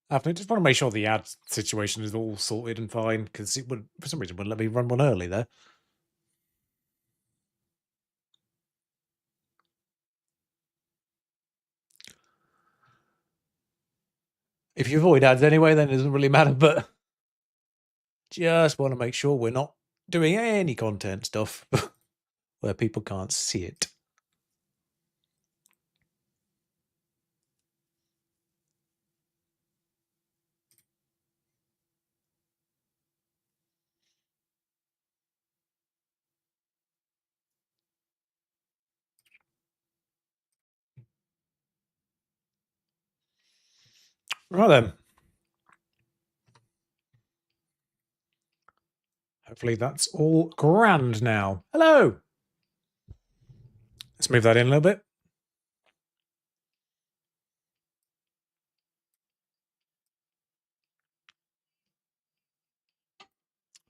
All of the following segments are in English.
I just want to make sure the ad situation is all sorted and fine, because it would, for some reason, wouldn't let me run one early there. If you avoid ads anyway, then it doesn't really matter, but just want to make sure we're not doing any content stuff where people can't see it. Right then. Hopefully that's all grand now. Hello. Let's move that in a little bit.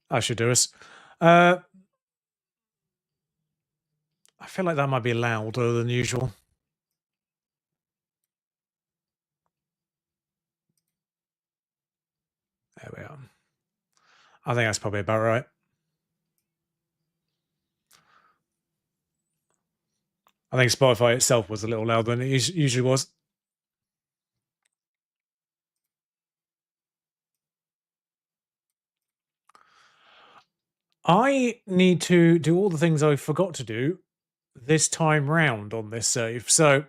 That should do us. I feel like that might be louder than usual. There we are. I think that's probably about right. I think Spotify itself was a little louder than it usually was. I need to do all the things I forgot to do this time round on this save. So,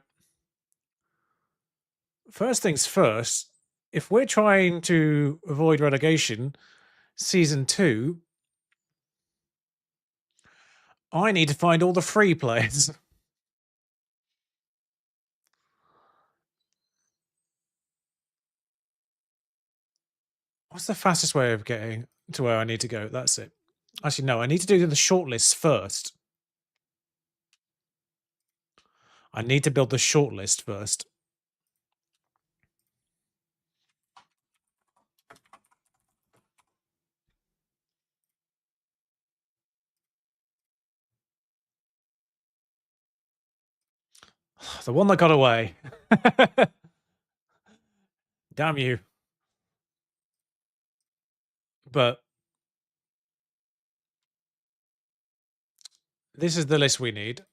first things first, if we're trying to avoid relegation, season 2, I need to find all the free players. What's the fastest way of getting to where I need to go? That's it. Actually, no, I need to do the shortlist first. I need to build the shortlist first. The one that got away. Damn you. But this is the list we need.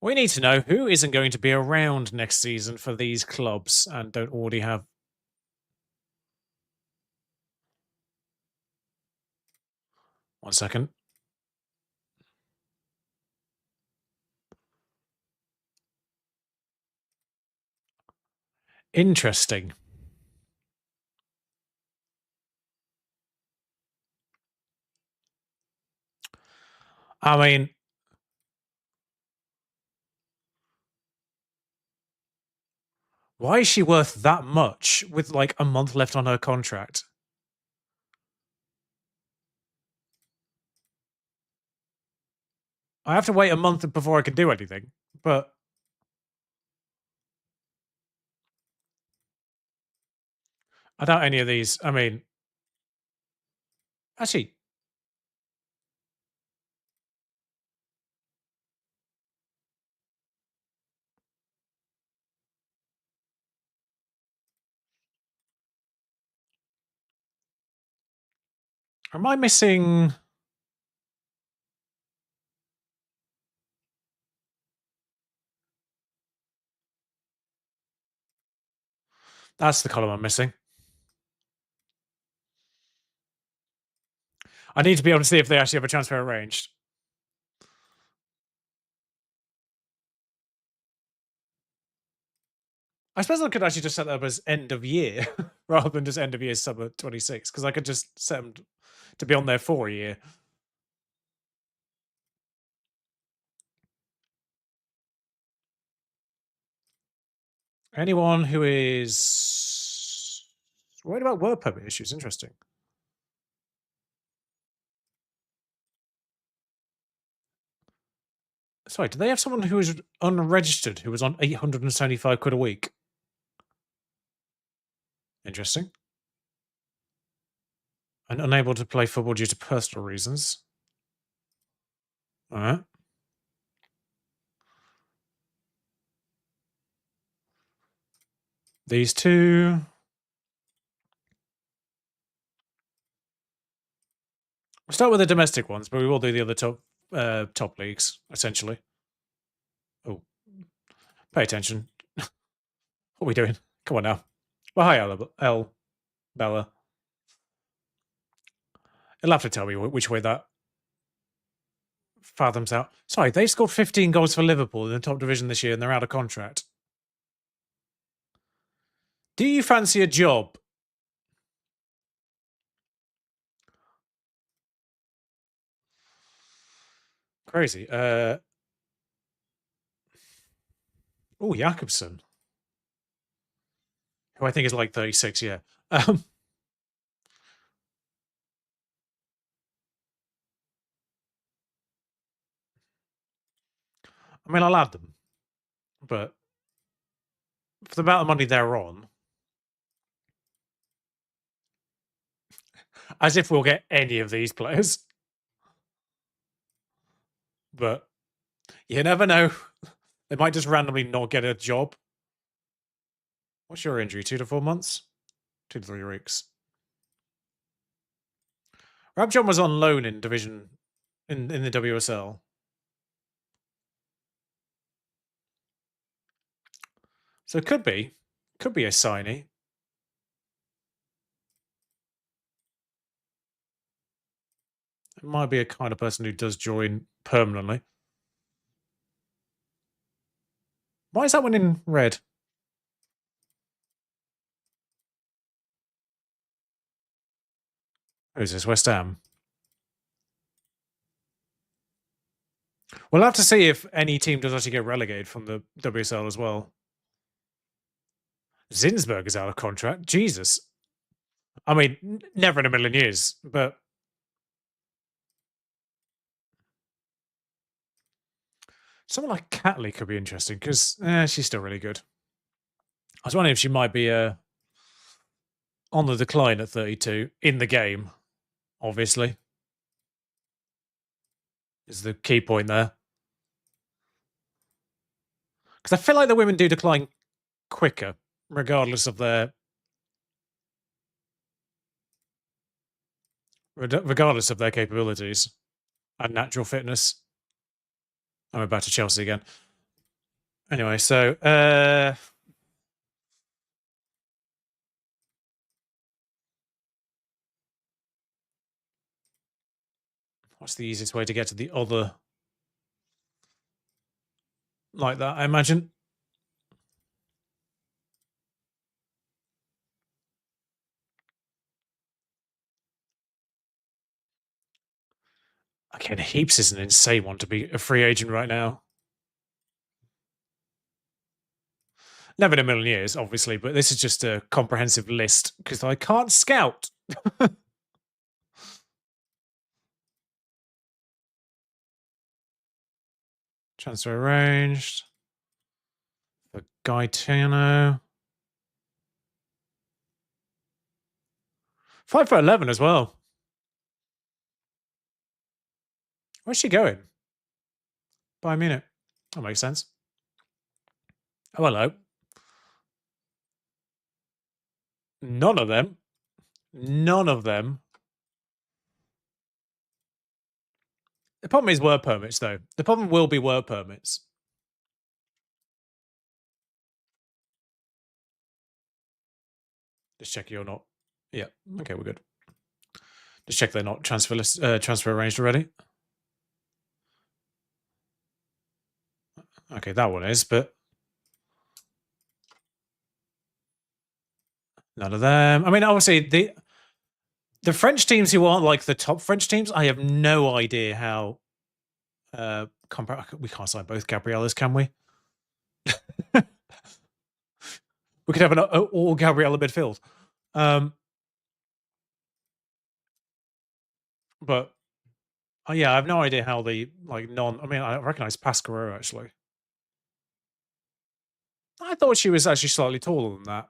We need to know who isn't going to be around next season for these clubs and don't already have. One second. Interesting. I mean, why is she worth that much with like a month left on her contract? I have to wait a month before I can do anything, but I doubt any of these. I mean, actually, am I missing? That's the column I'm missing. I need to be able to see if they actually have a transfer arranged. I suppose I could actually just set that up as end of year rather than just end of year summer 26, because I could just set them to be on there for a year. Anyone who is worried about work permit issues, interesting. Sorry, do they have someone who is unregistered who was on 875 quid a week? Interesting. And unable to play football due to personal reasons. All right. These two. We'll start with the domestic ones, but we will do the other top leagues, essentially. Oh, pay attention. What are we doing? Come on now. Well, hi, Bella. You'll have to tell me which way that fathoms out. Sorry, they scored 15 goals for Liverpool in the top division this year, and they're out of contract. Do you fancy a job? Crazy. Oh, Jakobsen, who I think is like 36. Yeah. I mean, I'll add them, but for the amount of money they're on, as if we'll get any of these players. But you never know. They might just randomly not get a job. What's your injury? 2 to 4 months? 2 to 3 weeks. Rabjon was on loan in division in the WSL. So it could be a signee. It might be a kind of person who does join permanently. Why is that one in red? Who's this? West Ham. We'll have to see if any team does actually get relegated from the WSL as well. Zinsberg is out of contract. Jesus. I mean, never in a million years, but someone like Catley could be interesting because she's still really good. I was wondering if she might be on the decline at 32 in the game, obviously. Is the key point there. Because I feel like the women do decline quicker, regardless of their capabilities and natural fitness. I'm back to Chelsea again. Anyway, so what's the easiest way to get to the other like that, I imagine? Again, Heaps is an insane one to be a free agent right now. Never in a million years, obviously, but this is just a comprehensive list because I can't scout. Transfer arranged. For Gaetano. 5'11" as well. Where's she going? Bayern Munich. That makes sense. Oh, hello. None of them. None of them. The problem is work permits, though. The problem will be work permits. Just check you're not. Yeah. Okay, we're good. Just check they're not transfer arranged already. Okay, that one is, but none of them. I mean, obviously the French teams who aren't like the top French teams, I have no idea how. We can't sign both Gabrielas, can we? We could have an all Gabriella midfield. But yeah, I have no idea how the I mean, I recognize Pasquero actually. I thought she was actually slightly taller than that.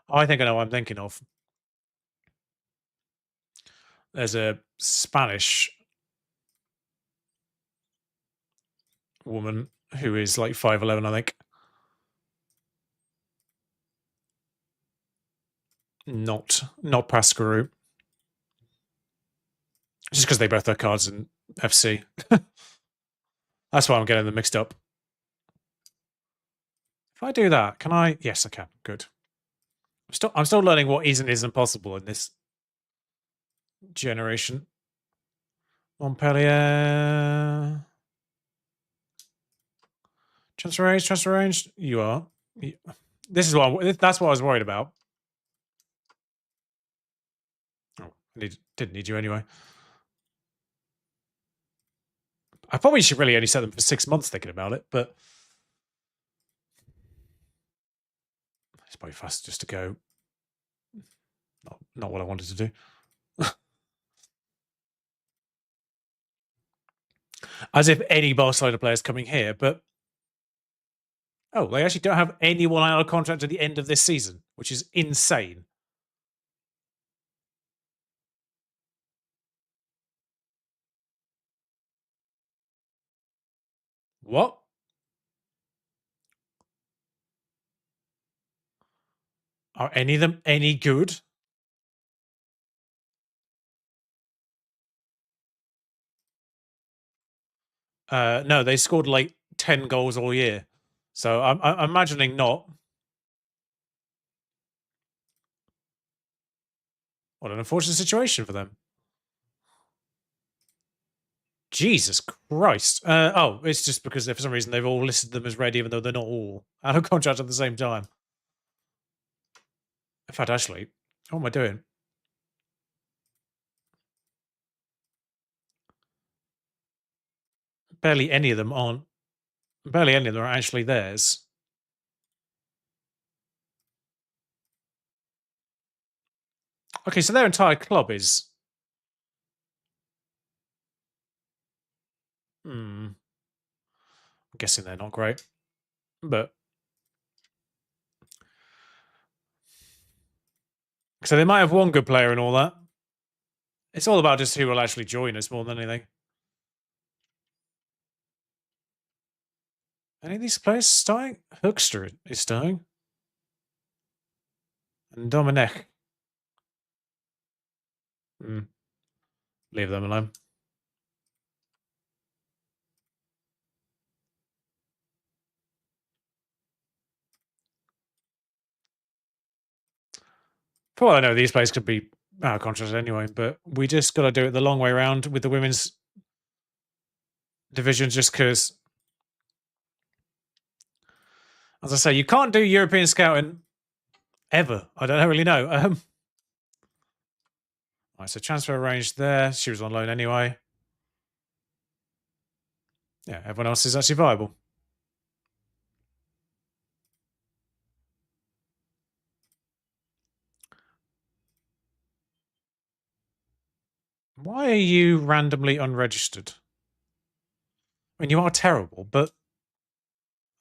I think I know what I'm thinking of. There's a Spanish woman who is like 5'11", I think. Not Pascaroux. Just because they both have cards in FC. That's why I'm getting them mixed up. If I do that, can I? Yes, I can. Good. I'm still learning what is and isn't possible in this generation. Montpellier. Transfer range. You are. This is what that's what I was worried about. Oh, didn't need you anyway. I probably should really only set them for 6 months thinking about it, but it's probably faster just to go. Not what I wanted to do. As if any Barcelona players coming here, but oh, they actually don't have anyone out of contract at the end of this season, which is insane. What? Are any of them any good? No, they scored like 10 goals all year. So I'm imagining not. What an unfortunate situation for them. Jesus Christ. Oh, it's just because for some reason they've all listed them as red, even though they're not all out of contract at the same time. In fact, actually, what am I doing? Barely any of them are actually theirs. Okay, so their entire club is. I'm guessing they're not great, but so they might have one good player and all that. It's all about just who will actually join us more than anything. Any of these players starting? Hoekstra is starting, and Dominic. Leave them alone. For all I know, these players could be out of contract anyway, but we just got to do it the long way around with the women's division just because, as I say, you can't do European scouting ever. I don't really know. Right, so transfer arranged there. She was on loan anyway. Yeah, everyone else is actually viable. Why are you randomly unregistered? I mean, you are terrible, but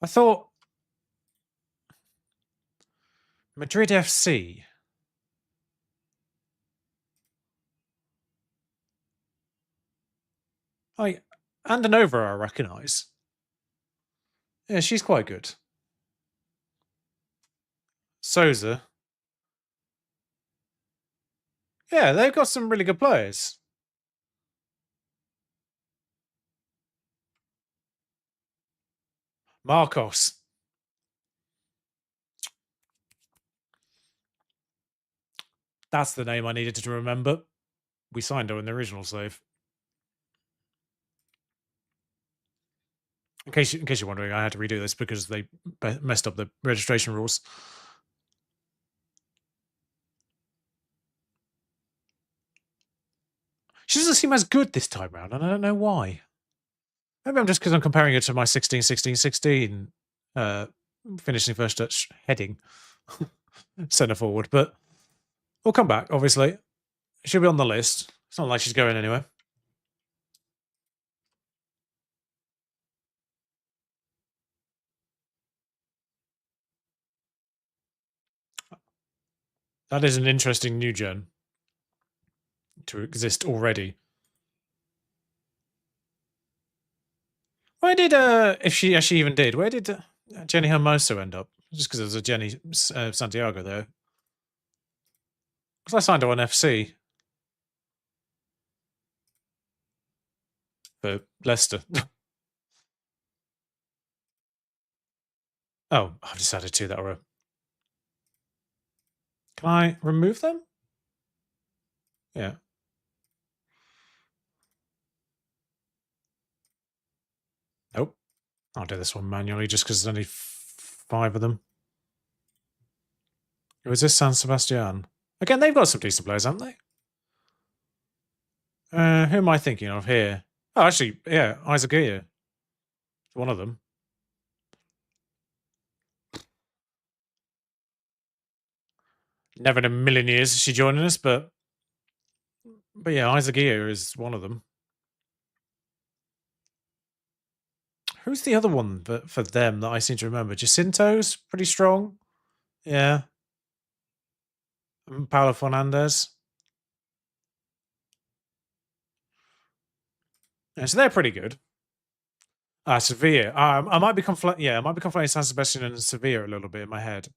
I thought Madrid FC. Andanova, I recognise. Yeah, she's quite good. Souza. Yeah, they've got some really good players. Marcos. That's the name I needed to remember. We signed her in the original save. In case you're wondering, I had to redo this because they messed up the registration rules. She doesn't seem as good this time round, and I don't know why. Maybe I'm just because I'm comparing her to my 16-16-16 finishing first touch heading centre forward, but we'll come back, obviously. She'll be on the list. It's not like she's going anywhere. That is an interesting new gen to exist already. Where did if she actually even did? Where did Jenny Hermoso end up? Just because there was a Jenny Santiago there. Because I signed her on FC for Leicester. Oh, I've just added two that were. Can I remove them? Yeah. Nope. I'll do this one manually just because there's only 5 of them. Who is this? San Sebastian. Again, they've got some decent players, haven't they? Who am I thinking of here? Oh, actually, yeah, Isaac Gear. One of them. Never in a million years is she joining us, but yeah, Isaac Gear is one of them. Who's the other one for them that I seem to remember? Jacinto's pretty strong. Yeah. Paulo Fernandez. Yeah, so they're pretty good. Sevilla. I might be conflating San Sebastian and Sevilla a little bit in my head.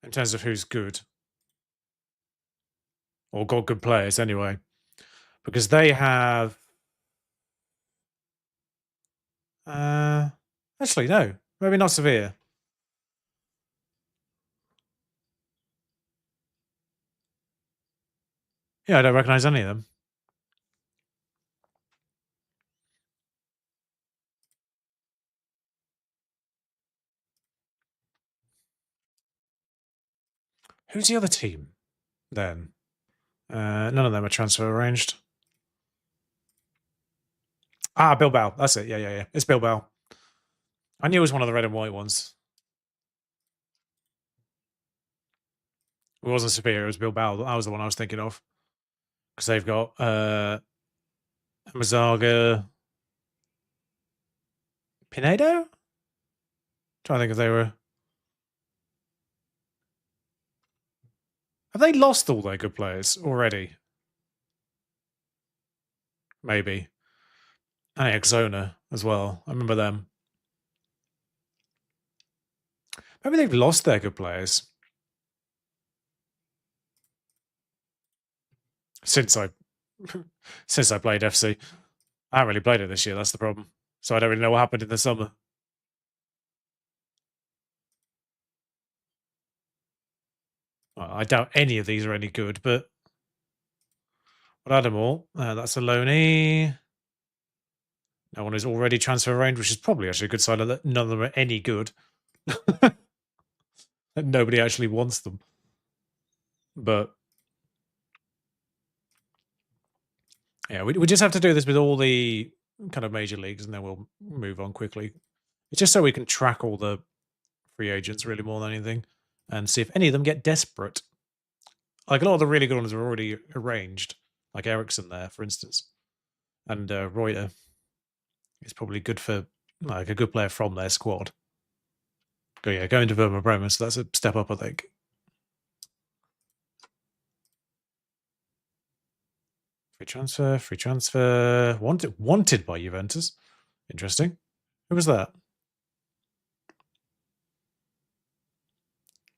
In terms of who's good. Or got good players anyway. Because they have actually no. Maybe not Sevilla. Yeah, I don't recognise any of them. Who's the other team then? None of them are transfer arranged. Bilbao. That's it. Yeah. It's Bilbao. I knew it was one of the red and white ones. It wasn't Sevilla, it was Bilbao. That was the one I was thinking of. Because they've got Mazaga, Pinedo? Trying to think if they were. Have they lost all their good players already? Maybe. And Exona as well. I remember them. Maybe they've lost their good players. Since I played FC. I haven't really played it this year, that's the problem. So I don't really know what happened in the summer. Well, I doubt any of these are any good, but we'll add them all. That's a loanee. No one is already transfer range, which is probably actually a good sign that none of them are any good. And nobody actually wants them. But yeah, we just have to do this with all the kind of major leagues, and then we'll move on quickly. It's just so we can track all the free agents really more than anything, and see if any of them get desperate. Like a lot of the really good ones are already arranged, like Ericsson there, for instance, and Reuter is probably good for like a good player from their squad. Going to Verma Bremen, so that's a step up, I think. Free transfer. Wanted by Juventus. Interesting. Who was that?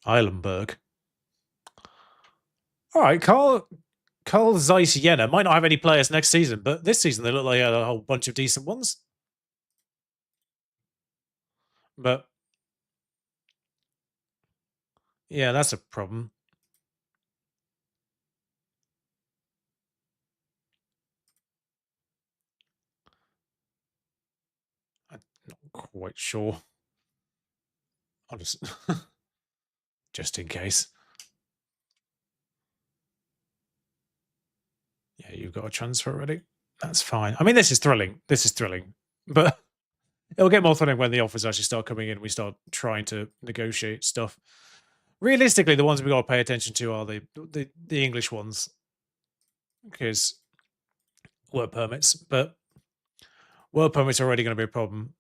Eilenberg. All right, Carl Zeiss Jena might not have any players next season, but this season they look like a whole bunch of decent ones. But yeah, that's a problem. I'm not quite sure. I'll just just in case. Yeah, you've got a transfer already. That's fine. I mean, this is thrilling. But it'll get more thrilling when the offers actually start coming in. We start trying to negotiate stuff. Realistically, the ones we got to pay attention to are the English ones, because work permits. But work permits are already going to be a problem.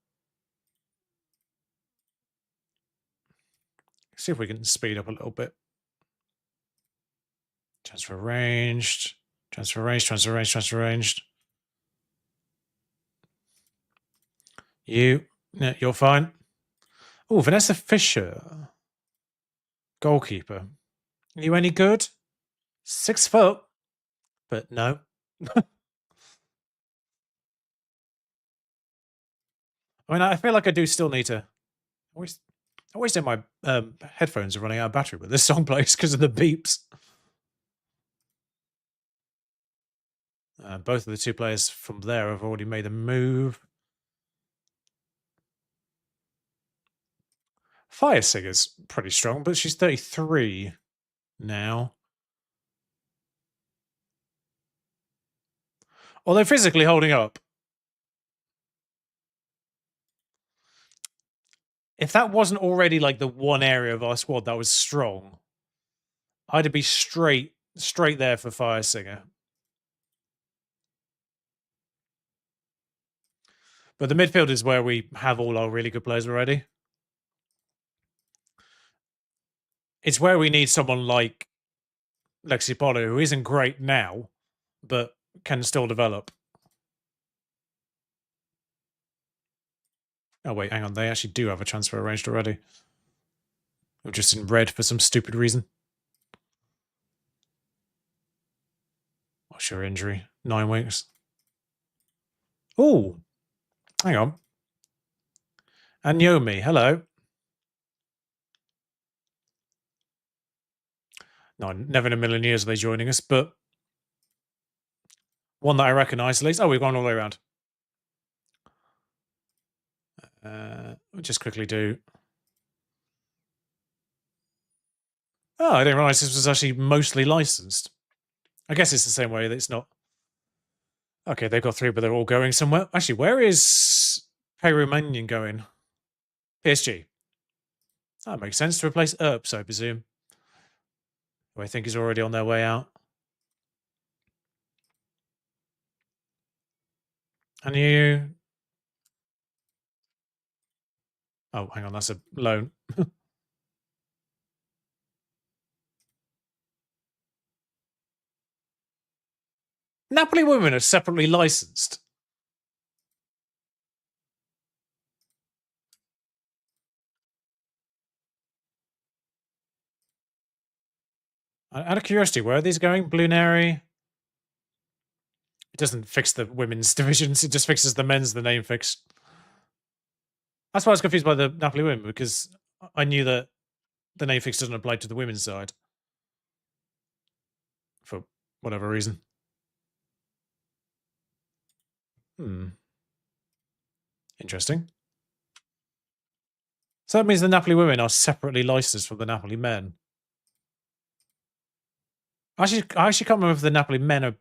See if we can speed up a little bit. Transfer arranged. Yeah, you're fine. Oh, Vanessa Fisher, goalkeeper. Are you any good? 6 foot, but no. I mean, I feel like I do still need to. I always say my headphones are running out of battery when this song plays because of the beeps. Both of the two players from there have already made a move. Fire Singer's pretty strong, but she's 33 now. Although physically holding up. If that wasn't already like the one area of our squad that was strong, I'd be straight there for Fire Singer. But the midfield is where we have all our really good players already. It's where we need someone like Lexi Polo, who isn't great now, but can still develop. Oh, wait, hang on. They actually do have a transfer arranged already. Or just in red for some stupid reason. What's your injury? 9 weeks. Oh, hang on. And Yomi, hello. No, never in a million years are they joining us, but one that I recognise at least. Oh, we've gone all the way around. We'll just quickly do. Oh, I didn't realise this was actually mostly licensed. I guess it's the same way that it's not. Okay, they've got 3, but they're all going somewhere. Actually, where is Romanian going? PSG. That makes sense to replace Earps, I presume. Who I think is already on their way out. And you. Oh, hang on, that's a loan. Napoli women are separately licensed. Out of curiosity, where are these going? Blue Neri? It doesn't fix the women's divisions, it just fixes the men's, the name fix. That's why I was confused by the Napoli women, because I knew that the name fix doesn't apply to the women's side. For whatever reason. Interesting. So that means the Napoli women are separately licensed from the Napoli men. I actually can't remember if the Napoli men are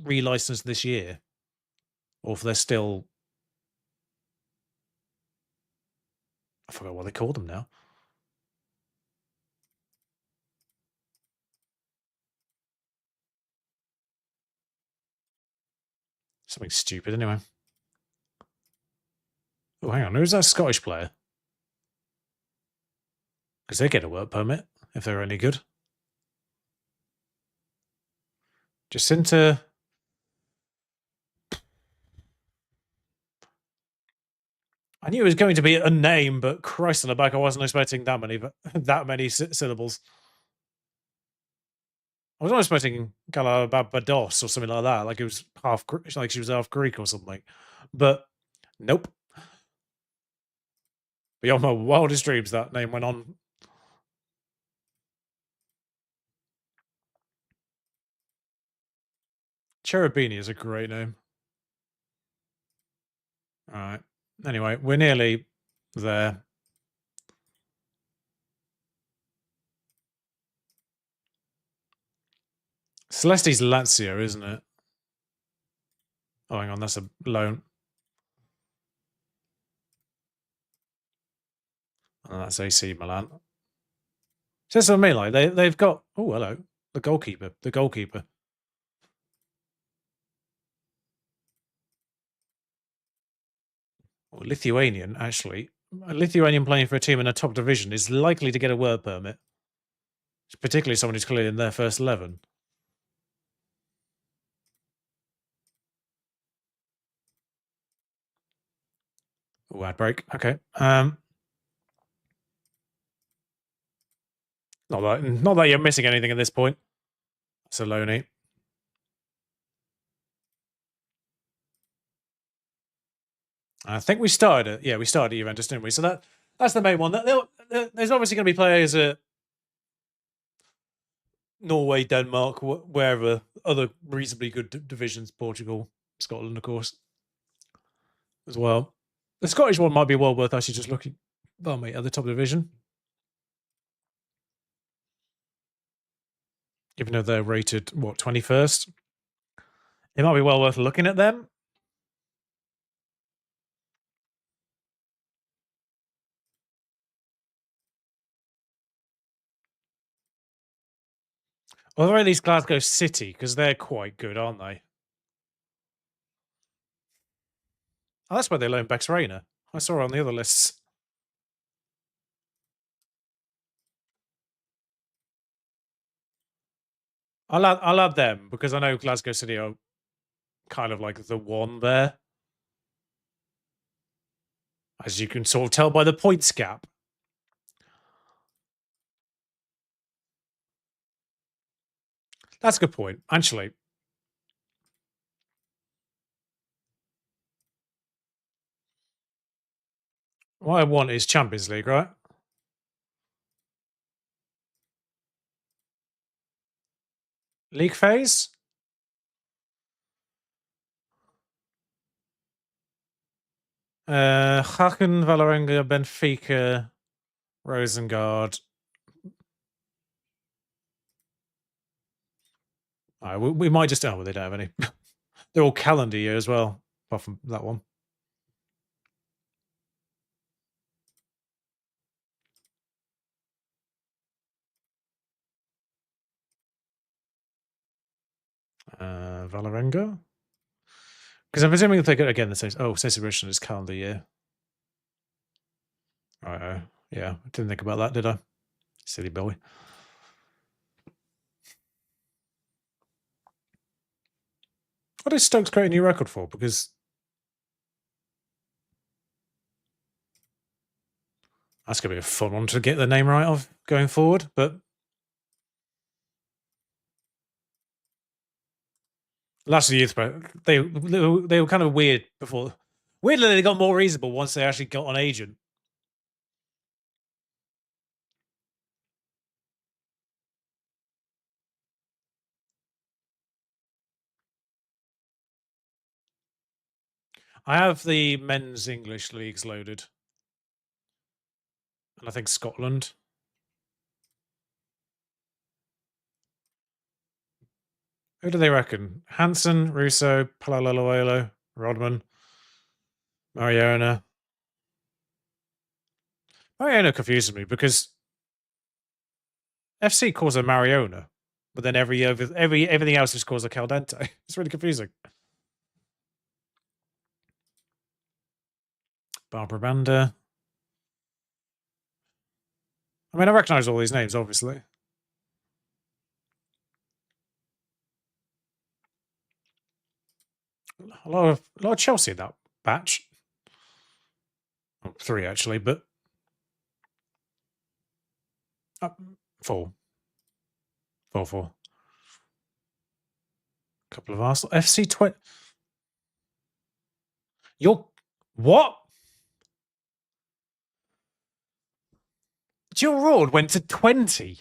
re-licensed this year, or if they're still. I forgot what they call them now. Something stupid, anyway. Oh, hang on. Who's that Scottish player? Because they get a work permit if they're any good. Jacinta. I knew it was going to be a name, but Christ on the back, I wasn't expecting that many syllables. I was not expecting Galabados or something like that, like it was like she was half Greek or something. But nope. Beyond my wildest dreams, that name went on. Cherubini is a great name. All right. Anyway, we're nearly there. Celeste's Lazio, isn't it? Oh, hang on, that's a loan. And that's AC Milan. So that's what I mean. Like they've got. Oh, hello, the goalkeeper. The goalkeeper. Well, Lithuanian, actually. A Lithuanian playing for a team in a top division is likely to get a work permit, particularly someone who's clearly in their first 11. Oh, ad break. Okay. Not that you're missing anything at this point. Saloni. I think we started it. Yeah, we started at Juventus, didn't we? So that's the main one. There's obviously going to be players at Norway, Denmark, wherever, other reasonably good divisions, Portugal, Scotland, of course, as well. The Scottish one might be well worth actually just looking. Oh, mate, at the top division, even though they're rated 21st, it might be well worth looking at them. Or at least Glasgow City, because they're quite good, aren't they? Oh, that's where they loaned Bex Rayner. I saw her on the other lists. I'll add them because I know Glasgow City are kind of like the one there, as you can sort of tell by the points gap. That's a good point, actually. What I want is Champions League, right? League phase? Haken, Valerenga, Benfica, Rosengard. All right, we might just... Oh, well, they don't have any. They're all calendar year as well, apart from that one. Valerenga? Because I'm presuming if they get again, says, oh, says original is calendar year. Right. Yeah, I didn't think about that, did I? Silly boy. What is Stokes create a new record for? Because that's going to be a fun one to get the name right of going forward. But last youth, they were kind of weird before. Weirdly, they got more reasonable once they actually got an agent. I have the men's English leagues loaded, and I think Scotland. Who do they reckon? Hansen, Russo, Palalaluelo, Rodman, Mariona. Mariona confuses me because FC calls her Mariona, but then everything else just calls her Caldente. It's really confusing. Barbara Banda. I mean, I recognise all these names, obviously. A lot of Chelsea in that batch. Oh, 3 actually, but 4. 4. Couple of Arsenal. FC 20. You're what? Jill Roord went to 20.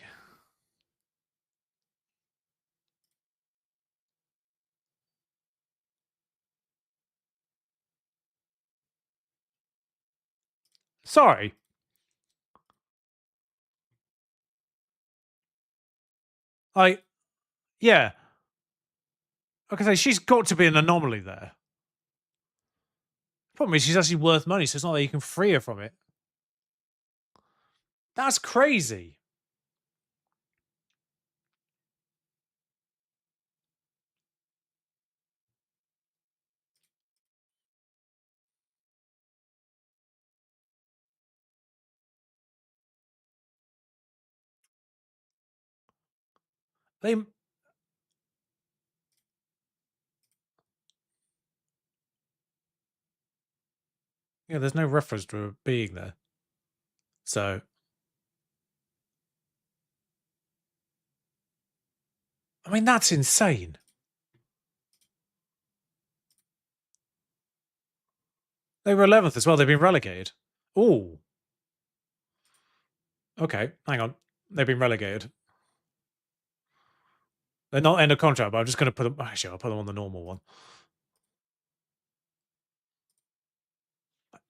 Sorry. Yeah. I can say she's got to be an anomaly there. Problem is, she's actually worth money, so it's not that you can free her from it. That's crazy. They Yeah, there's no reference to her being there. So, I mean, that's insane. They were 11th as well. They've been relegated. Oh, okay. Hang on. They've been relegated. They're not end of contract, but I'm just going to put them. Actually, I'll put them on the normal one.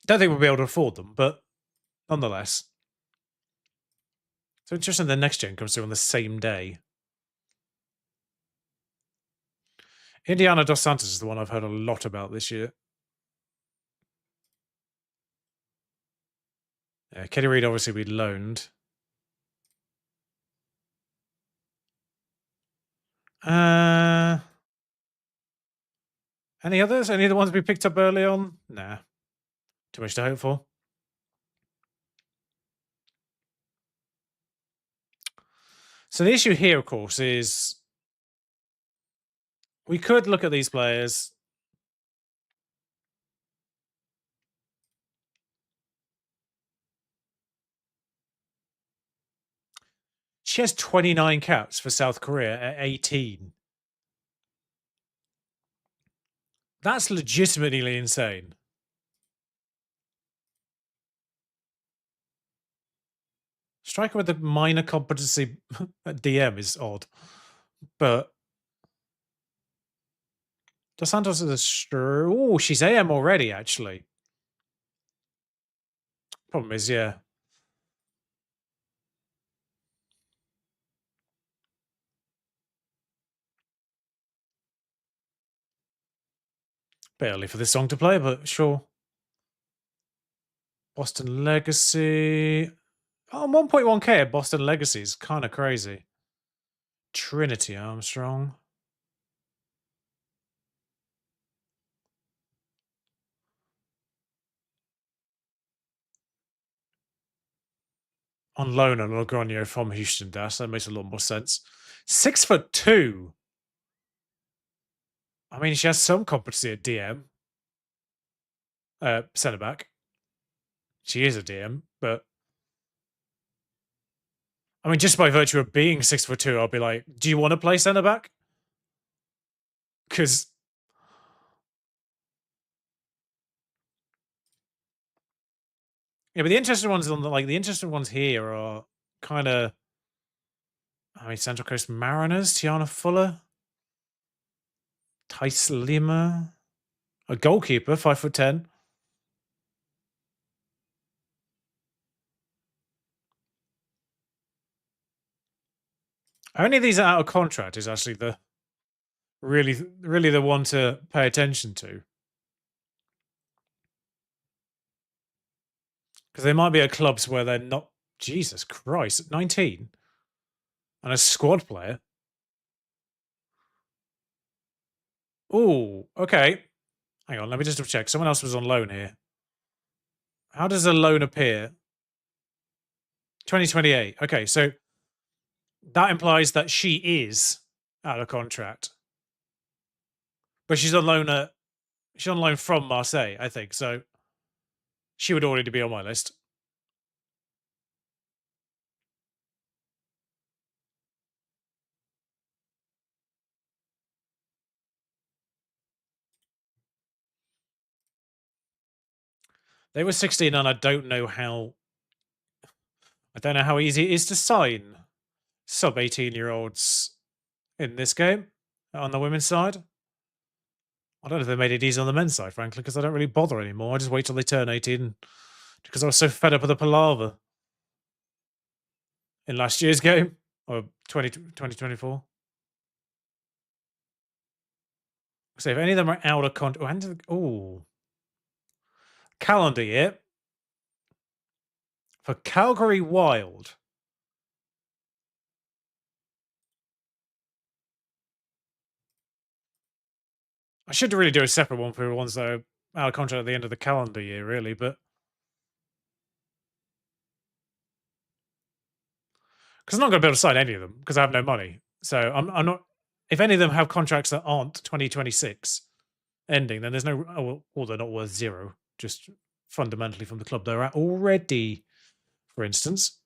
Don't think we'll be able to afford them, but nonetheless. So interesting the next gen comes through on the same day. Indiana Dos Santos is the one I've heard a lot about this year. Yeah, Kenny Reed obviously we loaned. Any others? Any of the ones we picked up early on? Nah. Too much to hope for. So the issue here, of course, is we could look at these players. She has 29 caps for South Korea at 18. That's legitimately insane. Striker with a minor competency at DM is odd. But Dos Santos is a... Oh, she's AM already, actually. Problem is, yeah. Bit early for this song to play, but sure. Boston Legacy. Oh, 1.1k at Boston Legacy is kind of crazy. Trinity Armstrong. On loan and Logroño from Houston Dash. That makes a lot more sense. 6'2". I mean, she has some competency at DM. Centre back. She is a DM, but I mean, just by virtue of being 6'2", I'll be like, do you want to play centre back? Because yeah, but the interesting ones on the interesting ones here are kind of, I mean, Central Coast Mariners, Tiana Fuller, Tice Lima, a goalkeeper, 5'10". Only these are out of contract is actually the really the one to pay attention to. Because they might be at clubs where they're not. Jesus Christ, 19 and a squad player. Oh, okay. Hang on, let me just check. Someone else was on loan here. How does a loan appear? 2028. Okay, so that implies that she is out of contract, but she's on loan from Marseille, I think. So she would already be on my list. They were 16, and I don't know how easy it is to sign sub 18-year-olds in this game on the women's side. I don't know if they made it easy on the men's side, frankly, because I don't really bother anymore. I just wait till they turn 18 because I was so fed up with the palaver in last year's game or 2024. So if any of them are out of contract, calendar year for Calgary Wild. I should really do a separate one for ones that are out of contract at the end of the calendar year, really, but because I'm not going to be able to sign any of them because I have no money. So I'm not. If any of them have contracts that aren't 2026 ending, then there's no. They're not worth zero. Just fundamentally from the club they're at already, for instance.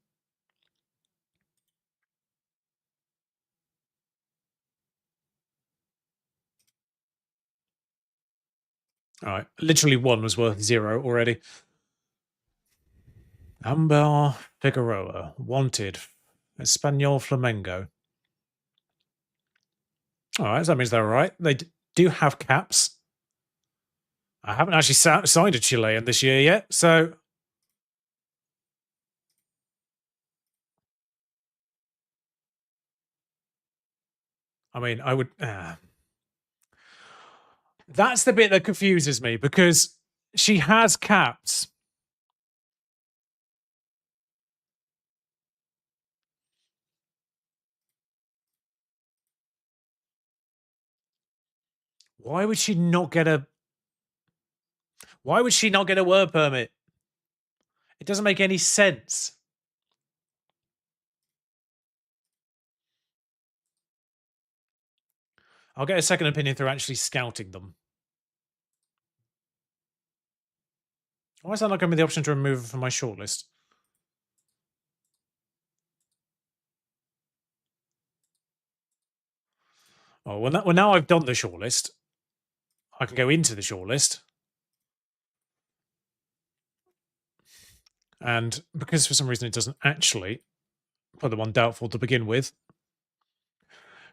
All right, literally one was worth 0 already. Amber Figueroa, wanted, Espanol Flamengo. All right, so that means they're all right. They do have caps. I haven't actually signed a Chilean this year yet, so I mean, I would. That's the bit that confuses me because she has caps. Why would she not get a? Why would she not get a work permit? It doesn't make any sense. I'll get a second opinion through actually scouting them. Why is that not giving me the option to remove it from my shortlist? Oh, well, now I've done the shortlist. I can go into the shortlist. And because for some reason it doesn't actually put them on doubtful to begin with.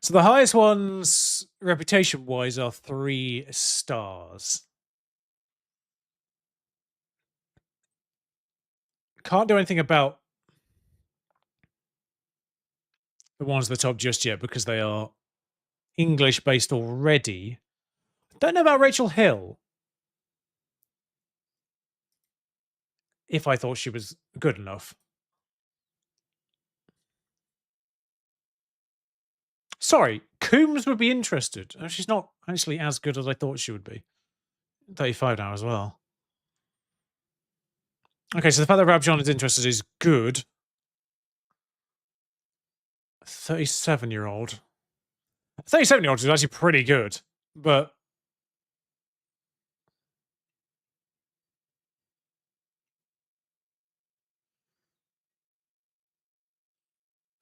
So the highest ones, reputation-wise, are 3 stars. Can't do anything about the ones at the top just yet because they are English-based already. Don't know about Rachel Hill. If I thought she was good enough. Sorry, Coombs would be interested. Oh, she's not actually as good as I thought she would be. 35 now as well. Okay, so the fact that Rabjon is interested is good. 37-year-old. 37-year-old is actually pretty good, but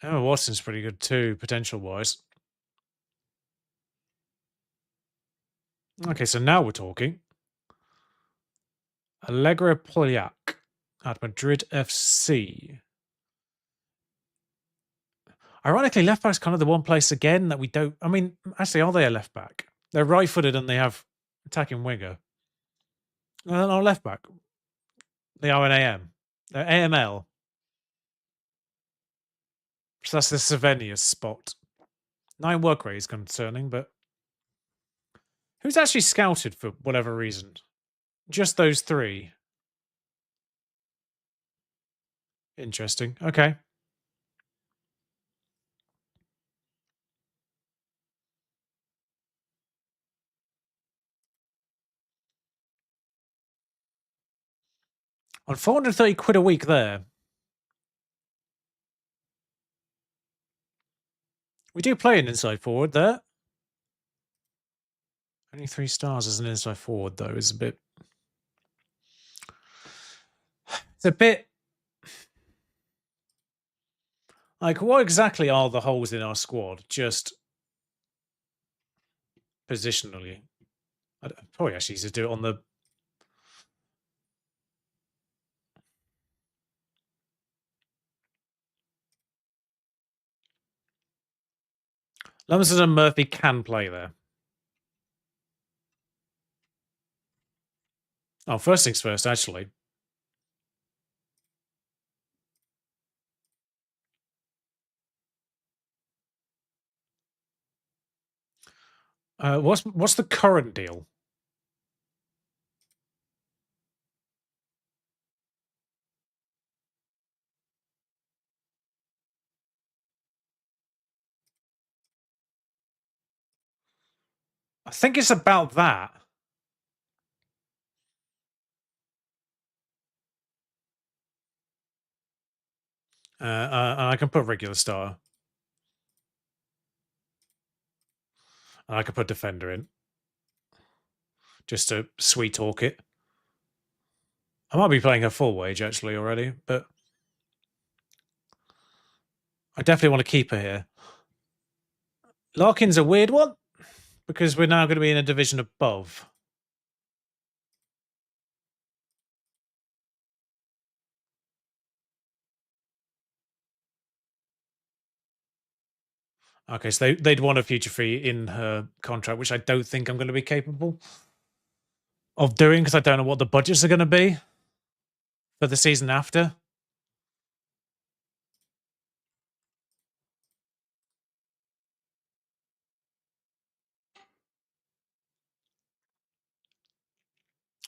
Emma Watson's pretty good too, potential-wise. Okay, so now we're talking. Allegra Polyak at Madrid FC. Ironically, left back's kind of the one place again that we don't. I mean, actually, are they a left back? They're right-footed and they have attacking winger. No, left back. They are an AM. They're AML. So that's the Savenius spot. 9 work rate is concerning, but who's actually scouted for whatever reason? Just those 3. Interesting. Okay. On 430 quid a week there. We do play an inside forward there. Only 3 stars as an inside forward, though, is a bit. It's a bit. Like, what exactly are the holes in our squad? Just positionally. I'd probably actually need to do it on the. Lumsden and Murphy can play there. Oh, first things first, actually. What's the current deal? I think it's about that. And I can put regular star. And I can put defender in. Just to sweet talk it. I might be playing her full wage actually already, but I definitely want to keep her here. Larkin's a weird one because we're now going to be in a division above. Okay, so they'd want a future fee in her contract, which I don't think I'm going to be capable of doing because I don't know what the budgets are going to be for the season after.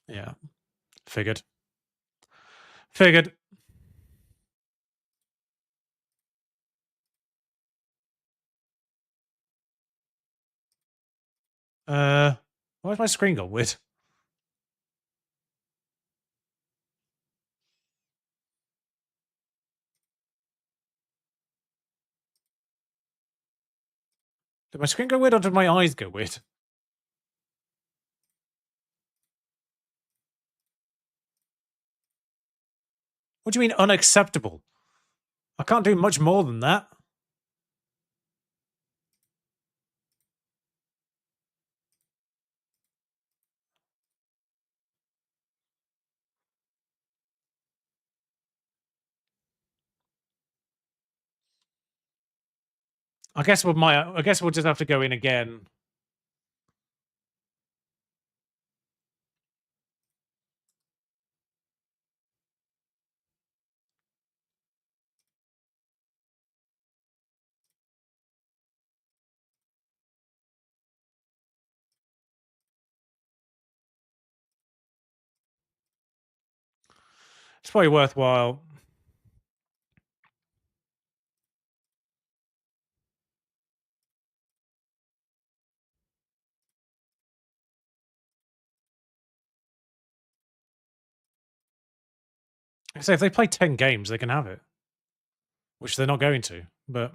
Yeah, figured. Figured. Why's my screen got weird? Did my screen go weird or did my eyes go weird? What do you mean unacceptable? I can't do much more than that. I guess we'll just have to go in again. It's probably worthwhile. I say if they play 10 games, they can have it, which they're not going to. But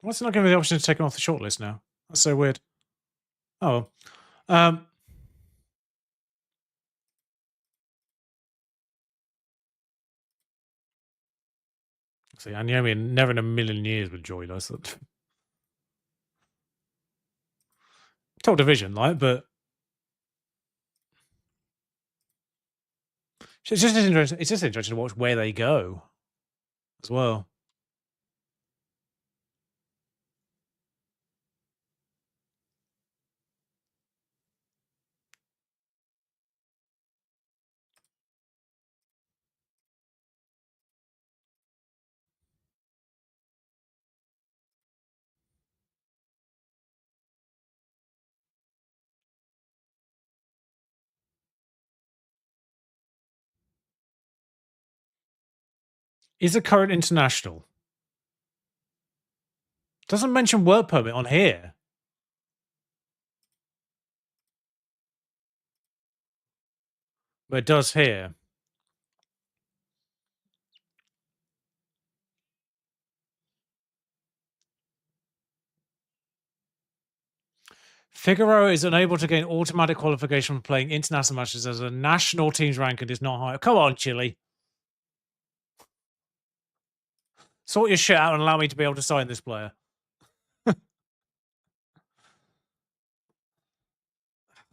what's not giving me the option to take them off the shortlist now? That's so weird. Oh, see, Naomi never in a million years would join us. Top division, like, but it's just interesting. It's just interesting to watch where they go as well. Is a current international? Doesn't mention work permit on here. But it does here. Figueroa is unable to gain automatic qualification for playing international matches as a national team's ranking is not high. Come on, Chile. Sort your shit out and allow me to be able to sign this player.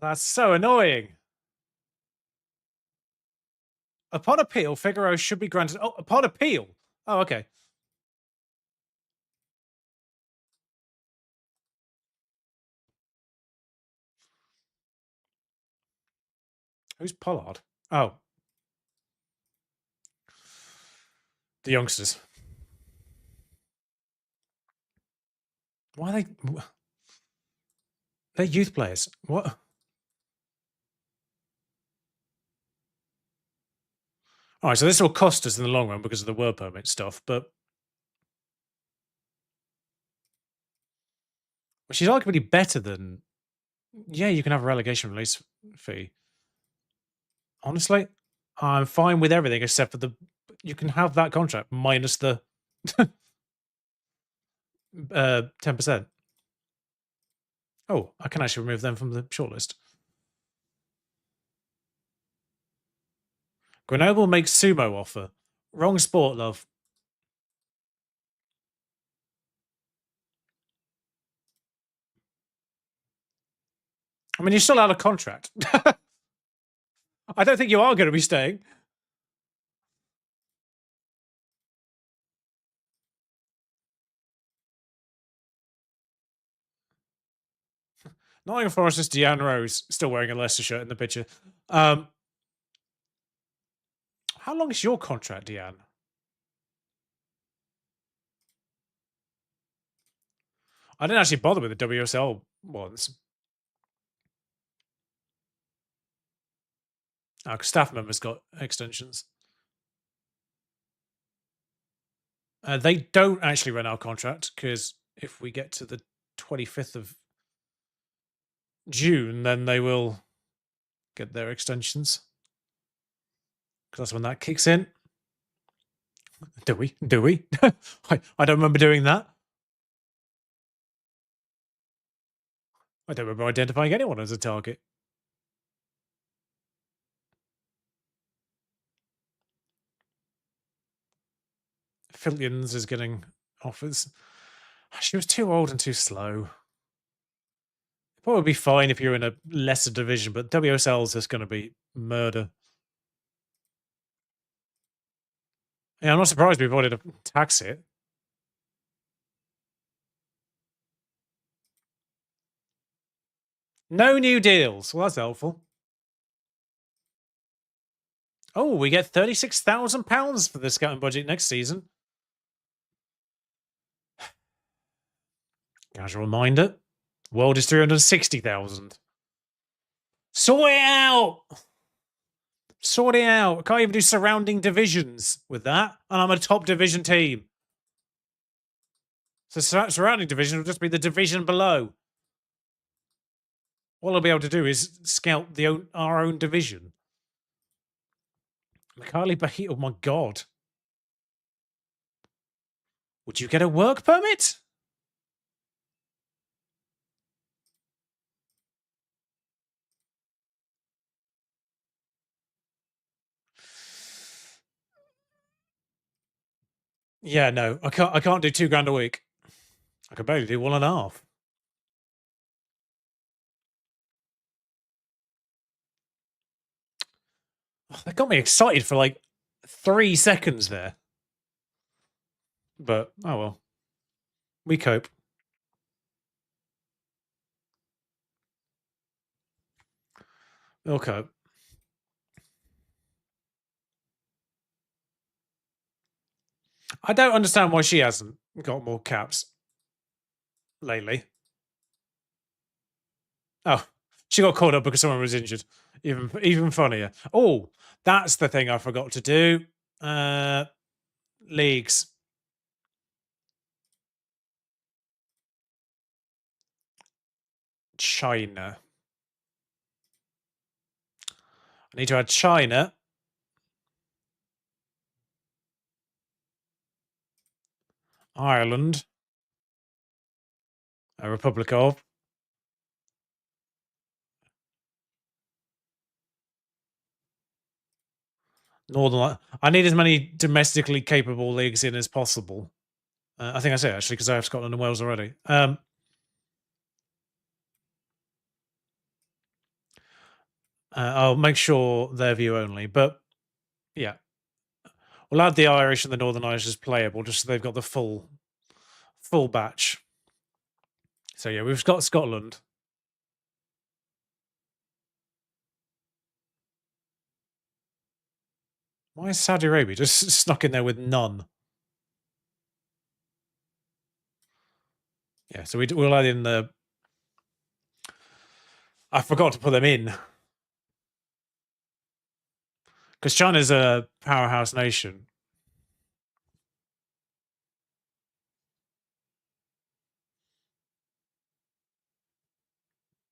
That's so annoying. Upon appeal, Figueroa should be granted. Oh, upon appeal. Oh, okay. Who's Pollard? Oh, the youngsters. Why are they? They're youth players. What? All right, so this will cost us in the long run because of the work permit stuff, but she's arguably better than. Yeah, you can have a relegation release fee. Honestly, I'm fine with everything except for the. You can have that contract minus the 10%. Oh, I can actually remove them from the shortlist. Grenoble makes sumo offer. Wrong sport, love. I mean, you're still out of contract. I don't think you are going to be staying. Nottingham Forest's Deanne Rose, still wearing a Leicester shirt in the picture. How long is your contract, Deanne? I didn't actually bother with the WSL ones. Our staff members got extensions. They don't actually run our contract because if we get to the 25th of June, then they will get their extensions. Because that's when that kicks in. Do we? Do we? I don't remember doing that. I don't remember identifying anyone as a target. Fillions is getting offers. She was too old and too slow. Probably be fine if you're in a lesser division, but WSL is just going to be murder. Yeah, I'm not surprised we wanted to tax it. No new deals. Well, that's helpful. Oh, we get £36,000 for the scouting budget next season. Casual reminder. World is 360,000. Sort it out. Sort it out. I can't even do surrounding divisions with that. And I'm a top division team. So surrounding division will just be the division below. All I'll be able to do is scout our own division. Makali Bay, oh my god. Would you get a work permit? Yeah, no, I can't do £2,000 a week. I can barely do 1.5. Oh, that got me excited for like 3 seconds there. But oh well. We cope. We'll cope. I don't understand why she hasn't got more caps lately. Oh, she got called up because someone was injured. Even funnier. Oh, that's the thing I forgot to do. Leagues. China. I need to add China. Ireland. A Republic of. Northern. I need as many domestically capable leagues in as possible. I think I say actually because I have Scotland and Wales already. I'll make sure they're view only, but yeah, we'll add the Irish and the Northern Irish as playable, just so they've got the full batch. So yeah, we've got Scotland. Why is Saudi Arabia just snuck in there with none? Yeah, so we'll add in the. I forgot to put them in because China's a powerhouse nation.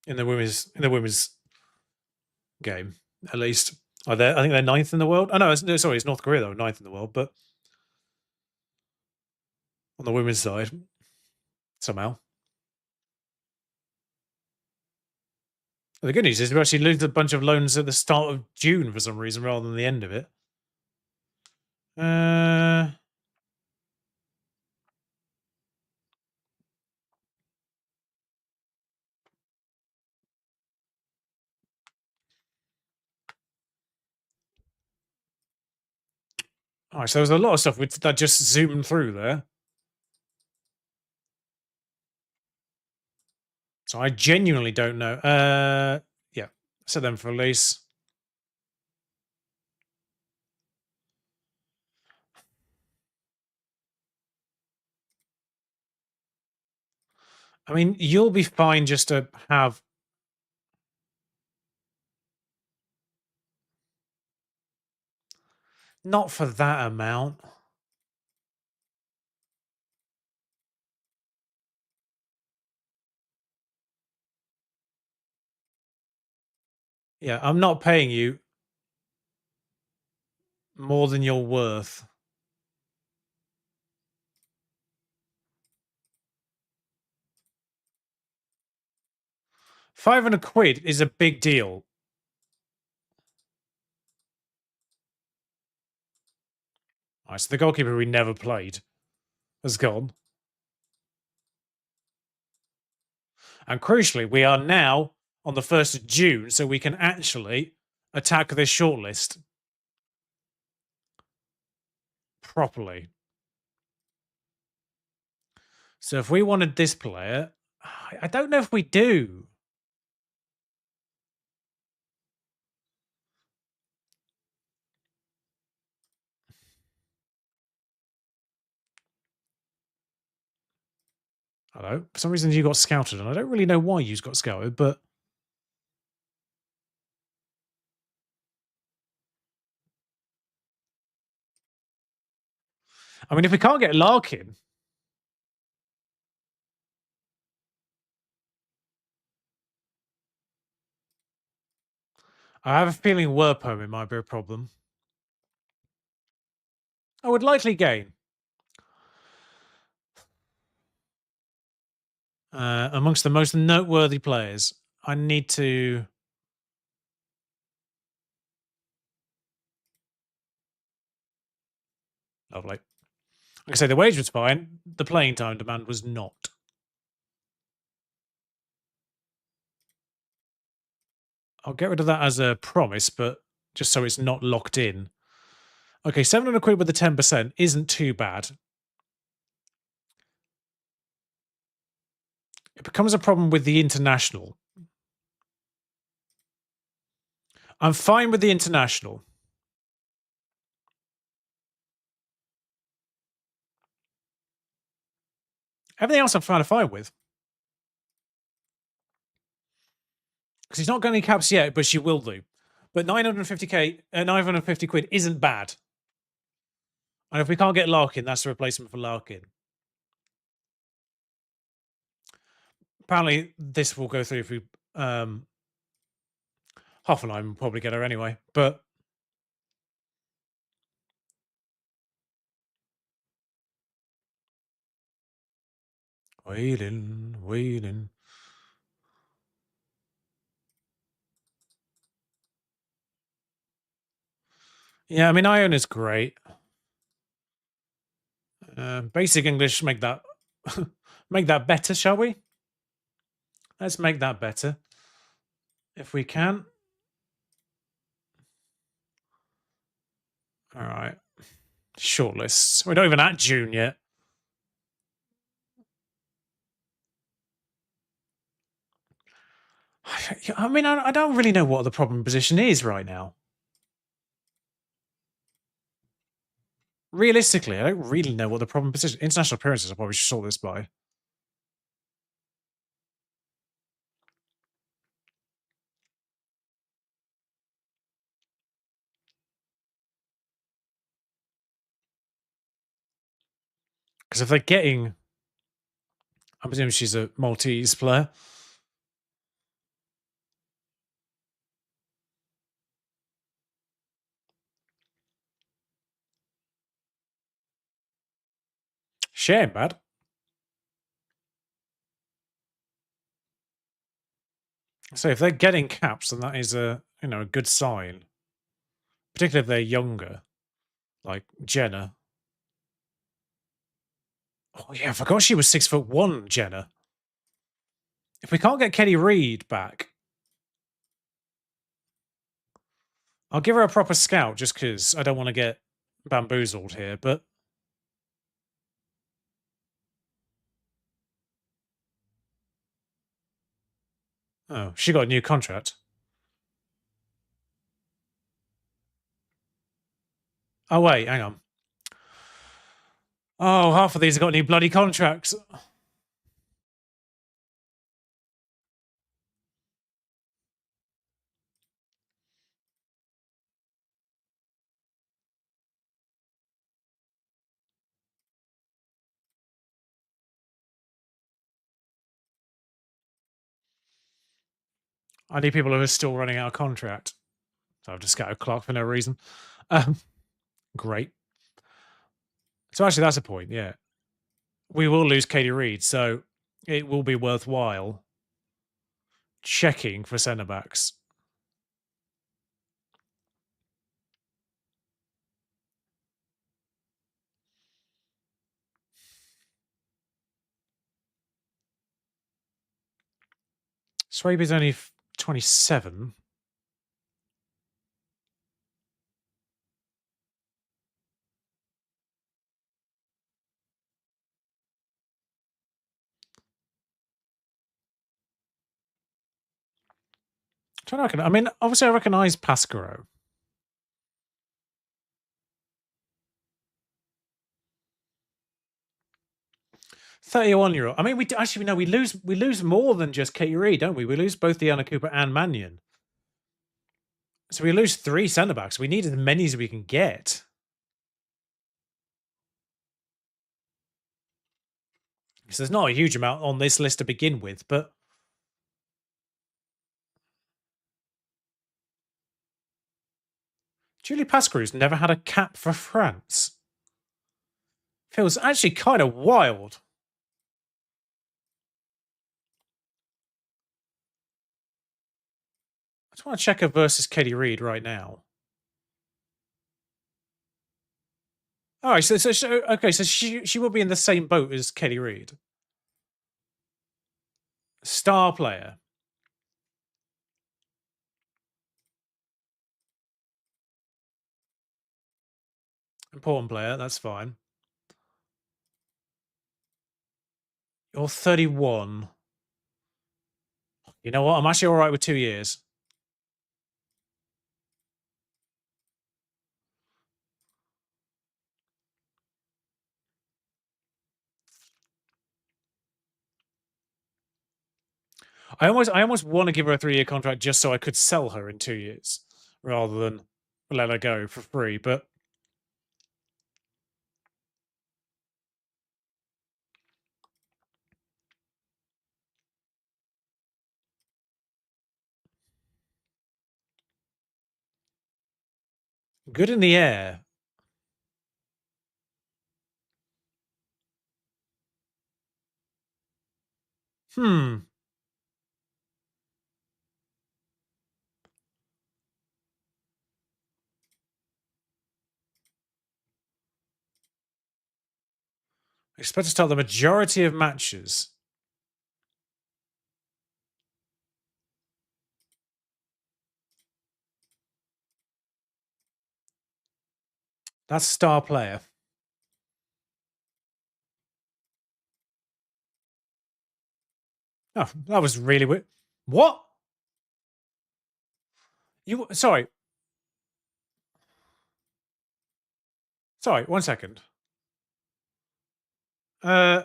In the women's game, at least. I think they're ninth in the world. Oh no, sorry, it's North Korea though, ninth in the world, but on the women's side, somehow. The good news is we actually lose a bunch of loans at the start of June for some reason rather than the end of it. All right, so there's a lot of stuff that just zoomed through there. So I genuinely don't know. Yeah, set them for release. I mean, you'll be fine just to have. Not for that amount. Yeah, I'm not paying you more than you're worth. 500 quid is a big deal. All right, so the goalkeeper we never played has gone. And crucially, we are now on the 1st of June, so we can actually attack this shortlist properly. So if we wanted this player, I don't know if we do. Hello. For some reason, you got scouted, and I don't really know why you got scouted, but I mean, if we can't get Larkin, I have a feeling Werpo might be a problem. I would likely gain. Amongst the most noteworthy players, I need to. Lovely. Like I say, the wage was fine. The playing time demand was not. I'll get rid of that as a promise, but just so it's not locked in. Okay, 700 quid with the 10% isn't too bad. It becomes a problem with the international. I'm fine with the international. Everything else I'm fine with. Because she's not got any caps yet, but she will do. But 950k, 950 quid isn't bad. And if we can't get Larkin, that's the replacement for Larkin. Apparently, this will go through if we. Hoffenheim will probably get her anyway, but. Waiting. Yeah, I mean, Ion is great. Basic English, make that make that better, shall we? Let's make that better if we can. All right, shortlists. We're not even at June yet. I mean, I don't really know what the problem position is right now. Realistically, I don't really know what the problem position. International appearances, I probably should sort this by. Because if they're getting, I'm assuming she's a Maltese player. She ain't bad. So if they're getting caps, then that is a good sign. Particularly if they're younger, like Jenna. Oh yeah, I forgot she was 6'1", Jenna. If we can't get Kelly Reid back, I'll give her a proper scout just because I don't want to get bamboozled here, but oh, she got a new contract. Oh wait, hang on. Oh, half of these have got new bloody contracts. I need people who are still running out of contract. So I've just scattered Clark for no reason. Um, great. So actually, that's a point. Yeah, we will lose Katie Reid, so it will be worthwhile checking for centre backs. Swaby's only 27. Trying to reckon. I mean, obviously, I recognise Pascaro. 31-year-old. I mean, actually no, we lose more than just Katie Reid, don't we? We lose both Deanna Cooper and Mannion. So we lose 3 centre backs. We need as many as we can get. Because there's not a huge amount on this list to begin with, but Julie Pascarou's never had a cap for France. Feels actually kind of wild. I just want to check her versus Katie Reid right now. All right, so she will be in the same boat as Katie Reid. Star player. Important player, that's fine. You're 31. You know what? I'm actually all right with 2 years. I almost want to give her a 3-year contract just so I could sell her in 2 years rather than let her go for free. But good in the air. Hmm. Expect to start the majority of matches. That's star player. Oh, that was really weird. What? You sorry. Sorry, 1 second. Uh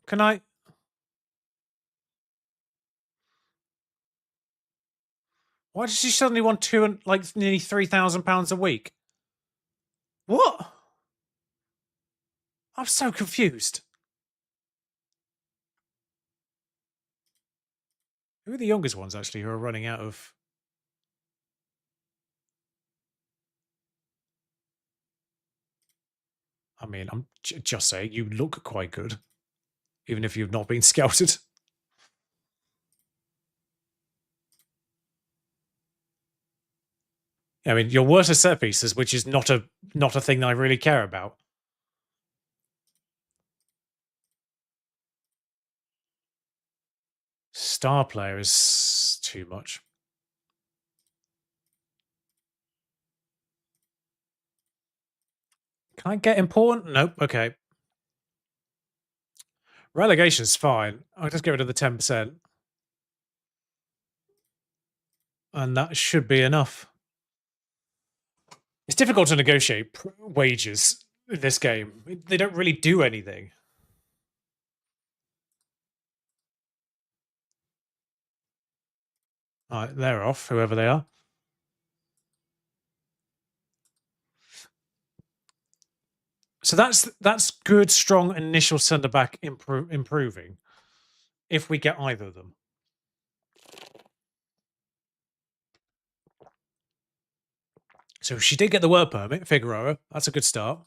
can I why does she suddenly want two and like nearly £3,000 a week? What? I'm so confused. Who are the youngest ones actually who are running out of? I mean, I'm just saying you look quite good, even if you've not been scouted. I mean, you're worse at set pieces, which is not a thing that I really care about. Star player is too much. Can I get important? Nope. Okay. Relegation's fine. I'll just get rid of the 10%. And that should be enough. It's difficult to negotiate wages in this game. They don't really do anything. All right, they're off, whoever they are. So that's good, strong initial centre back improving. If we get either of them. So she did get the work permit, Figueroa. That's a good start.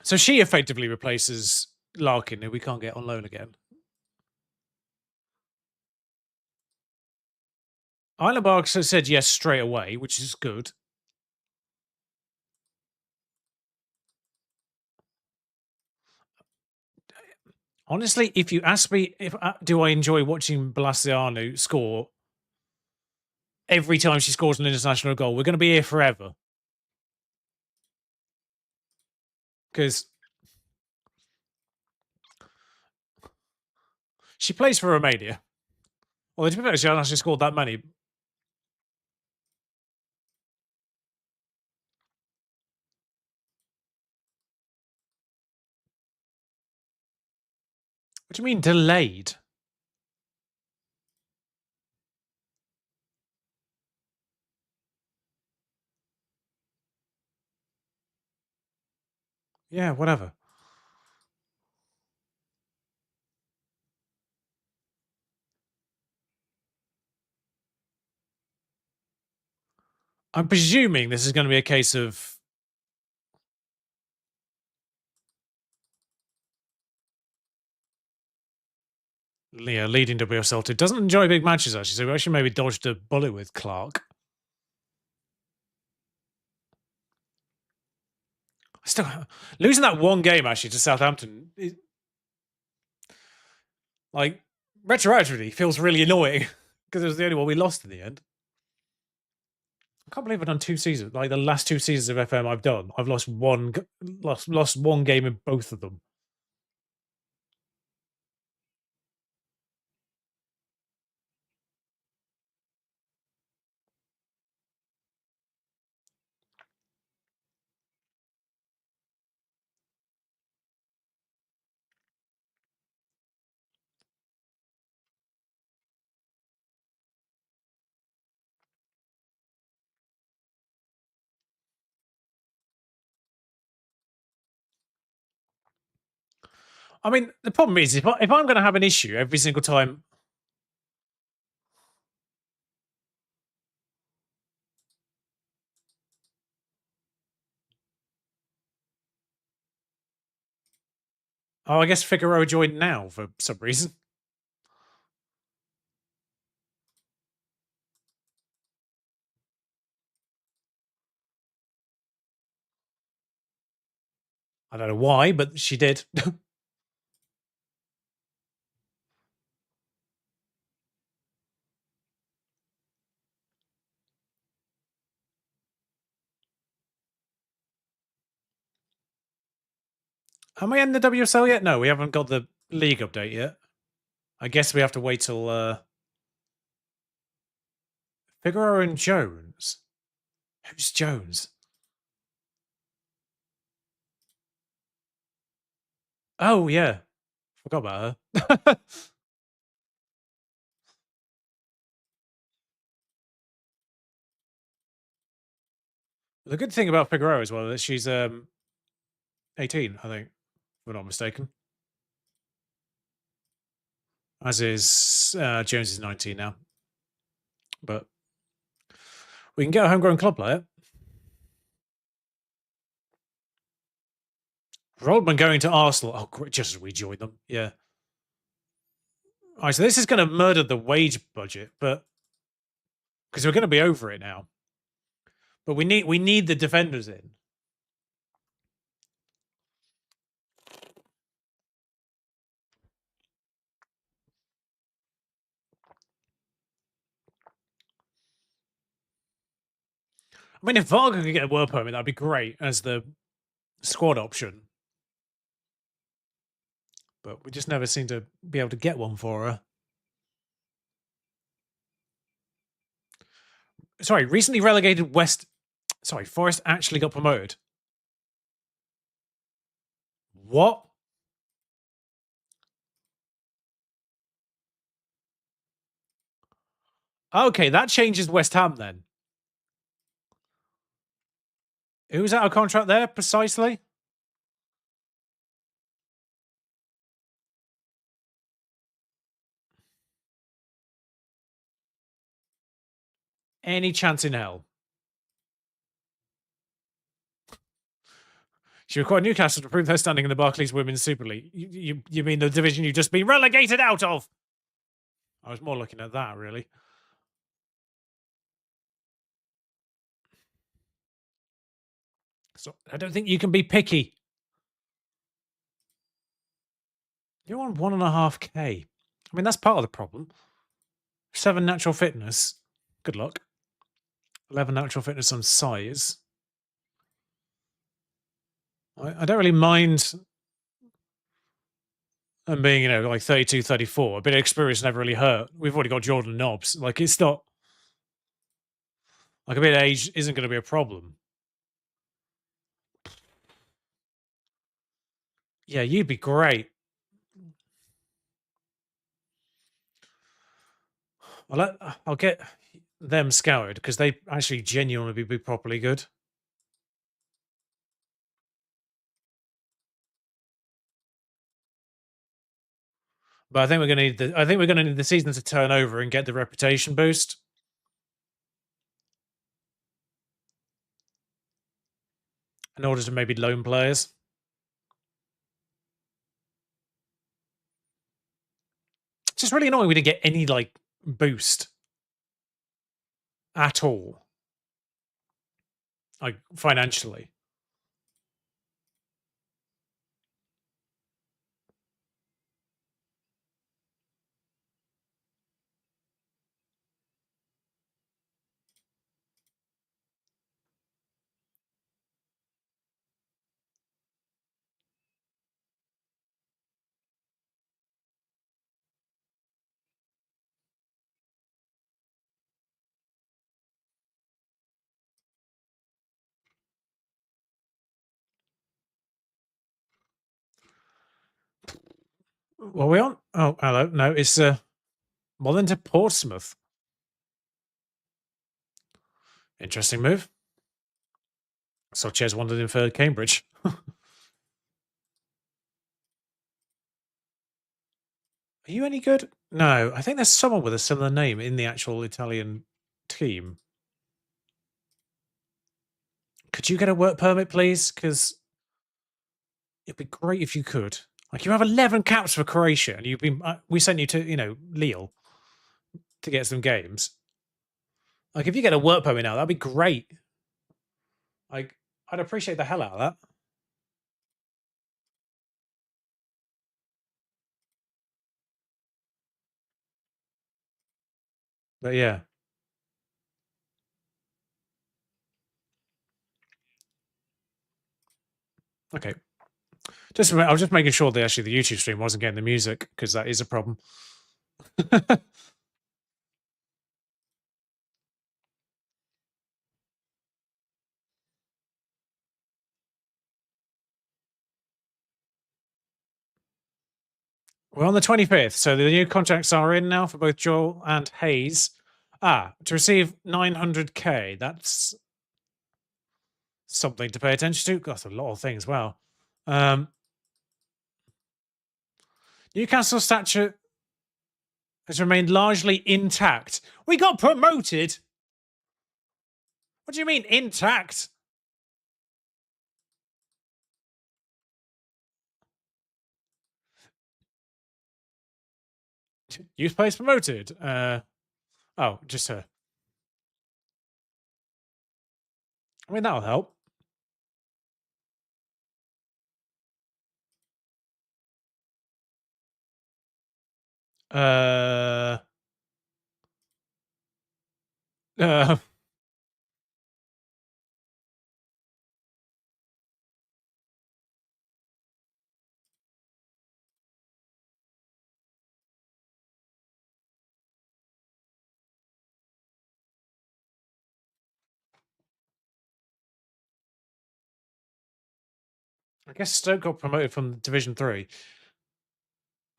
So she effectively replaces Larkin, who we can't get on loan again. Eilenbach said yes straight away, which is good. Honestly, if you ask me if do I enjoy watching Blasianu score every time she scores an international goal, we're going to be here forever. Because she plays for Romania. Well, to be fair, she hasn't actually scored that many. What do you mean delayed? Yeah, whatever. I'm presuming this is going to be a case of leading WSL to doesn't enjoy big matches actually, so we actually maybe dodged a bullet with Clark. Still losing that one game actually to Southampton, like retroactively, feels really annoying because it was the only one we lost in the end. I can't believe I've done 2 seasons. Like the last 2 seasons of FM I've done, I've lost one game in both of them. I mean, the problem is if I'm going to have an issue every single time. Oh, I guess Figueroa joined now for some reason. I don't know why, but she did. Am we in the WSL yet? No, we haven't got the league update yet. I guess we have to wait till Figueroa and Jones. Who's Jones? Oh yeah, forgot about her. The good thing about Figueroa as well is she's 18, I think, if I'm not mistaken. As is Jones is 19 now. But we can get a homegrown club player. Rodman going to Arsenal. Oh, great, just as we joined them. Yeah. All right, so this is going to murder the wage budget, but because we're going to be over it now. But we need the defenders in. I mean, if Varga could get a work permit, that'd be great as the squad option. But we just never seem to be able to get one for her. Sorry, recently relegated Forest actually got promoted. What? Okay, that changes West Ham then. Who's out of contract there precisely? Any chance in hell? She required Newcastle to prove their standing in the Barclays Women's Super League. You mean the division you've just been relegated out of? I was more looking at that, really. So I don't think you can be picky. You're on 1.5K. I mean, that's part of the problem. 7 natural fitness. Good luck. 11 natural fitness on size. I don't really mind them being, like 32, 34. A bit of experience never really hurt. We've already got Jordan Nobbs. Like, it's not... Like, a bit of age isn't going to be a problem. Yeah, you'd be great. I'll get them scoured because they actually genuinely be properly good. But I think we're going to need the season to turn over and get the reputation boost. In order to maybe loan players. It's just really annoying we didn't get any like boost at all. Like financially. Well, we on? Oh, hello. No, it's Mullen to Portsmouth. Interesting move. Sanchez wanted him for Cambridge. Are you any good? No, I think there's someone with a similar name in the actual Italian team. Could you get a work permit, please? Because it'd be great if you could. Like, you have 11 caps for Croatia, and you've been. We sent you to, Lille to get some games. Like, if you get a work permit now, that'd be great. Like, I'd appreciate the hell out of that. But yeah. Okay. I was just making sure that actually the YouTube stream wasn't getting the music because that is a problem. We're on the 25th, so the new contracts are in now for both Joel and Hayes. To receive 900k, that's something to pay attention to. That's a lot of things. Wow. Newcastle stature has remained largely intact. We got promoted. What do you mean intact? Youth players promoted. Oh, just her. I mean, that'll help. Uh, uh, I guess Stoke got promoted from Division 3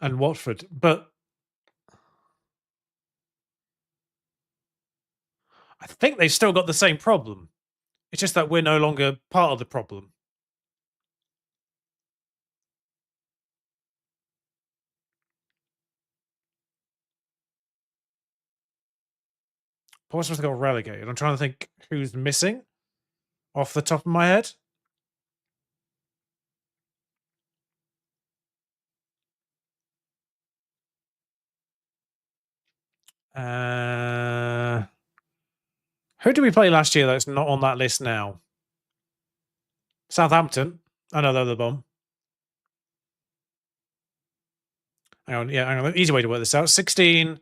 and Watford, but I think they've still got the same problem. It's just that we're no longer part of the problem. Portsmouth got relegated. I'm trying to think who's missing off the top of my head. Who did we play last year that's not on that list now? Southampton. I know they're the bomb. Hang on, yeah, hang on. Easy way to work this out. 16,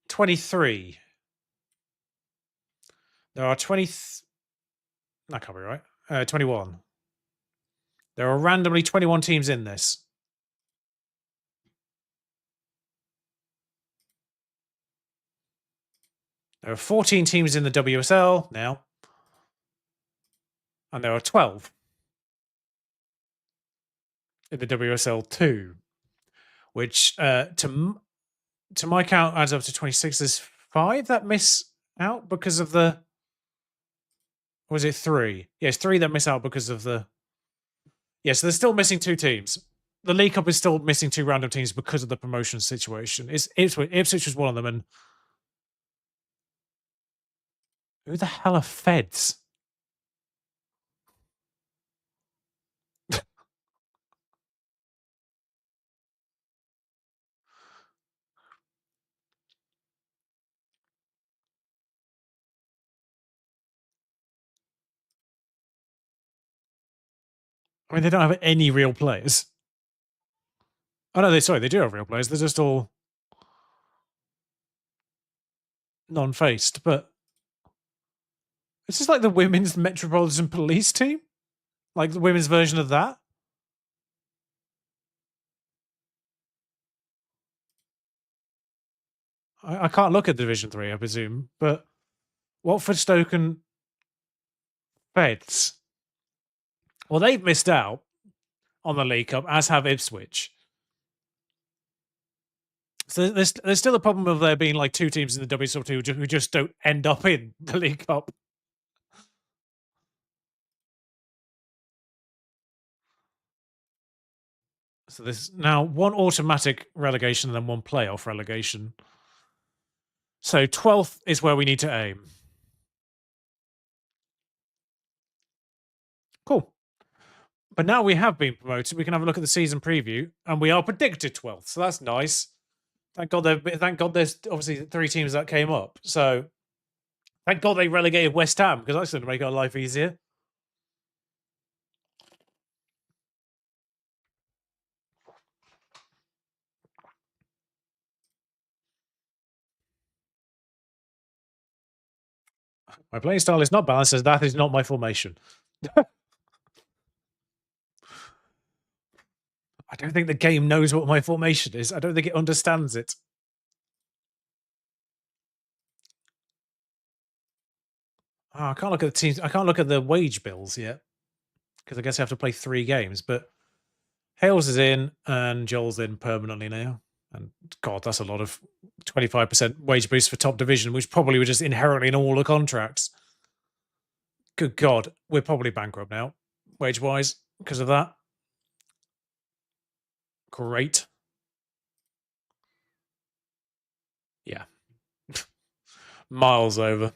23. There are 20. That can't be right. 21. There are randomly 21 teams in this. There are 14 teams in the WSL now. And there are 12 in the WSL 2, which to my count adds up to 26. There's 5 that miss out because of the. Or was it 3? Yes, 3 that miss out because of the. Yes, they're still missing 2 teams. The League Cup is still missing 2 random teams because of the promotion situation. Ipswich was one of them, and who the hell are Feds? I mean, they don't have any real players. Oh no, they do have real players. They're just all non-faced. But it's just like the women's Metropolitan Police team, like the women's version of that. I can't look at Division 3, I presume, but Watford, Stoke, and Feds. Well, they've missed out on the League Cup, as have Ipswich. So there's still a problem of there being like 2 teams in the WSL2 who just don't end up in the League Cup. So there's now 1 automatic relegation and then 1 playoff relegation. So 12th is where we need to aim. Cool. But now we have been promoted, we can have a look at the season preview, and we are predicted 12th. So that's nice. Thank God there's obviously 3 teams that came up. So thank God they relegated West Ham, because that's going to make our life easier. My playing style is not balanced, as that is not my formation. I don't think the game knows what my formation is. I don't think it understands it. Oh, I can't look at the teams. I can't look at the wage bills yet, because I guess I have to play 3 games. But Hales is in and Joel's in permanently now. And God, that's a lot of 25% wage boost for top division, which probably were just inherently in all the contracts. Good God, we're probably bankrupt now, wage wise, because of that. Great. Yeah. Miles over.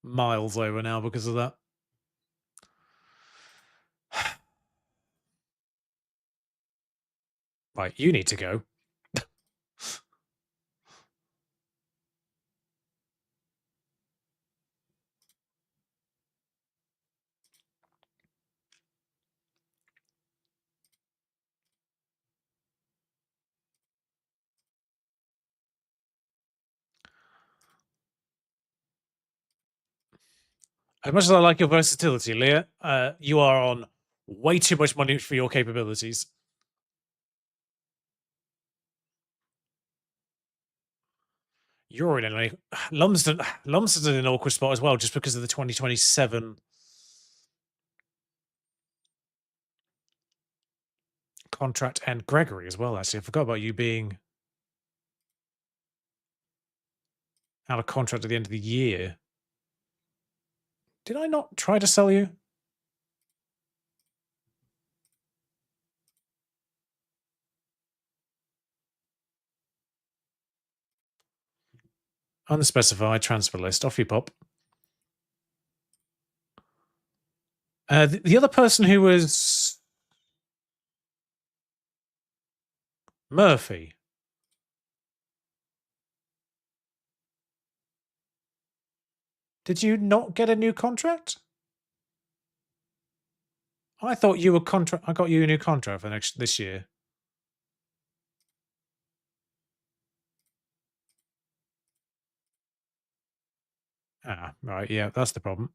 Miles over now because of that. Right, you need to go. As much as I like your versatility, Leah, you are on way too much money for your capabilities. You're in a Lumsden's in an awkward spot as well, just because of the 2027 contract, and Gregory as well. Actually, I forgot about you being out of contract at the end of the year. Did I not try to sell you? Unspecified transfer list. Off you pop. The other person who was Murphy. Did you not get a new contract? I thought you were I got you a new contract for this year. Ah, right. Yeah, that's the problem.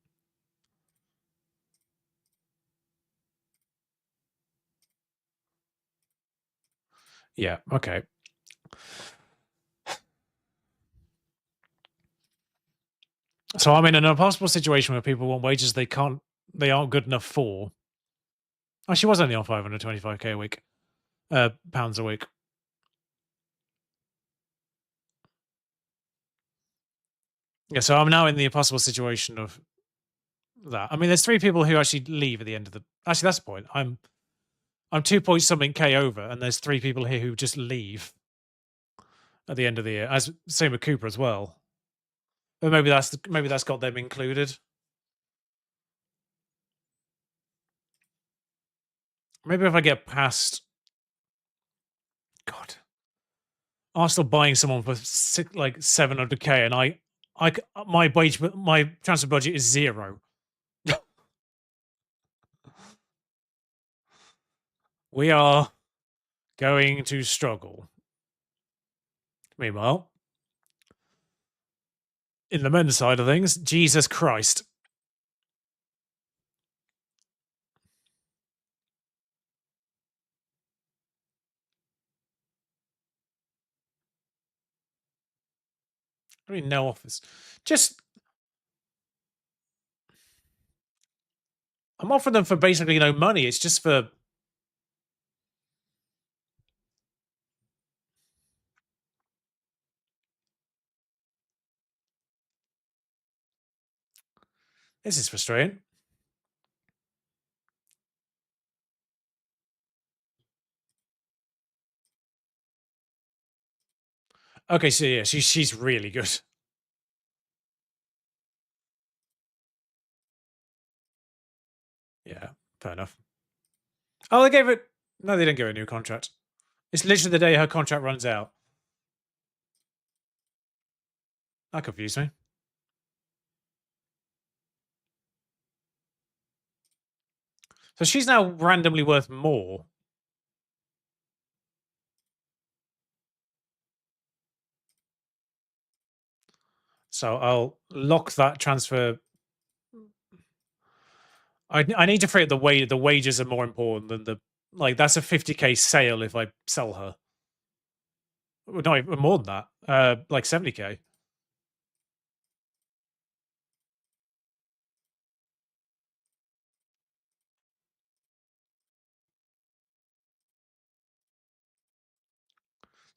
Yeah. Okay. So I'm in an impossible situation where people want wages they aren't good enough for. Oh, she was only on 525k a week, pounds a week. Yeah, so I'm now in the impossible situation of that. I mean, there's 3 people who actually leave at the end of the. Actually, that's the point. I'm 2 point something k over, and there's 3 people here who just leave at the end of the year. As same with Cooper as well. But maybe that's got them included. Maybe if I get past, God, Arsenal buying someone for 700k, and my transfer budget is 0. We are going to struggle. Meanwhile, in the men's side of things, Jesus Christ. I mean, no offers. Just, I'm offering them for basically no money. It's just for. This is frustrating. Okay, so yeah, she's really good. Yeah, fair enough. Oh, they gave it. No, they didn't give her a new contract. It's literally the day her contract runs out. That confused me. So she's now randomly worth more. So I'll lock that transfer. I need to forget the wages are more important than that's a 50k sale if I sell her. No, even more than that. Like 70k.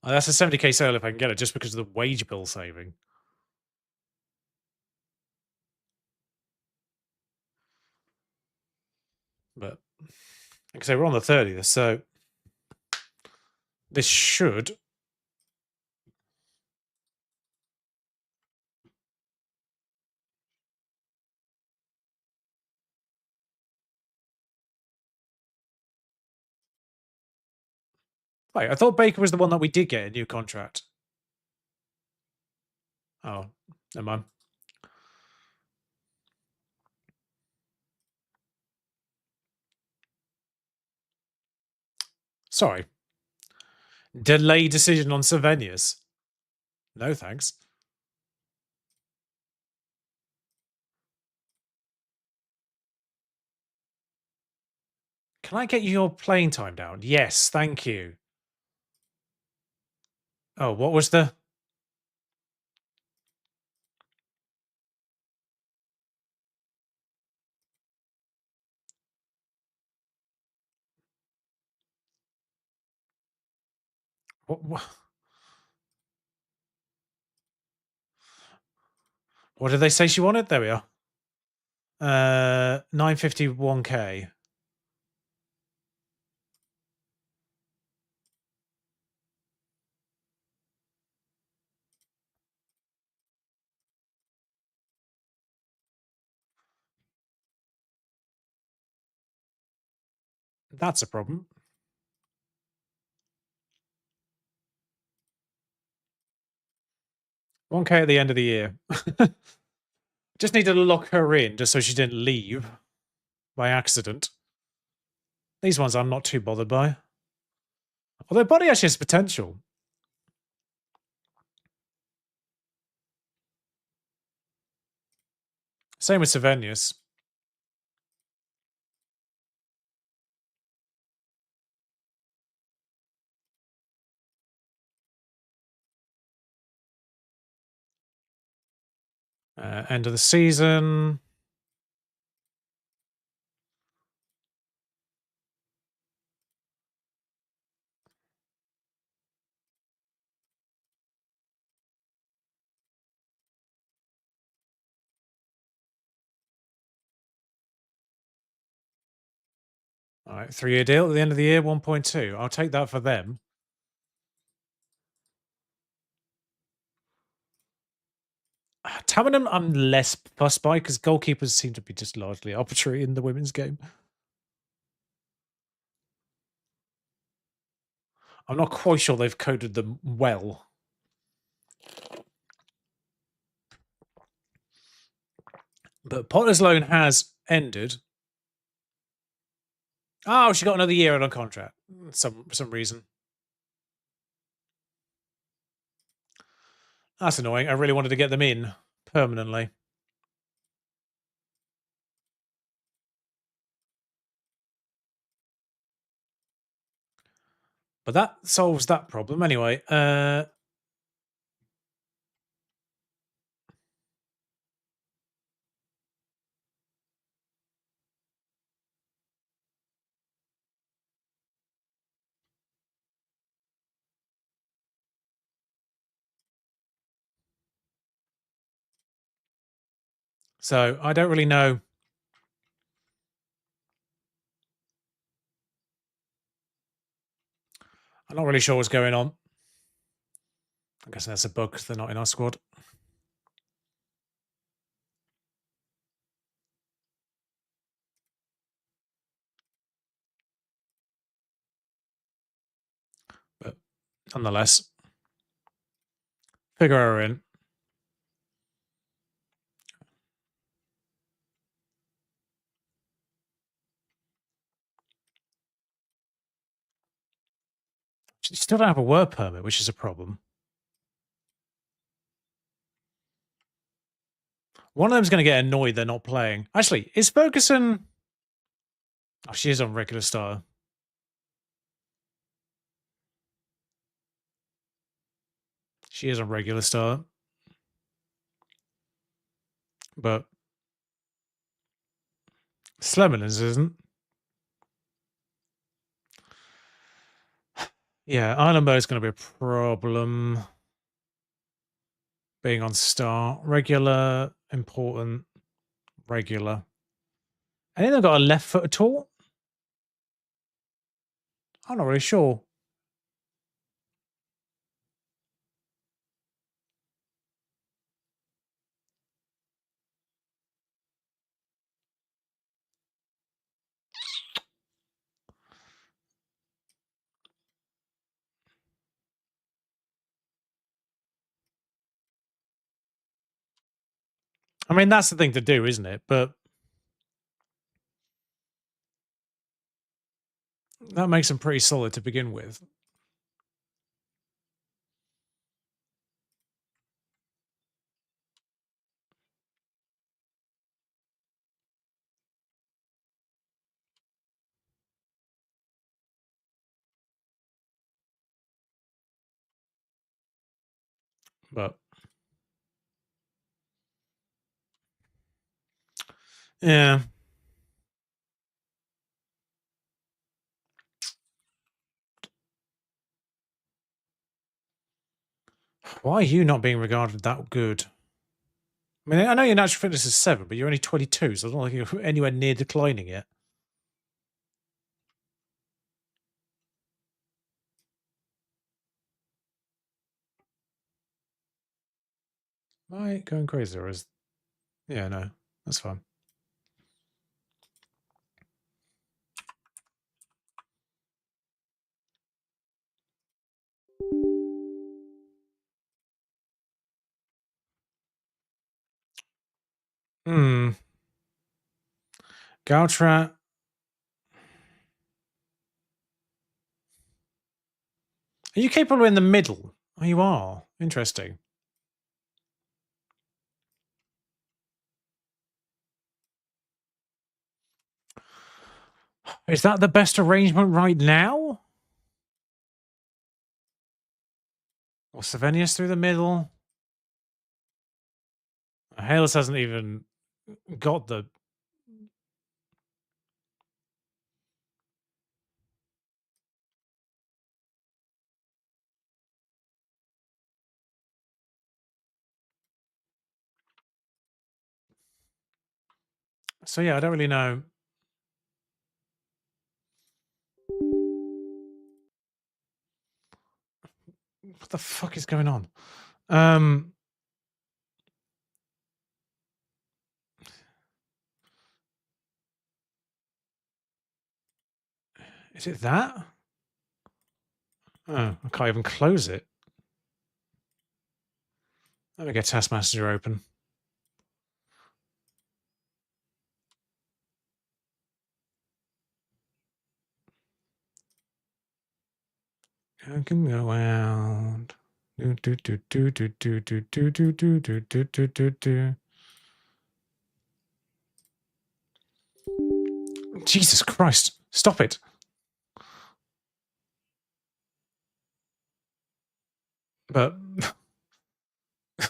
That's a 70k sale if I can get it, just because of the wage bill saving. But like I say, we're on the 30th, so this should. Wait, I thought Baker was the one that we did get a new contract. Oh, never mind. Sorry. Delay decision on Sylvanius. No thanks. Can I get your playing time down? Yes, thank you. Oh, what was the... What did they say she wanted? There we are. 951k. That's a problem. $1k at the end of the year. Just need to lock her in just so she didn't leave by accident. These ones I'm not too bothered by. Although body actually has potential. Same with Savenius. End of the season. All right, 3-year deal at the end of the year, 1.2. I'll take that for them. Tamanum, I'm less fussed by because goalkeepers seem to be just largely arbitrary in the women's game. I'm not quite sure they've coded them well. But Potter's loan has ended. Oh, she got another year on contract. Some reason. That's annoying. I really wanted to get them in permanently. But that solves that problem anyway. So I don't really know. I'm not really sure what's going on. I guess that's a bug because they're not in our squad. But nonetheless, figure her in. She still don't have a work permit, which is a problem. One of them's going to get annoyed they're not playing. Actually, is Ferguson... Oh, she is on regular starter. She is on regular starter. But Slemonens isn't. Yeah, Islandberg is going to be a problem. Being on star. Regular, important, regular. And then they've got a left foot at all? I'm not really sure. I mean, that's the thing to do, isn't it? But that makes them pretty solid to begin with. But yeah. Why are you not being regarded that good? I mean, I know your natural fitness is 7, but you're only 22, so I don't think you're anywhere near declining yet. Am I going crazy, or is... Yeah, no, that's fine. Hmm. Gautrat. Are you capable in the middle? Oh, you are. Interesting. Is that the best arrangement right now? Or Savenius through the middle? Halus hasn't even got the... So yeah, I don't really know. What the fuck is going on? Is it that? Oh, I can't even close it. Let me get Task Messenger open. I can go out. Do, do, do, do, do, do, do, do, do, do, do, do, do, do, do. Jesus Christ. Stop it. But I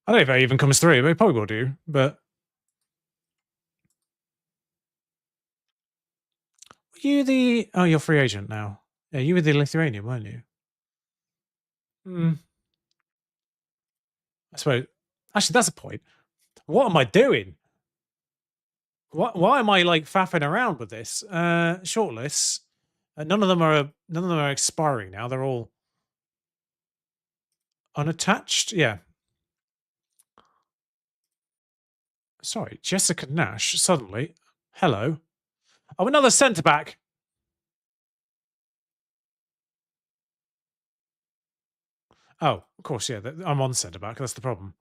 don't know if it even comes through, but it probably will do. But were you the... Oh, you're free agent now. Yeah, you were the Lithuanian, weren't you? Hmm. I suppose. Actually, that's a point. What am I doing? Why am I like faffing around with this? Shortlists. None of them are expiring now. They're all unattached. Yeah. Sorry, Jessica Nash. Suddenly, hello. Oh, another centre back. Oh, of course, yeah. I'm on centre back. That's the problem.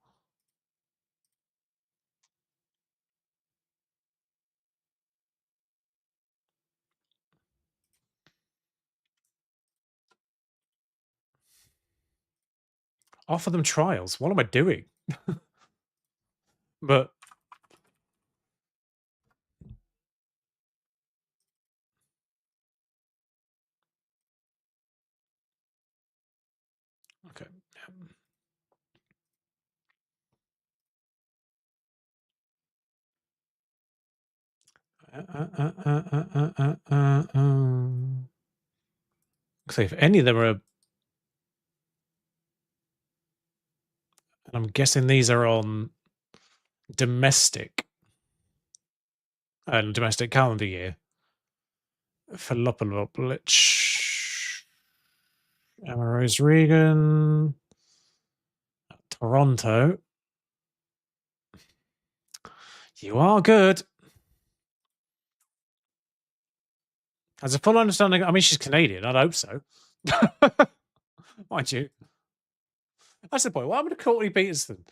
Offer them trials. What am I doing? But okay. So if any of them are, and I'm guessing these are on domestic and domestic calendar year. Filipovic, Emma Rose Regan, Toronto. You are good. Has a full understanding. I mean, she's Canadian. I'd hope so. Mind you. That's the point. What happened to Courtney Peterson?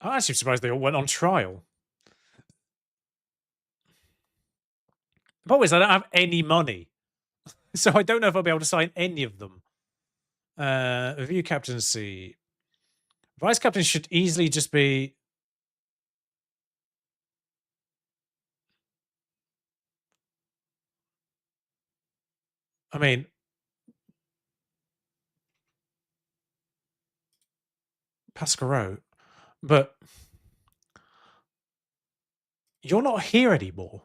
I'm actually surprised they all went on trial. The problem is I don't have any money. So I don't know if I'll be able to sign any of them. Review captaincy. Vice captain should easily just be. I mean, Pasquarot, but you're not here anymore.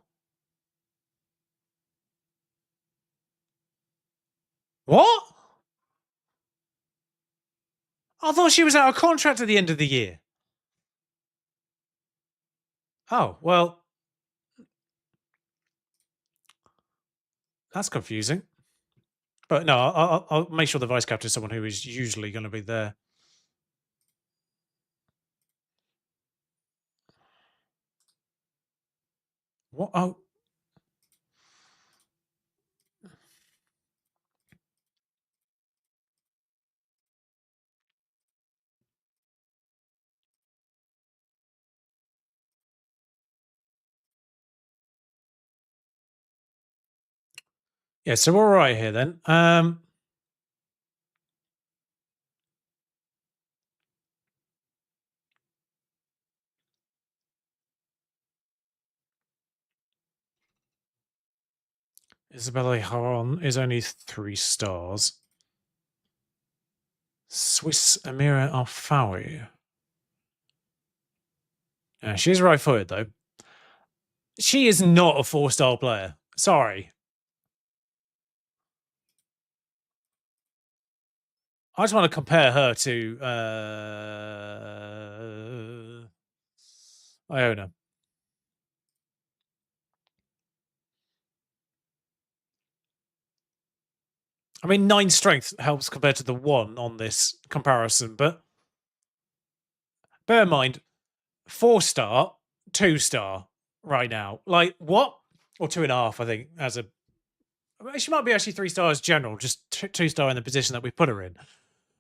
What? I thought she was out of contract at the end of the year. Oh, well, that's confusing. But no, I'll make sure the vice captain is someone who is usually going to be there. What? Oh. Yeah, so we're all right here then. Isabella Haron is only 3 stars. Swiss Amira Alfawi. Yeah, she's right-footed though. She is not a 4-star player. Sorry. I just want to compare her to Iona. I mean, 9 strength helps compared to the 1 on this comparison, but bear in mind, 4-star, 2-star right now. Like, what? Or 2.5, I think, as a... She might be actually 3 stars general, just 2-star in the position that we put her in.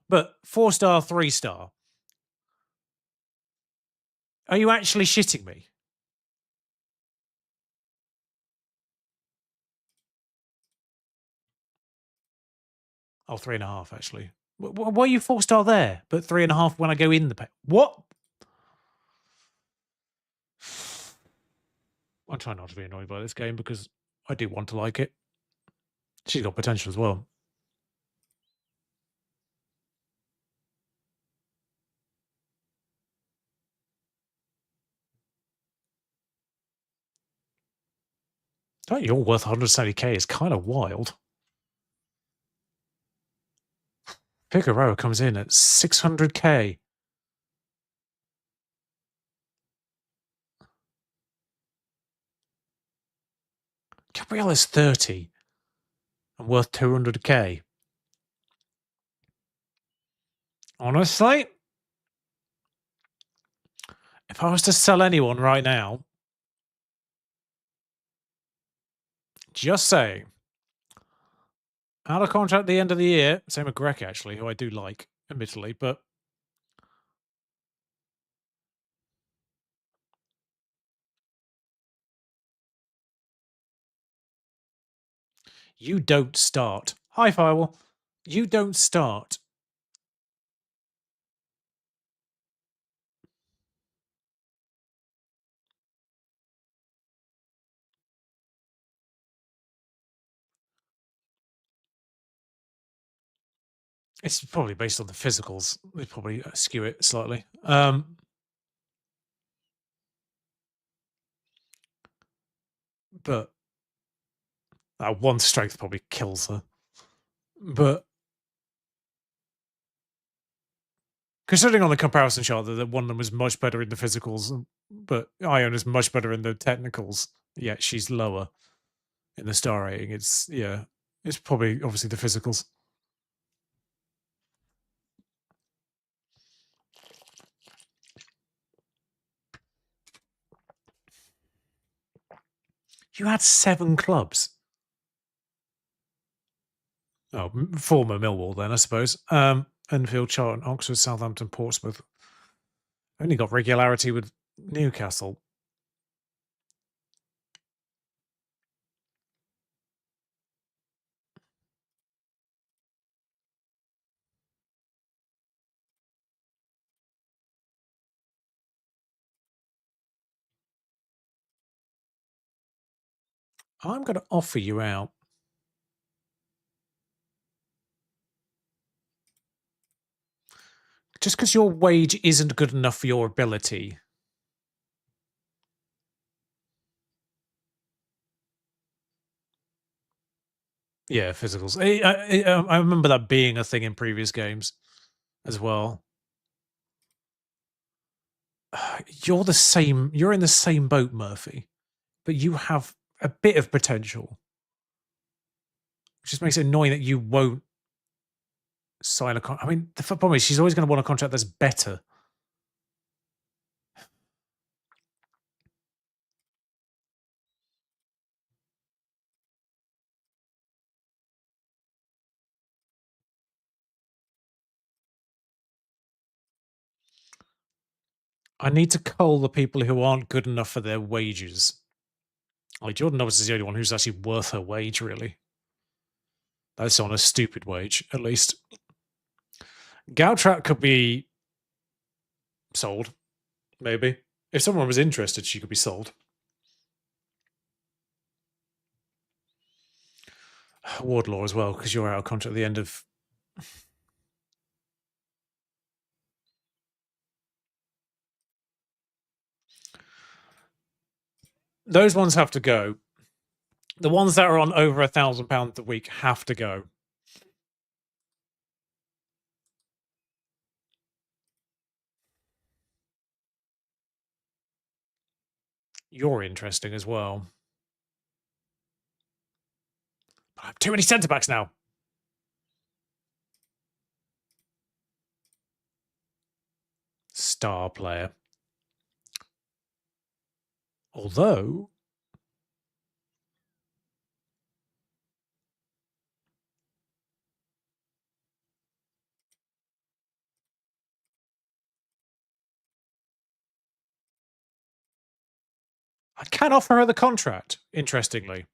But 4-star, 3-star. Are you actually shitting me? Oh, 3.5, actually. Why are you 4-star there, but 3.5 when I go in the pack? What? I'm trying not to be annoyed by this game because I do want to like it. She's got potential as well. That you're worth 170k is kind of wild. Figueroa comes in at 600k. Gabriella's 30 and worth 200k. Honestly, if I was to sell anyone right now, just saying, out of contract at the end of the year, same with Greg actually, who I do like, admittedly, but you don't start. Hi, Firewall. You don't start. It's probably based on the physicals. They probably skew it slightly. But that 1 strength probably kills her. But considering on the comparison chart that one of them was much better in the physicals, but Ion is much better in the technicals, yet she's lower in the star rating. It's probably obviously the physicals. You had 7 clubs. Oh, former Millwall then, I suppose. Enfield, Charlton, Oxford, Southampton, Portsmouth. Only got regularity with Newcastle. I'm going to offer you out. Just because your wage isn't good enough for your ability. Yeah, physicals. I remember that being a thing in previous games as well. You're the same. You're in the same boat, Murphy, but you have a bit of potential. Which just makes it annoying that you won't sign a contract. I mean, the problem is she's always going to want a contract that's better. I need to cull the people who aren't good enough for their wages. Like Jordan Novice is the only one who's actually worth her wage, really. That's on a stupid wage, at least. Gautrap could be sold, maybe. If someone was interested, she could be sold. Wardlaw as well, because you're out of contract at the end of. Those ones have to go. The ones that are on over £1,000 a week have to go. You're interesting as well. I have too many centre backs now. Star player. Although. I can offer her the contract, interestingly.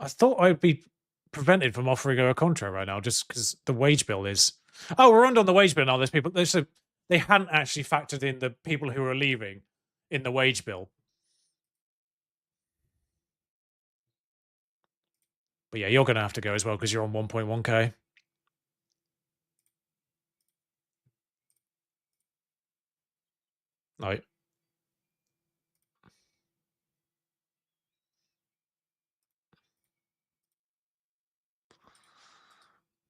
I thought I'd be prevented from offering her a contract right now just because the wage bill is. Oh, we're on the wage bill now. There's people. They hadn't actually factored in the people who are leaving in the wage bill. But yeah, you're going to have to go as well because you're on 1.1k. Right.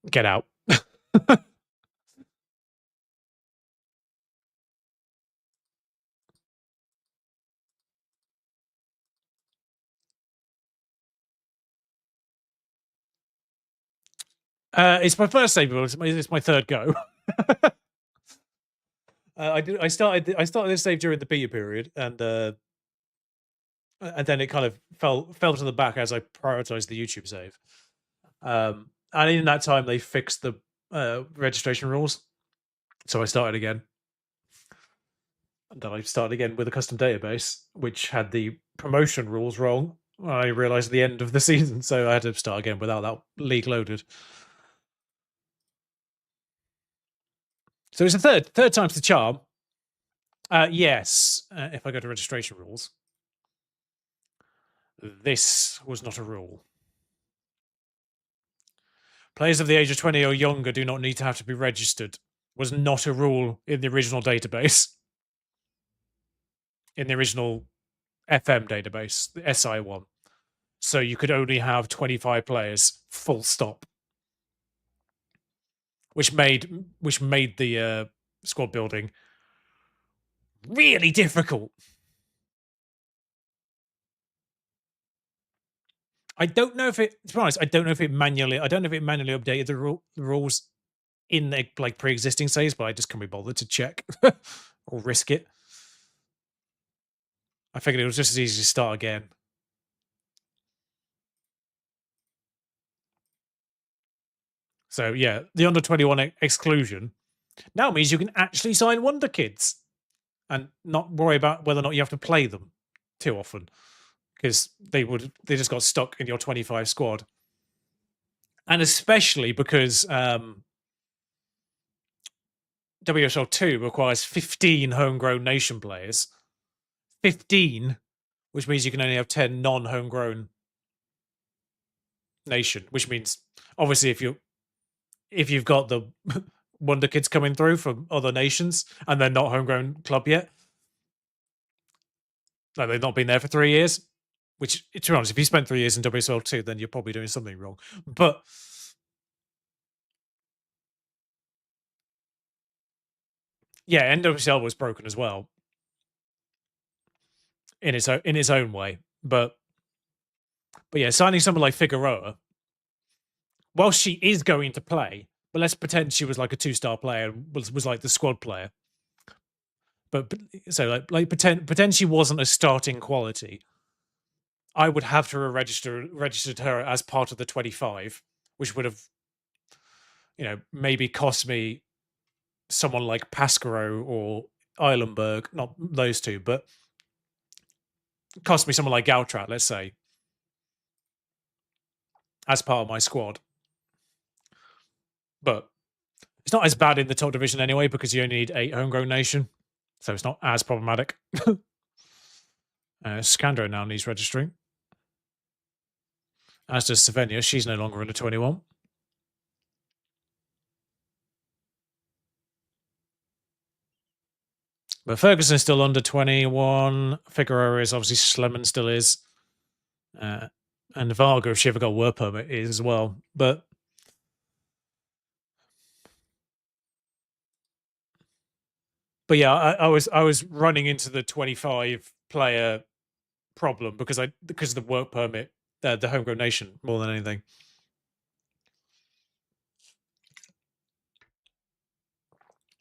Get out. It's my first save, but it's my third go. I started this save during the beta period, and then it kind of fell to the back as I prioritized the YouTube save. And in that time, they fixed the registration rules, so I started again. And then I started again with a custom database, which had the promotion rules wrong. I realized at the end of the season, so I had to start again without that league loaded. So it's a third time's the charm. Yes, if I go to registration rules. This was not a rule. Players of the age of 20 or younger do not need to have to be registered. Was not a rule in the original database. In the original FM database, the SI one. So you could only have 25 players, full stop. Which made the squad building really difficult. I don't know if it. To be honest, I don't know if it manually updated the rules in the like pre-existing saves, but I just can't be bothered to check or risk it. I figured it was just as easy to start again. So yeah, the under 21 exclusion now means you can actually sign wonder kids and not worry about whether or not you have to play them too often because they just got stuck in your 25 squad. And especially because WSL 2 requires 15 homegrown nation players. 15, which means you can only have 10 non-homegrown nation, which means obviously if you've got the wonder kids coming through from other nations and they're not homegrown club yet, like they've not been there for 3 years, which, to be honest, if you spent 3 years in WSL 2, then you're probably doing something wrong. But yeah, NWSL was broken as well in its own way. But yeah, signing someone like Figueroa, well, she is going to play, but let's pretend she was like a 2-star player and was like the squad player. But so like pretend she wasn't a starting quality. I would have to have registered her as part of the 25, which would have, maybe cost me someone like Pascaro or Eilenberg, not those two, but cost me someone like Gautrat, let's say, as part of my squad. But it's not as bad in the top division anyway, because you only need 8 homegrown nation, so it's not as problematic. Scandro now needs registering, as does Savenia. She's no longer under 21. But Ferguson's still under 21. Figueroa is obviously Sleman still is. And Varga, if she ever got a work permit, is as well. But yeah, I was running into the 25 player problem because of the work permit, the homegrown nation, more than anything.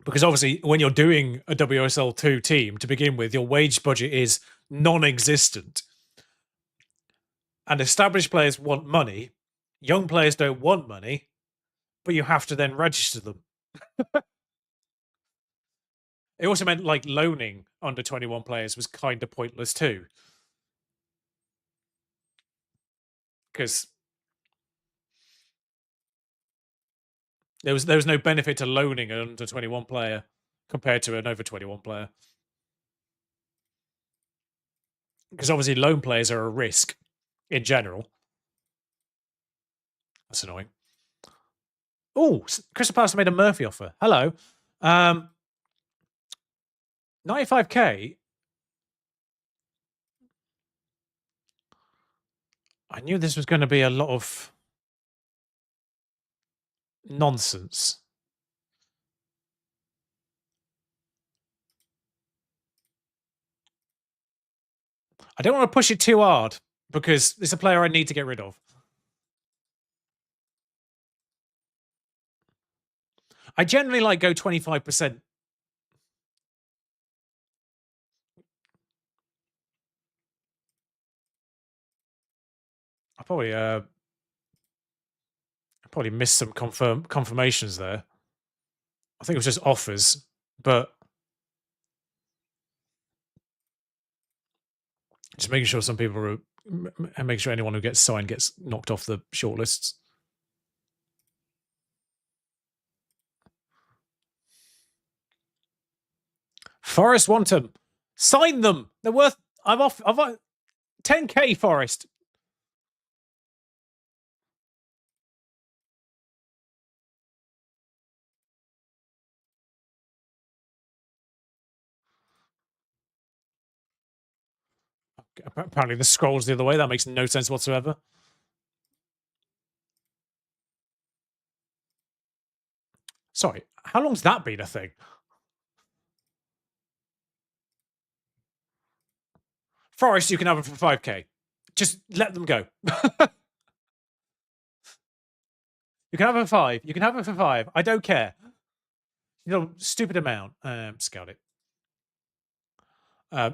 Because obviously, when you're doing a WSL 2 team to begin with, your wage budget is non-existent. And established players want money. Young players don't want money, but you have to then register them. It also meant like loaning under 21 players was kind of pointless too. Because there was no benefit to loaning an under 21 player compared to an over 21 player. Because obviously loan players are a risk in general. That's annoying. Oh, Crystal Palace made a Murphy offer. Hello. 95k. I knew this was going to be a lot of nonsense. I don't want to push it too hard because it's a player I need to get rid of. I generally like go 25%. I probably missed some confirmations there. I think it was just offers, but just making sure some people are, and making sure anyone who gets signed gets knocked off the shortlists. Forest want them. Sign them. They're worth. I've 10k Forest. Apparently, the scroll's the other way. That makes no sense whatsoever. Sorry, how long's that been a thing? Forest, you can have it for 5k. Just let them go. You can have it for 5. You can have it for 5. I don't care. Stupid amount. Scout it.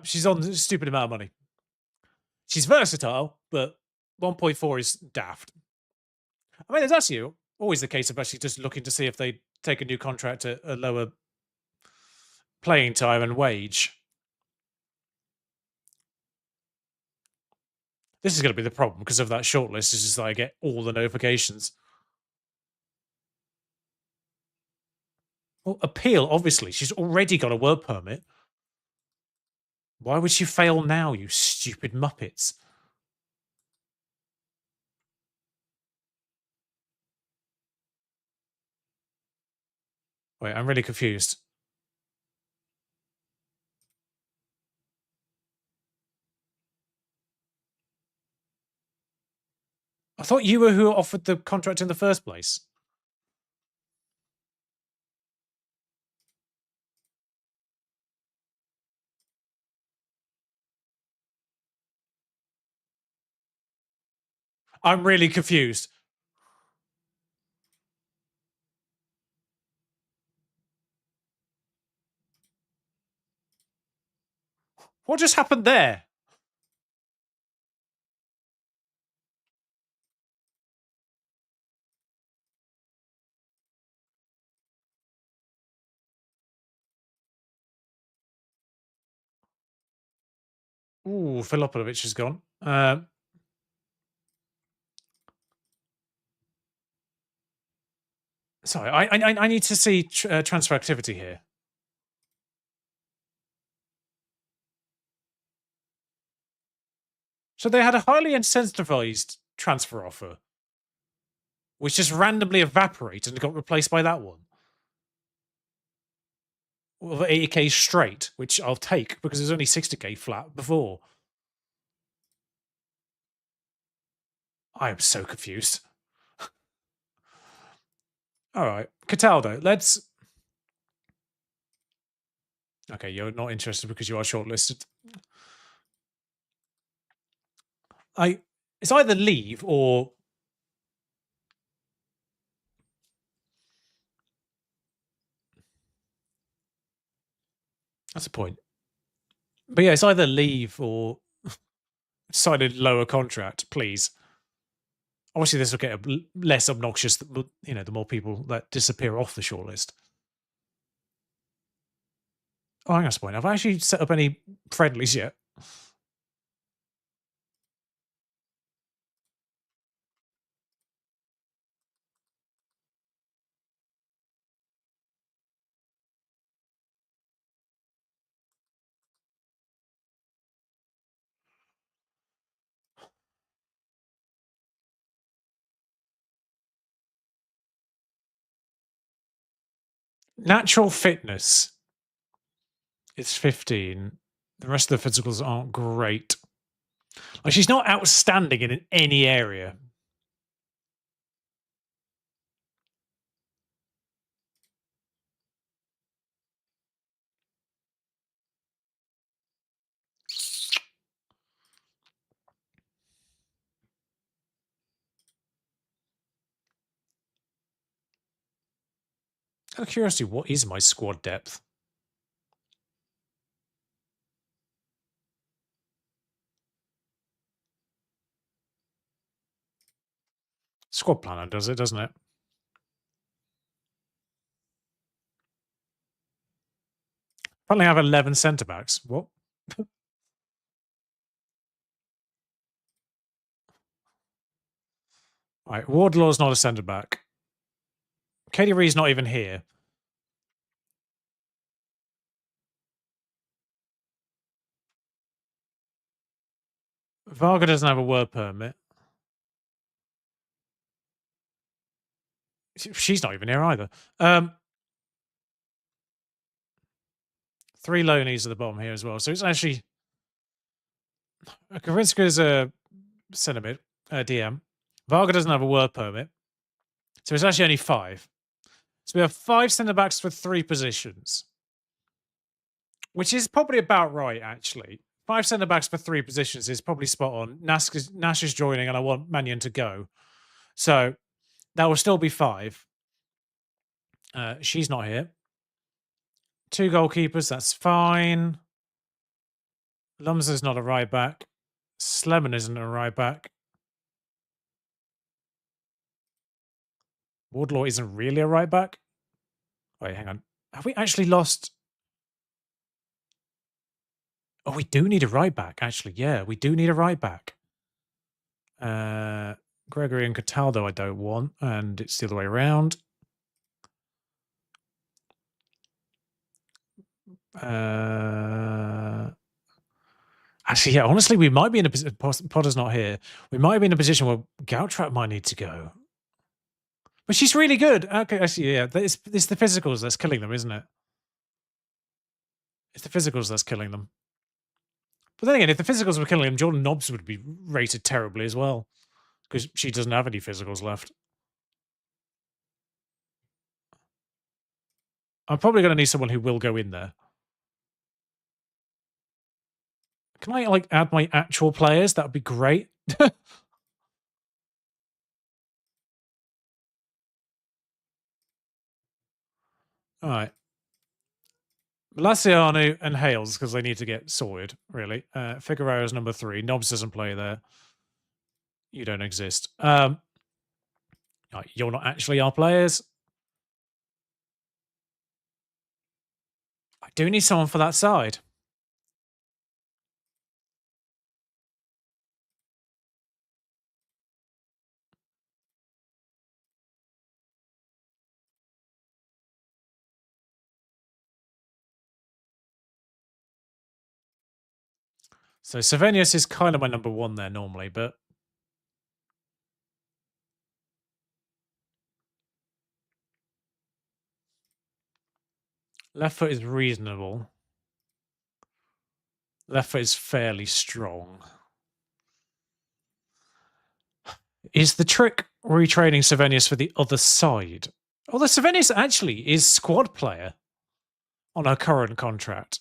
She's on a stupid amount of money. She's versatile, but 1.4 is daft. I mean, it's actually always the case of actually just looking to see if they take a new contract at a lower playing time and wage. This is going to be the problem because of that shortlist. It's just that I get all the notifications. Well, appeal, obviously. She's already got a work permit. Why would she fail now, you stupid muppets? Wait, I'm really confused. I thought you were who offered the contract in the first place. I'm really confused. What just happened there? Ooh, Filipovich is gone. Sorry, I need to see transfer activity here. So they had a highly incentivized transfer offer, which just randomly evaporated and got replaced by that one. With 80k straight, which I'll take because there's only 60k flat before. I am so confused. All right, Cataldo, let's. Okay, you're not interested because you are shortlisted. It's either leave or that's a point. But yeah, it's either leave or sign a lower contract, please. Obviously, this will get less obnoxious. The more people that disappear off the shortlist. Oh, hang on a point. Have I actually set up any friendlies yet? Natural fitness. It's 15. The rest of the physicals aren't great. Like she's not outstanding in any area. Out of curiosity, what is my squad depth? Squad planner does it, doesn't it? Apparently, I have 11 centre backs. What? Right, Wardlaw's not a centre back. Katie Ree's not even here. Varga doesn't have a work permit. She's not even here either. 3 loanies at the bottom here as well. So it's actually Karinska's a centre mid, DM. Varga doesn't have a work permit. So it's actually only 5. So we have 5 centre backs for 3 positions, which is probably about right, actually. 5 centre backs for 3 positions is probably spot on. Nash is joining, and I want Mannion to go. So that will still be 5. She's not here. 2 goalkeepers, that's fine. Lumsden's not a right back. Sleman isn't a right back. Wardlaw isn't really a right back. Wait, hang on. Have we actually lost? Oh, we do need a right back, actually. Yeah, we do need a right back. Gregory and Cataldo I don't want, and it's the other way around. Actually, yeah, honestly, we might be in a position. Potter's not here. We might be in a position where Gouttrap might need to go. But she's really good. Okay, actually, yeah. It's the physicals that's killing them, isn't it? It's the physicals that's killing them. But then again, if the physicals were killing them, Jordan Nobbs would be rated terribly as well. Because she doesn't have any physicals left. I'm probably going to need someone who will go in there. Can I, like, add my actual players? That would be great. All right. Laciano and Hales, because they need to get sorted, really. Figueroa's number 3. Nobbs doesn't play there. You don't exist. You're not actually our players. I do need someone for that side. So Savenius is kind of my number 1 there normally, but left foot is reasonable. Left foot is fairly strong. Is the trick retraining Savenius for the other side? Although Savenius actually is squad player on her current contract.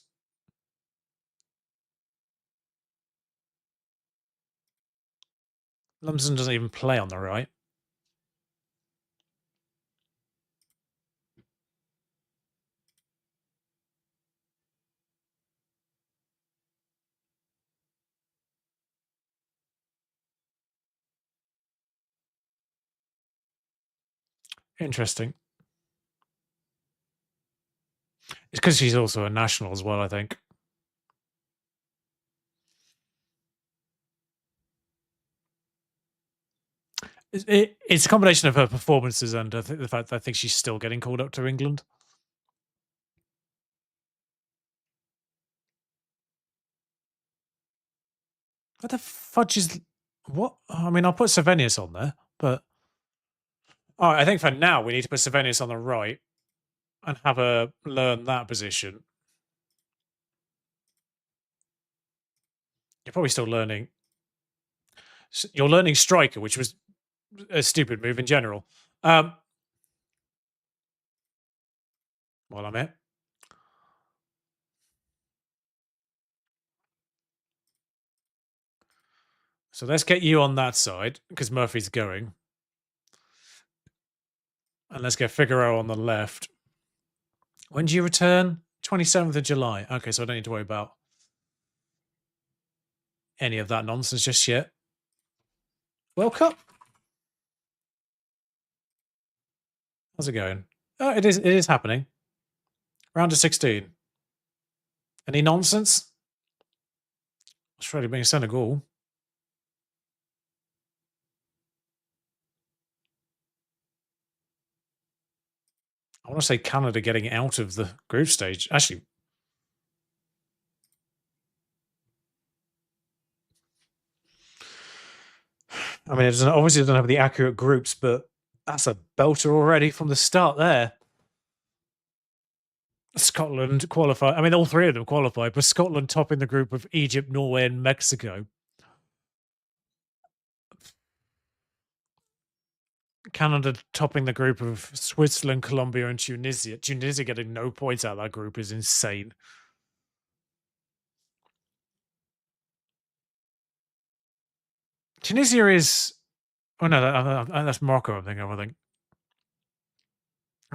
Lumsden doesn't even play on the right. Interesting. It's because she's also a national as well, I think. It's a combination of her performances and the fact that I think she's still getting called up to England. What the fudge is... What? I mean, I'll put Savenius on there, but... All right, I think for now we need to put Savenius on the right and have her learn that position. You're probably still learning... You're learning striker, which was a stupid move in general. While I'm here. So let's get you on that side, because Murphy's going. And let's get Figueroa on the left. When do you return? 27th of July. Okay, so I don't need to worry about any of that nonsense just yet. World Cup? How's it going? Oh, it is happening. Round of 16. Any nonsense? Australia being Senegal. I want to say Canada getting out of the group stage. Actually, I mean, it obviously doesn't have the accurate groups, but that's a belter already from the start there. Scotland qualified. I mean, all 3 of them qualified, but Scotland topping the group of Egypt, Norway, and Mexico. Canada topping the group of Switzerland, Colombia, and Tunisia. Tunisia getting no points out of that group is insane. Tunisia is... Oh, no, that's Morocco, I think.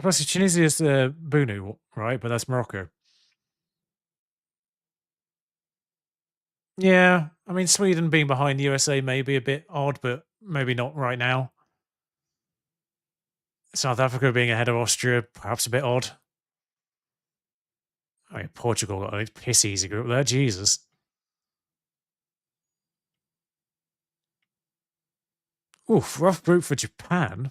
Plus, Tunisia is Bunu, right? But that's Morocco. Yeah, I mean, Sweden being behind the USA may be a bit odd, but maybe not right now. South Africa being ahead of Austria, perhaps a bit odd. I mean, Portugal got a piss easy group there. Jesus. Oof, rough group for Japan.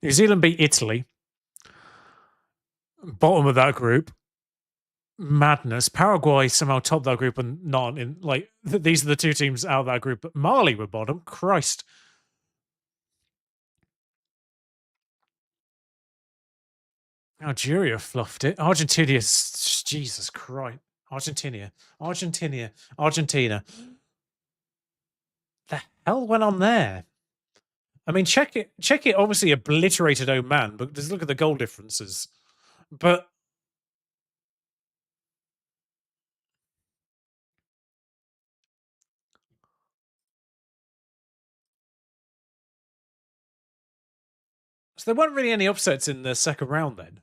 New Zealand beat Italy. Bottom of that group. Madness. Paraguay somehow topped that group and not in like these are the two teams out of that group. But Mali were bottom. Christ. Algeria fluffed it. Argentina, Jesus Christ. Argentina. The hell went on there? I mean, check it. Obviously obliterated Oman, but just look at the goal differences. But so there weren't really any upsets in the second round then.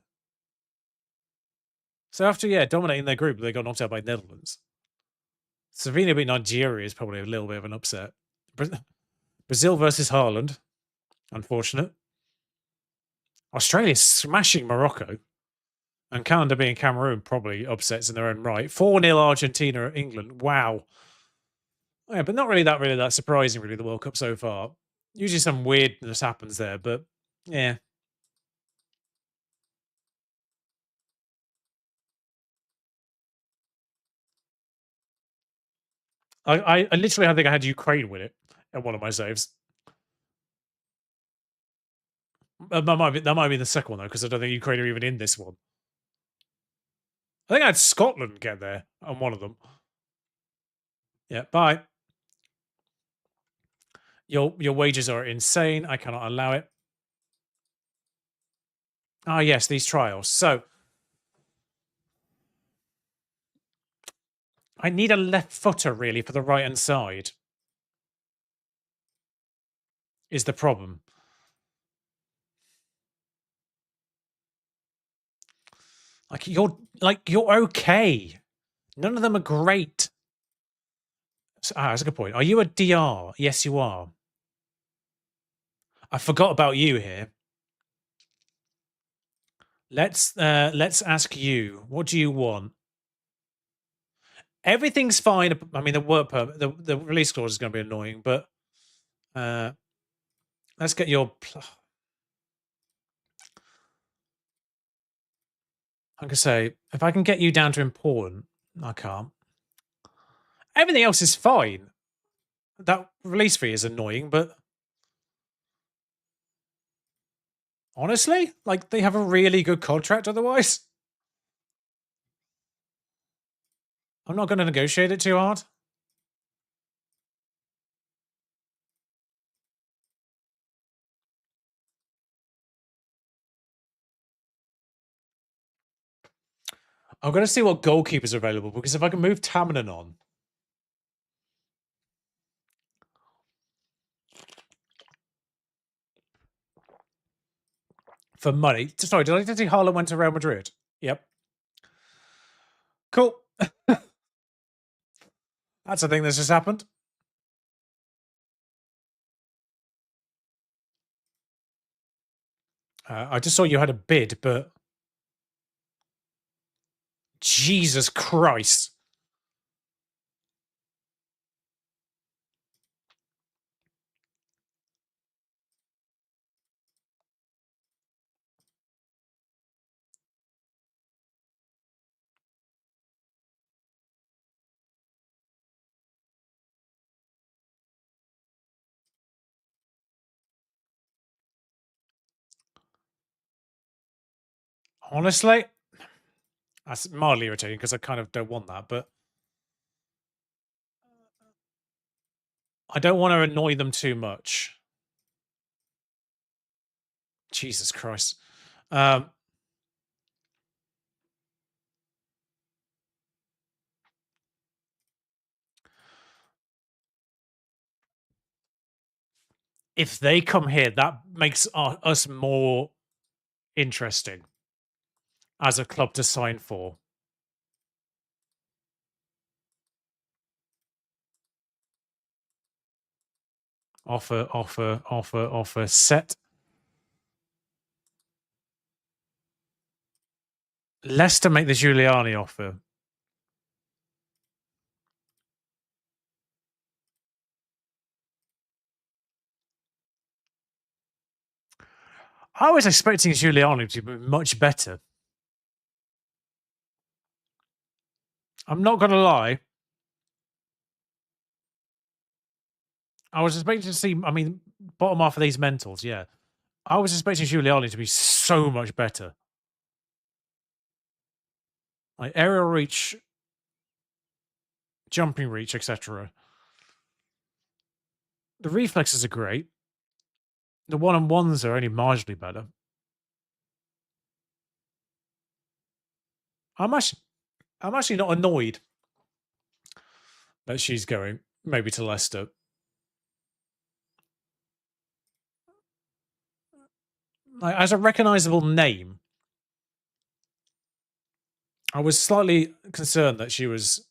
So after dominating their group, they got knocked out by Netherlands. Slovenia beat Nigeria is probably a little bit of an upset. Brazil versus Haaland, unfortunate. Australia smashing Morocco, and Canada being Cameroon probably upsets in their own right. 4-0 Argentina at England. Wow. Yeah, but not really that surprising, really, the World Cup so far. Usually some weirdness happens there, but yeah. I literally, I think I had Ukraine win it at one of my saves. That might be the second one though, because I don't think Ukraine are even in this one. I think I had Scotland get there on one of them. Yeah, bye. Your wages are insane. I cannot allow it. Ah, yes, these trials. So I need a left footer really for the right hand side. Is the problem? You're okay. None of them are great. That's a good point. Are you a DR? Yes, you are. I forgot about you here. Let's ask you. What do you want? Everything's fine. I mean, the work permit, the release clause is going to be annoying, but let's get your. I'm gonna say if I can get you down to important, I can't. Everything else is fine. That release fee is annoying, but honestly, like they have a really good contract otherwise. I'm not going to negotiate it too hard. I'm going to see what goalkeepers are available because if I can move Tamanen on. For money. Sorry, did I see Haaland went to Real Madrid? Yep. Cool. That's a thing that's just happened. I just saw you had a bid, but Jesus Christ. Honestly, that's mildly irritating because I kind of don't want that, but I don't want to annoy them too much. Jesus Christ. If they come here, that makes us more interesting as a club to sign for. Offer. Set. Leicester make the Giuliani offer. I was expecting Giuliani to be much better. I'm not going to lie. I was expecting to see, I mean, bottom half of these mentals, yeah. I was expecting Giuliani to be so much better. Like aerial reach, jumping reach, etc. The reflexes are great. The one-on-ones are only marginally better. I'm actually not annoyed that she's going maybe to Leicester. Like, as a recognisable name, I was slightly concerned that she was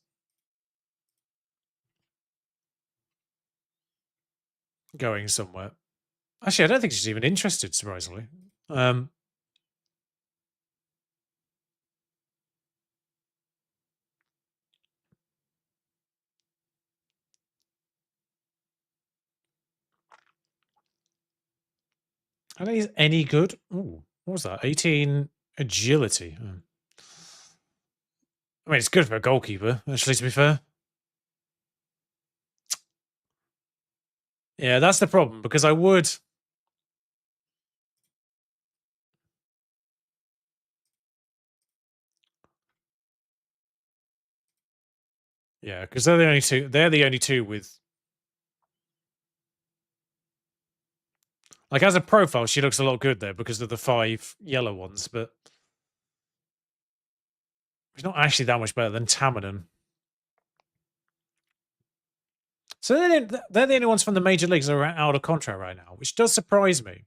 going somewhere. Actually, I don't think she's even interested, surprisingly. I don't think he's any good. Ooh, what was that? 18 agility. I mean, it's good for a goalkeeper, actually, to be fair. Yeah, that's the problem, because I would. Yeah, because they're the only two. They're the only two with. Like, as a profile, she looks a lot good there because of the 5 yellow ones, but she's not actually that much better than Tamanen. So they're the only ones from the major leagues that are out of contract right now, which does surprise me.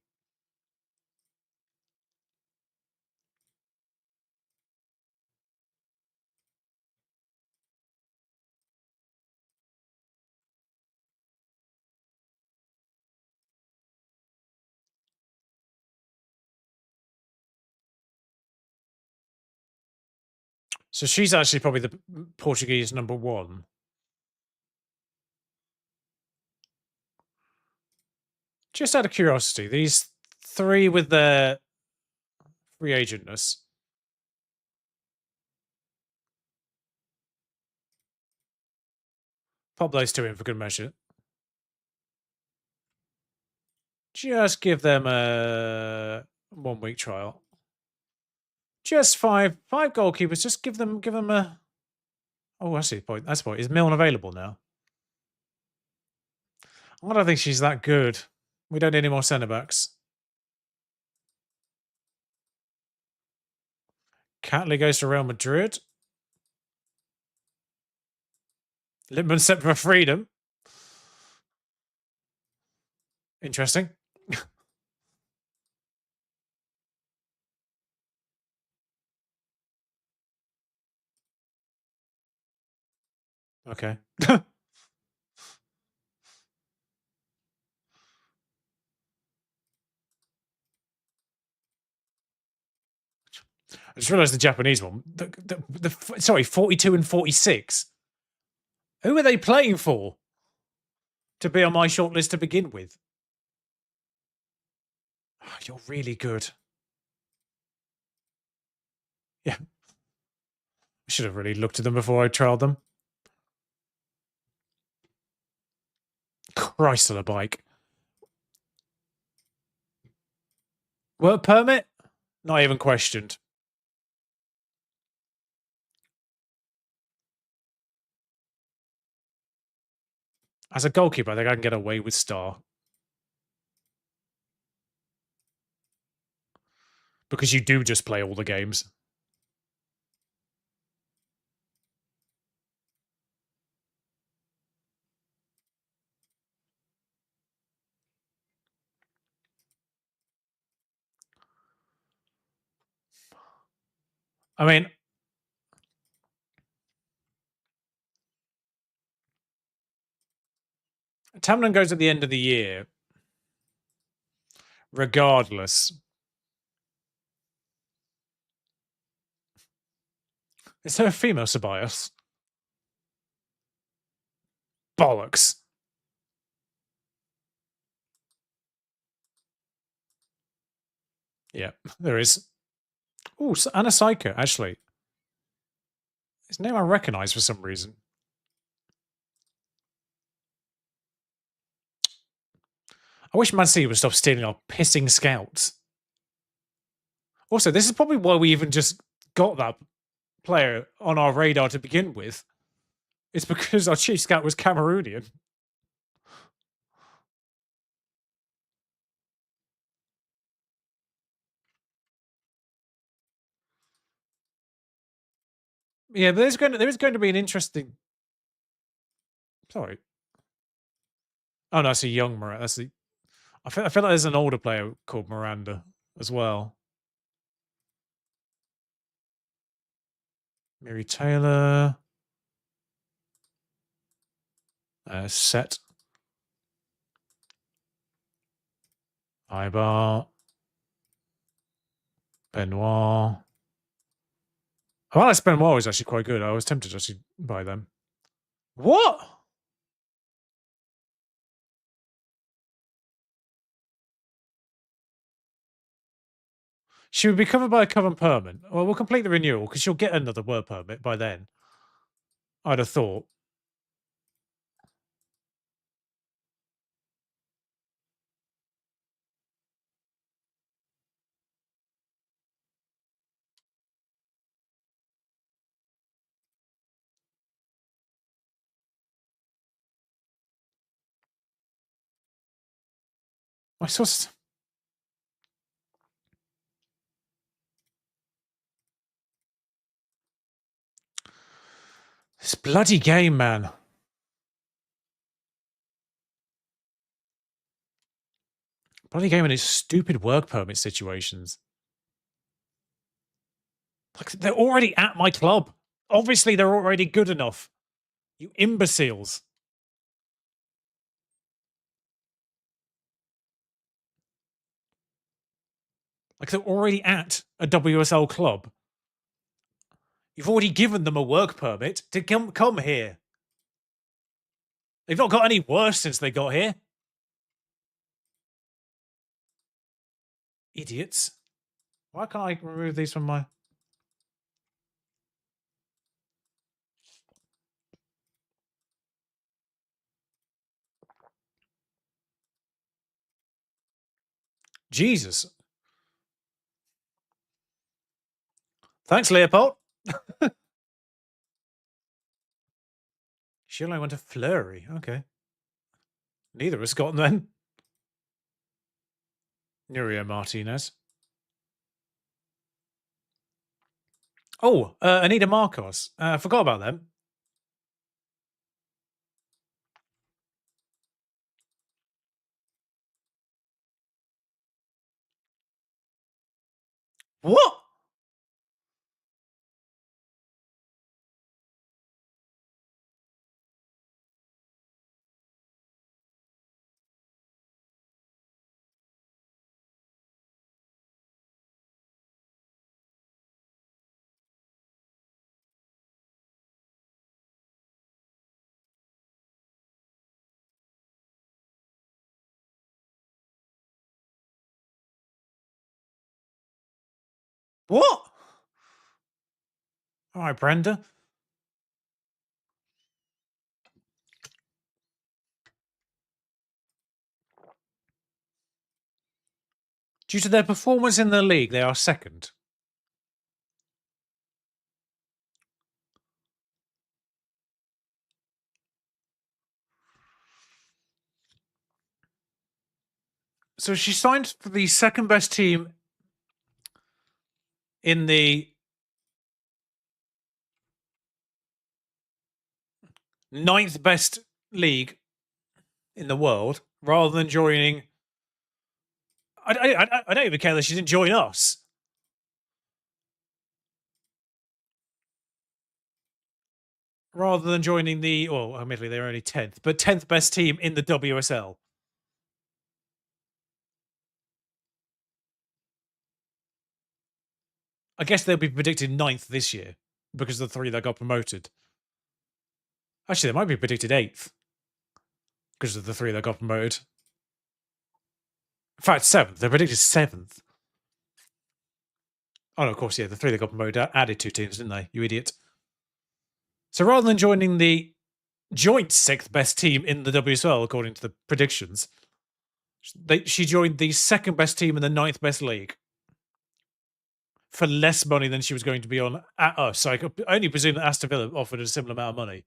So she's actually probably the Portuguese number 1. Just out of curiosity, these 3 with their free agentness. Pop those 2 in for good measure. Just give them a 1-week trial. Just 5 goalkeepers. Just give them a. Oh, I see the point. That's the point. Is Milne available now? I don't think she's that good. We don't need any more centre backs. Catley goes to Real Madrid. Lippmann set for freedom. Interesting. Okay. I just realised the Japanese one. Sorry, 42 and 46. Who are they playing for to be on my shortlist to begin with? Oh, you're really good. Yeah. I should have really looked at them before I trialed them. Christ on a bike. Work permit? Not even questioned. As a goalkeeper, I think I can get away with Star. Because you do just play all the games. I mean, Tamlin goes at the end of the year, regardless. Is there a female Ceballos? Bollocks. Yeah, there is. Oh, and a Psycho, actually. His name I recognise for some reason. I wish Man City would stop stealing our pissing scouts. Also, this is probably why we even just got that player on our radar to begin with. It's because our chief scout was Cameroonian. Yeah, but there is going to be an interesting. Sorry. Oh no, that's a young Miranda. That's the. I feel like there's an older player called Miranda as well. Mary Taylor. Set. Ibar. Benoit. Oh, Alex Benoit is actually quite good. I was tempted to actually buy them. What? She would be covered by a current permit. Well, we'll complete the renewal because she'll get another work permit by then. I'd have thought. I saw. This bloody game, man. Bloody game and its stupid work permit situations. Like, they're already at my club. Obviously, they're already good enough. You imbeciles. Like, they're already at a WSL club. You've already given them a work permit to come here. They've not got any worse since they got here. Idiots. Why can't I remove these from my... Jesus. Thanks, Leopold. She only went to Fleury. Okay. Neither of us got them then. Nuria Martinez. Oh, Anita Marcos. I forgot about them. What? What? All right, Brenda. Due to their performance in the league, they are second. So she signed for the second best team in the ninth best league in the world, rather than joining. I don't even care that she didn't join us. Rather than joining the, well, admittedly they're only 10th, but 10th best team in the WSL. I guess they'll be predicted 9th this year because of the 3 that got promoted. Actually, they might be predicted 8th because of the 3 that got promoted. In fact, 7th. They're predicted 7th. Oh, no, of course, yeah. The three that got promoted added 2 teams, didn't they? You idiot. So rather than joining the joint sixth best team in the WSL, according to the predictions, she joined the second best team in the ninth best league for less money than she was going to be on at us. So I could only presume that Aston Villa offered a similar amount of money.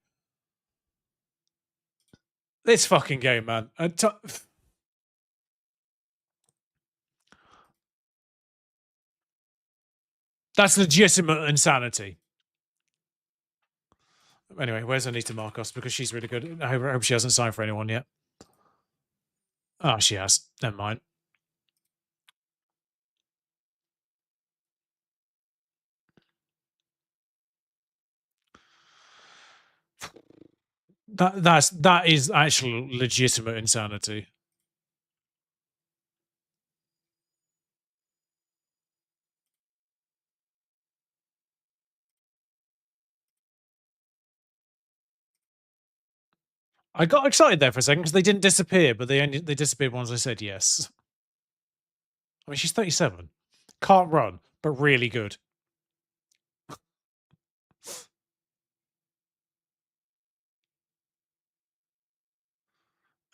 This fucking game, man. That's legitimate insanity. Anyway, where's Anita Marcos? Because she's really good. I hope she hasn't signed for anyone yet. Oh, she has. Never mind. That is actual legitimate insanity. I got excited there for a second because they didn't disappear, but they disappeared once I said yes. I mean, she's 37, can't run, but really good.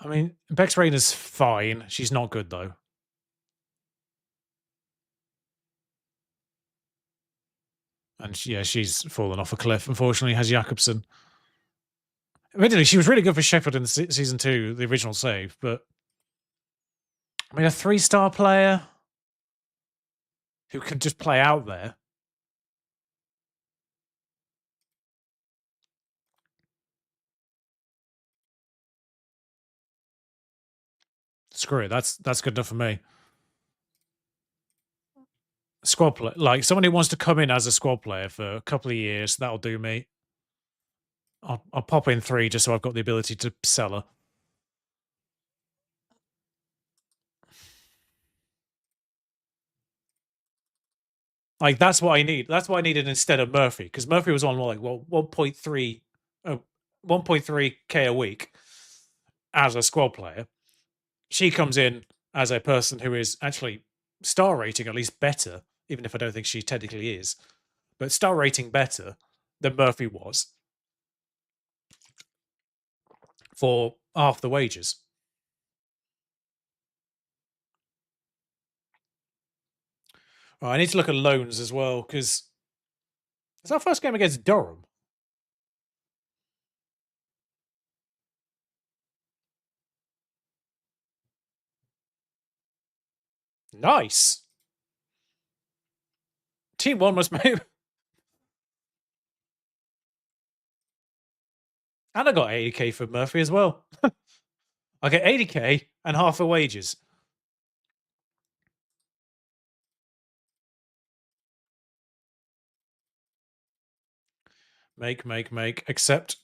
I mean, Bex Rayner's fine. She's not good though. And she's fallen off a cliff. Unfortunately, has Jakobsen. Admittedly, she was really good for Sheffield in season 2, the original save. But I mean, a 3-star player who can just play out there. Screw it. That's good enough for me. Squad player, like someone who wants to come in as a squad player for a couple of years, that'll do me. I'll pop in 3 just so I've got the ability to sell her. Like that's what I need. That's what I needed instead of Murphy, because Murphy was on like 1.3k a week as a squad player. She comes in as a person who is actually star rating at least better, even if I don't think she technically is, but star rating better than Murphy was for half the wages. I need to look at loans as well, because it's our first game against Durham. Nice. Team 1 must make. And I got 80k for Murphy as well. I get 80k and half the wages. Make, accept,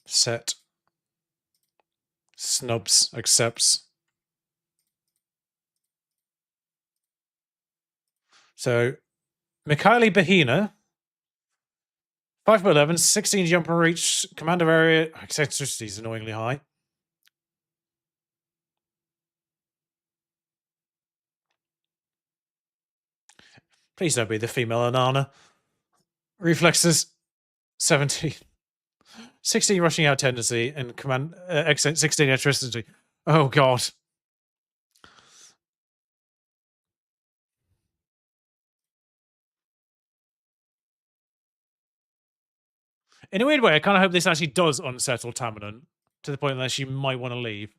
set, snubs, accepts. So, Mikhaili Bahina, 5'11", 16 jumper reach, commander area, eccentricity is annoyingly high. Please don't be the female Anana. Reflexes, 17. 16 rushing out tendency and command 16 electricity. Oh god. In a weird way, I kind of hope this actually does unsettle Tamanon to the point that she might want to leave.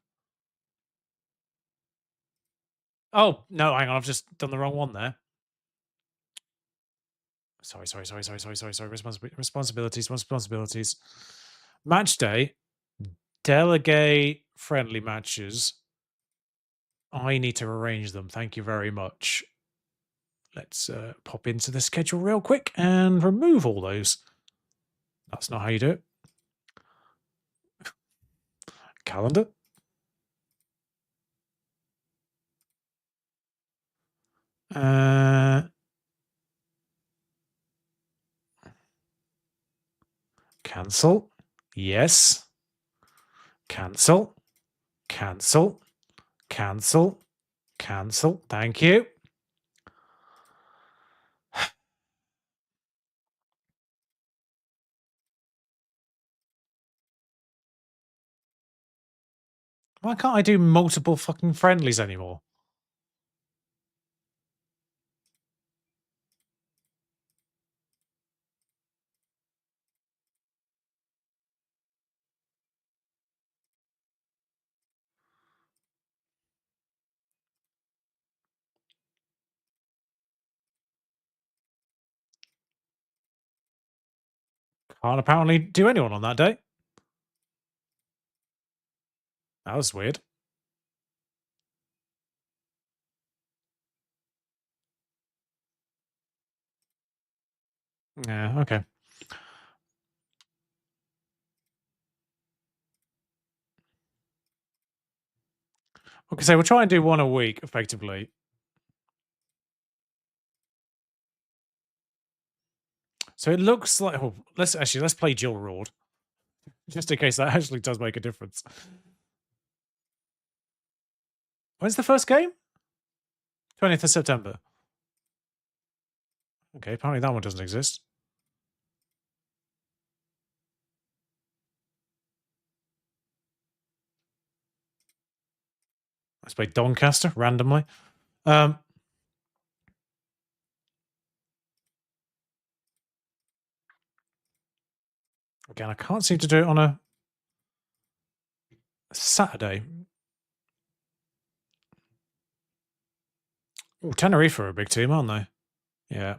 Oh, no, hang on. I've just done the wrong one there. Sorry. Responsibilities. Match day. Delegate friendly matches. I need to arrange them. Thank you very much. Let's pop into the schedule real quick and remove all those. That's not how you do it. Calendar. Cancel. Yes. Cancel. Cancel. Thank you. Why can't I do multiple fucking friendlies anymore? Can't apparently do anyone on that day. That was weird. Yeah, okay. Okay, so we'll try and do one a week, effectively. So it looks like let's play Jill Roard, just in case that actually does make a difference. When's the first game? 20th of September. Okay, apparently that one doesn't exist. Let's play Doncaster randomly. Again, I can't seem to do it on a Saturday. Oh, Tenerife are a big team, aren't they? Yeah.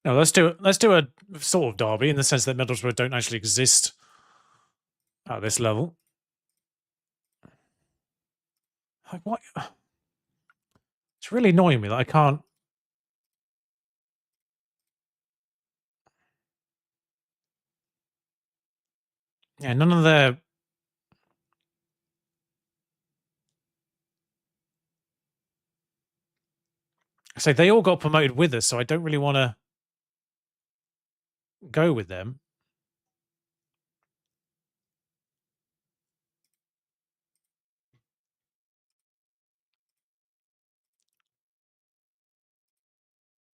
No, let's do a sort of derby in the sense that Middlesbrough don't actually exist at this level. Like, what? It's really annoying me that I can't. Yeah, none of their. So they all got promoted with us, so I don't really want to go with them.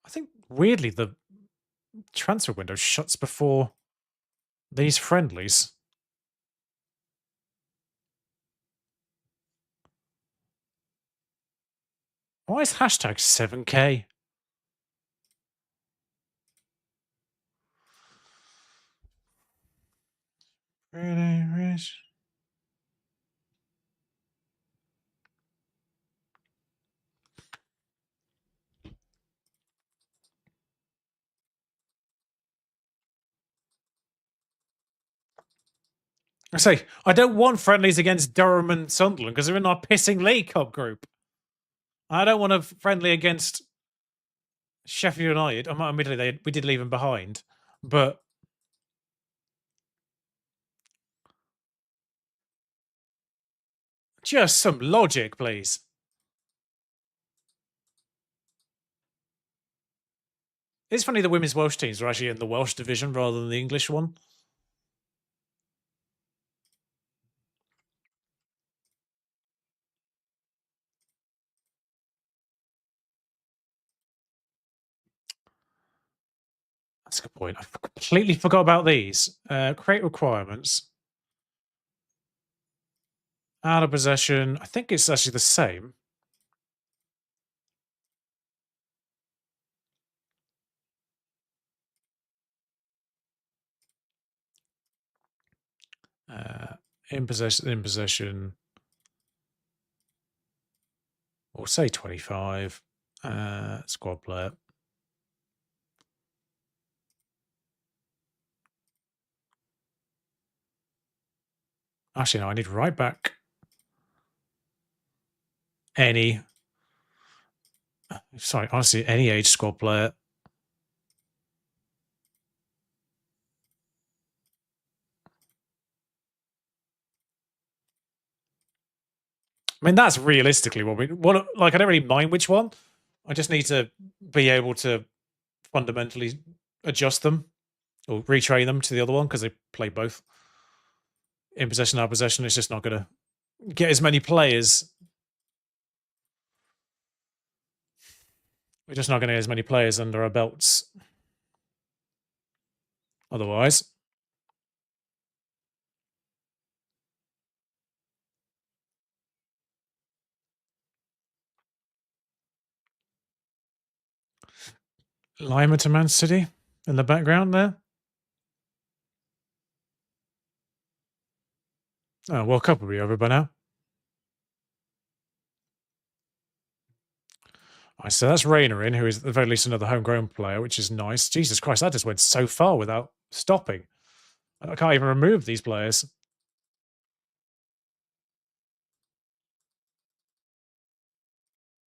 I think weirdly the transfer window shuts before these friendlies. Why is hashtag 7K? Really rich. I say, I don't want friendlies against Durham and Sunderland because they're in our pissing League Cup group. I don't want a friendly against Sheffield United. Admittedly, we did leave them behind, but just some logic, please. It's funny the women's Welsh teams are actually in the Welsh division rather than the English one. That's a good point. I completely forgot about these. Create requirements. Out of possession. I think it's actually the same. In possession. We'll say 25. Squad player. Actually, no, I need right back. Any. Sorry, honestly, any age squad player. I mean, that's realistically what we what. Like, I don't really mind which one. I just need to be able to fundamentally adjust them or retrain them to the other one because they play both in possession, out of possession. It's just not going to get as many players. We're just not going to get as many players under our belts otherwise. Lima to Man City in the background there. Oh, World Cup will be over by now. So that's Rayner in, who is at the very least another homegrown player, which is nice. Jesus Christ, that just went so far without stopping. I can't even remove these players.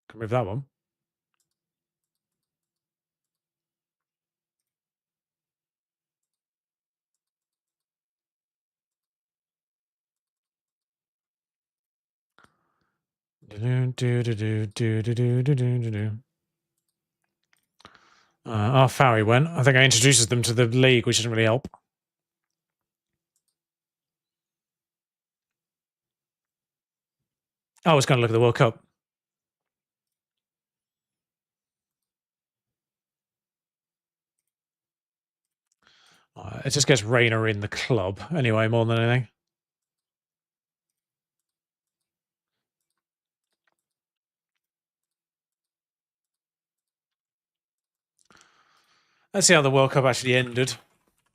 Can move that one. Our Farry went. I think I introduced them to the league, which didn't really help. I was going to look at the World Cup. It just gets Rayner in the club anyway, more than anything. Let's see how the World Cup actually ended.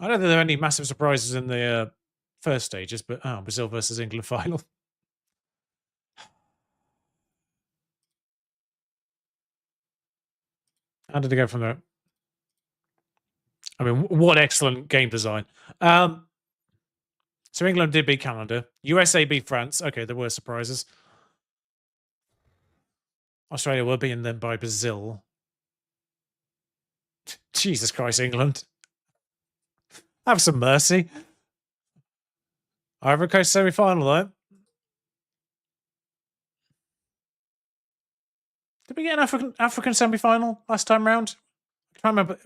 I don't think there are any massive surprises in the first stages, but Brazil versus England final. How did it go from there? I mean, what excellent game design. So England did beat Canada. USA beat France. Okay, there were surprises. Australia were beaten then by Brazil. Jesus Christ, England. Have some mercy. Ivory Coast semi-final, though. Did we get an African semi-final last time round? I can't remember.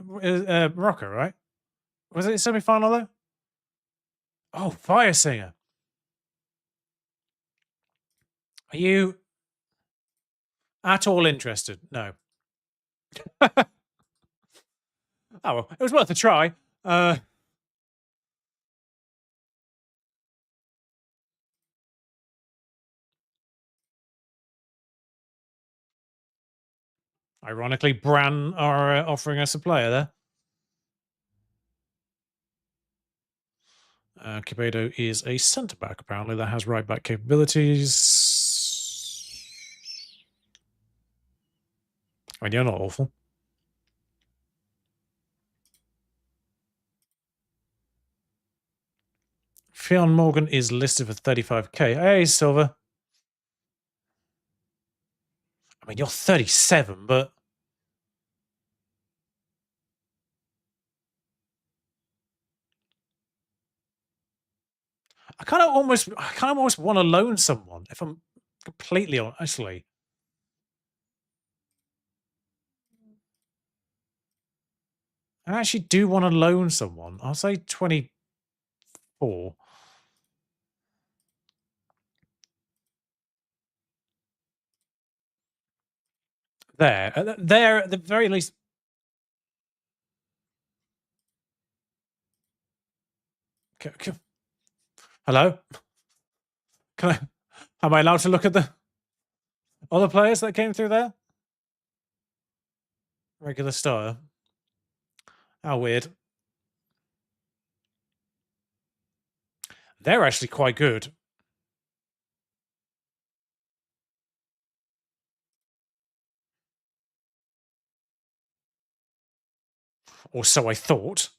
Morocco, right? Was it a semi-final, though? Oh, Fire Singer. Are you at all interested? No. Oh, well, it was worth a try. Ironically, Bran are offering us a player there. Quevedo is a centre back, apparently, that has right back capabilities. I mean, you're not awful. Fionn Morgan is listed for 35k. Hey, Silver. I mean, you're 37, but I kind of almost want to loan someone if I'm completely honest. Actually, I actually do want to loan someone. I'll say 24. There, at the very least. Hello? Can I? Am I allowed to look at the other players that came through there? Regular starter. How weird. They're actually quite good. Or so I thought.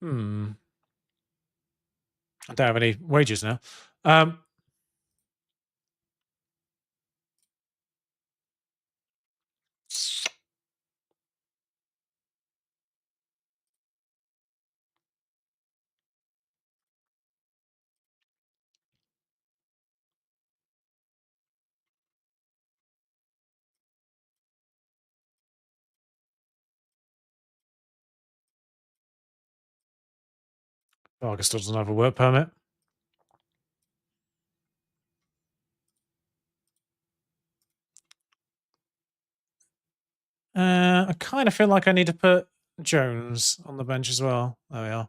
I don't have any wages now. Vargas doesn't have a work permit. I kind of feel like I need to put Jones on the bench as well. There we are.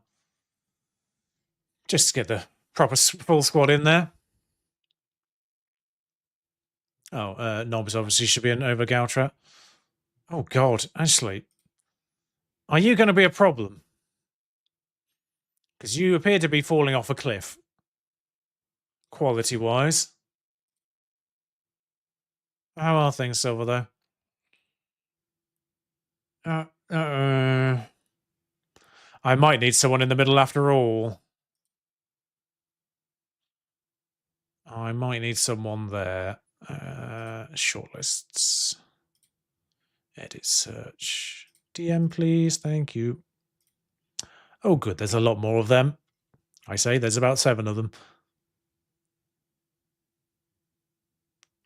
Just to get the proper full squad in there. Oh, Knobs obviously should be an over Gautra. Oh, God. Actually, are you going to be a problem? Because you appear to be falling off a cliff, quality-wise. How are things, Silver, though? I might need someone in the middle after all. I might need someone there. Shortlists. Edit search. DM, please. Thank you. Oh, good. There's a lot more of them. I say there's about 7 of them.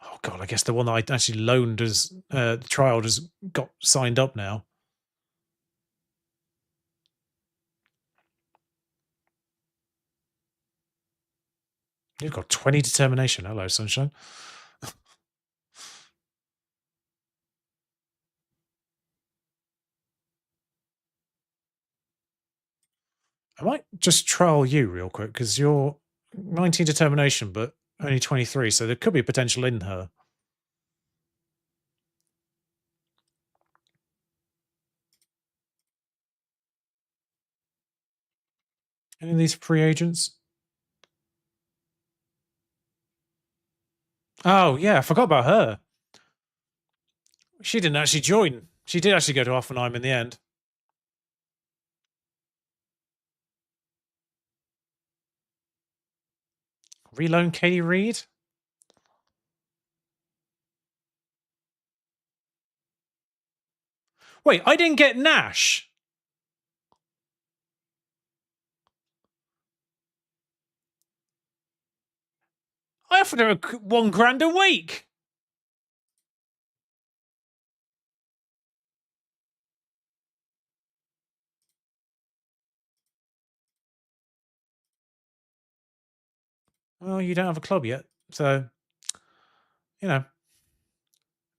Oh, God. I guess the one that I actually loaned as trial just got signed up now. You've got 20 determination. Hello, sunshine. I might just trial you real quick because you're 19 determination, but only 23, so there could be potential in her. Any of these free agents? Oh, yeah, I forgot about her. She didn't actually join. She did actually go to Offenheim in the end. Reloan Katie Reed? Wait, I didn't get Nash. I offered her $1,000 a week. Well, you don't have a club yet, so, you know,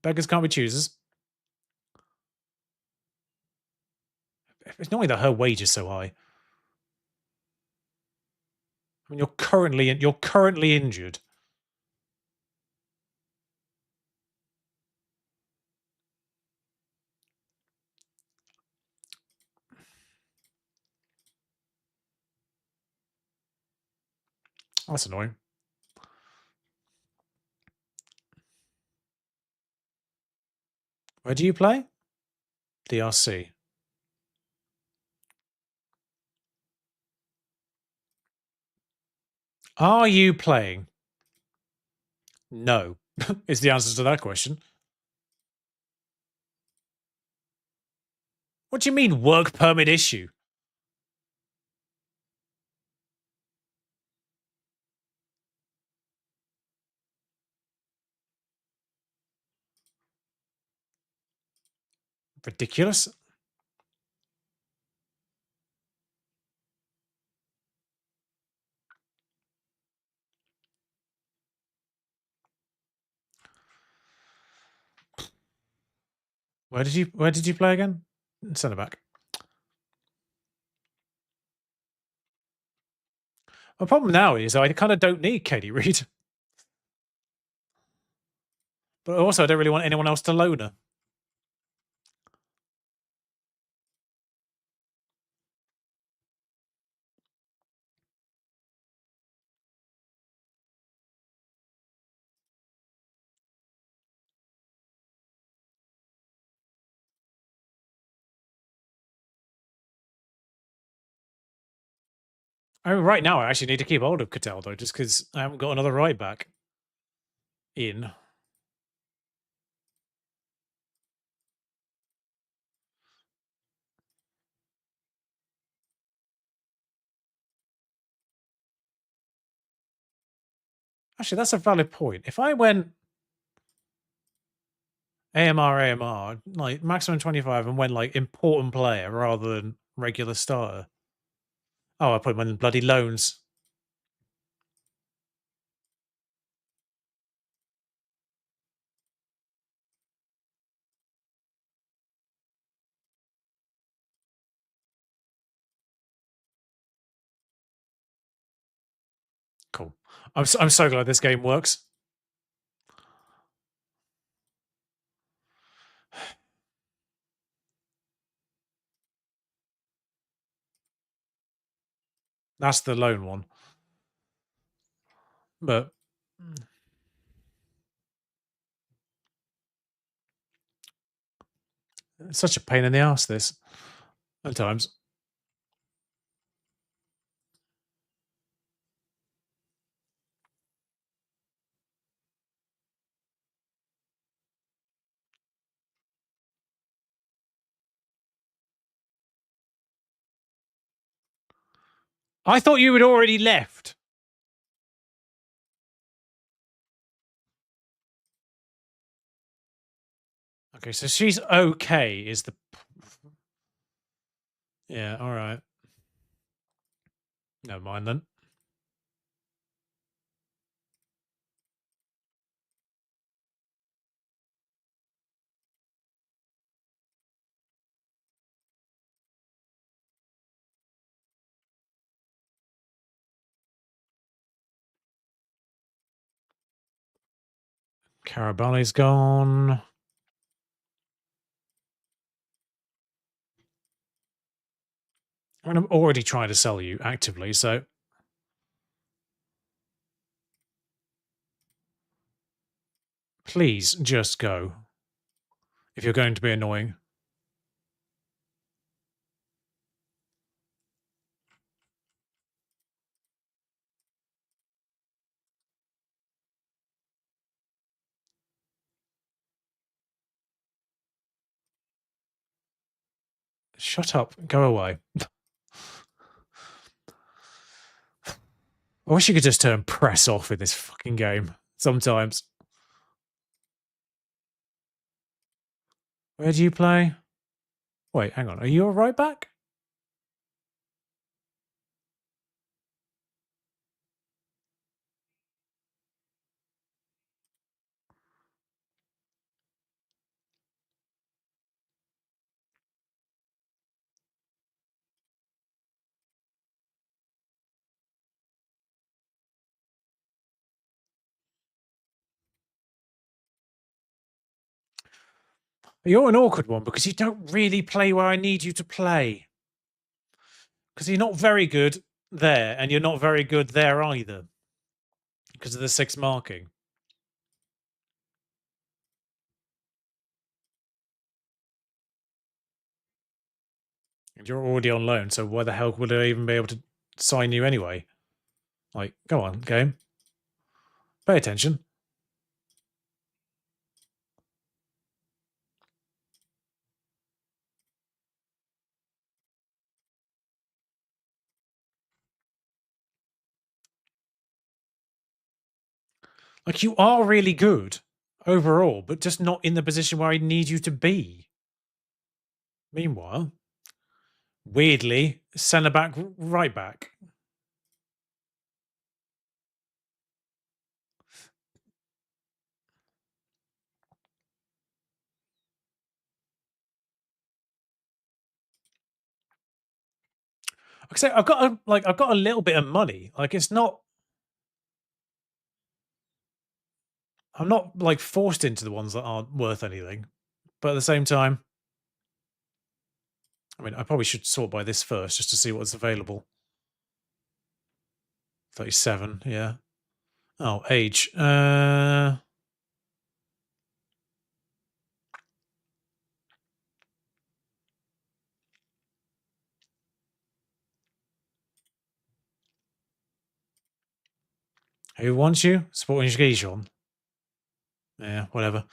beggars can't be choosers. It's not only that her wage is so high. I mean, you're currently injured. That's annoying. Where do you play? DRC. Are you playing? No, is the answer to that question. What do you mean, work permit issue? Ridiculous. Where did you play again? Centre back. My problem now is I kind of don't need Katie Reed. But also I don't really want anyone else to loan her. I mean, right now I actually need to keep hold of Cataldo just because I haven't got another right back in. Actually, that's a valid point. If I went AMR, like maximum 25 and went like important player rather than regular starter, Oh, I put him on the bloody loans. Cool. I'm so glad this game works. That's the loan one. But it's such a pain in the ass, this, at times. I thought you had already left. Okay, so she's okay, is the... Yeah, all right. Never mind then. Carabali's gone. I mean, I'm already trying to sell you actively, so... Please just go. If you're going to be annoying. Shut up. Go away. I wish you could just turn press off in this fucking game sometimes. Where do you play? Wait, hang on. Are you a right back? You're an awkward one because you don't really play where I need you to play. Because you're not very good there, and you're not very good there either. Because of the 6 marking. And you're already on loan, so why the hell would I even be able to sign you anyway? Like, go on, game. Pay attention. Like, you are really good overall, but just not in the position where I need you to be. Meanwhile, weirdly, centre back, right back. Except I've got a little bit of money. Like, it's not... I'm not, like, forced into the ones that aren't worth anything. But at the same time... I mean, I probably should sort by this first, just to see what's available. 37, yeah. Oh, age. Who wants you? Sporting Gijon. Yeah, whatever.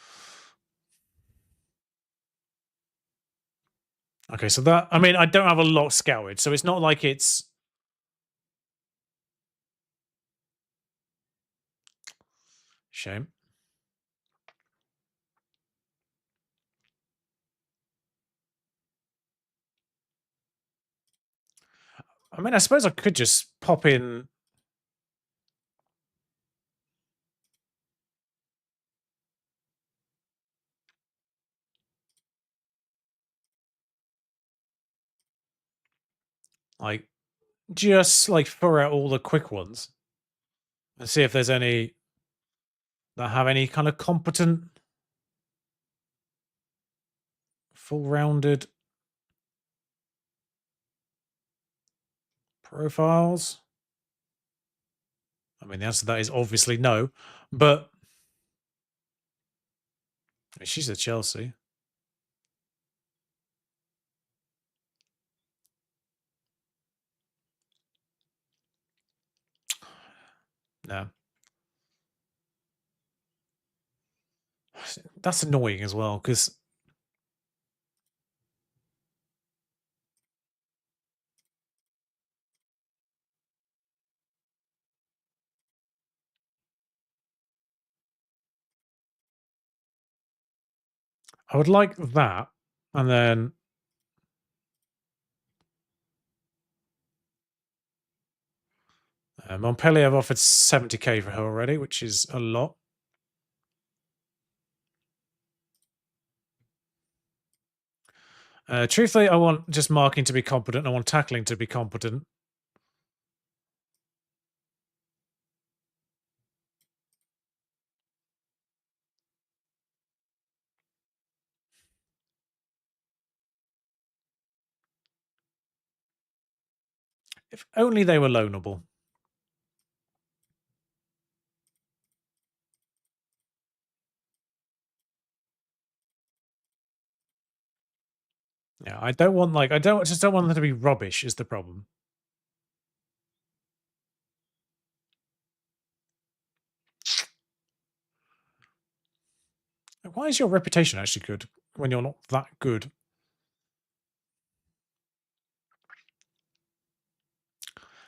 Okay, so that... I mean, I don't have a lot scouted, so it's not like it's... Shame. I mean, I suppose I could just pop in. Like, just like throw out all the quick ones and see if there's any that have any kind of competent, full rounded profiles. I mean, the answer to that is obviously no, but I mean, she's at Chelsea. No. That's annoying as well because I would like that. And then Montpellier have offered 70k for her already, which is a lot. Truthfully, I want just marking to be competent. I want tackling to be competent. If only they were loanable. Yeah, I don't want I just don't want them to be rubbish is the problem. Why is your reputation actually good when you're not that good?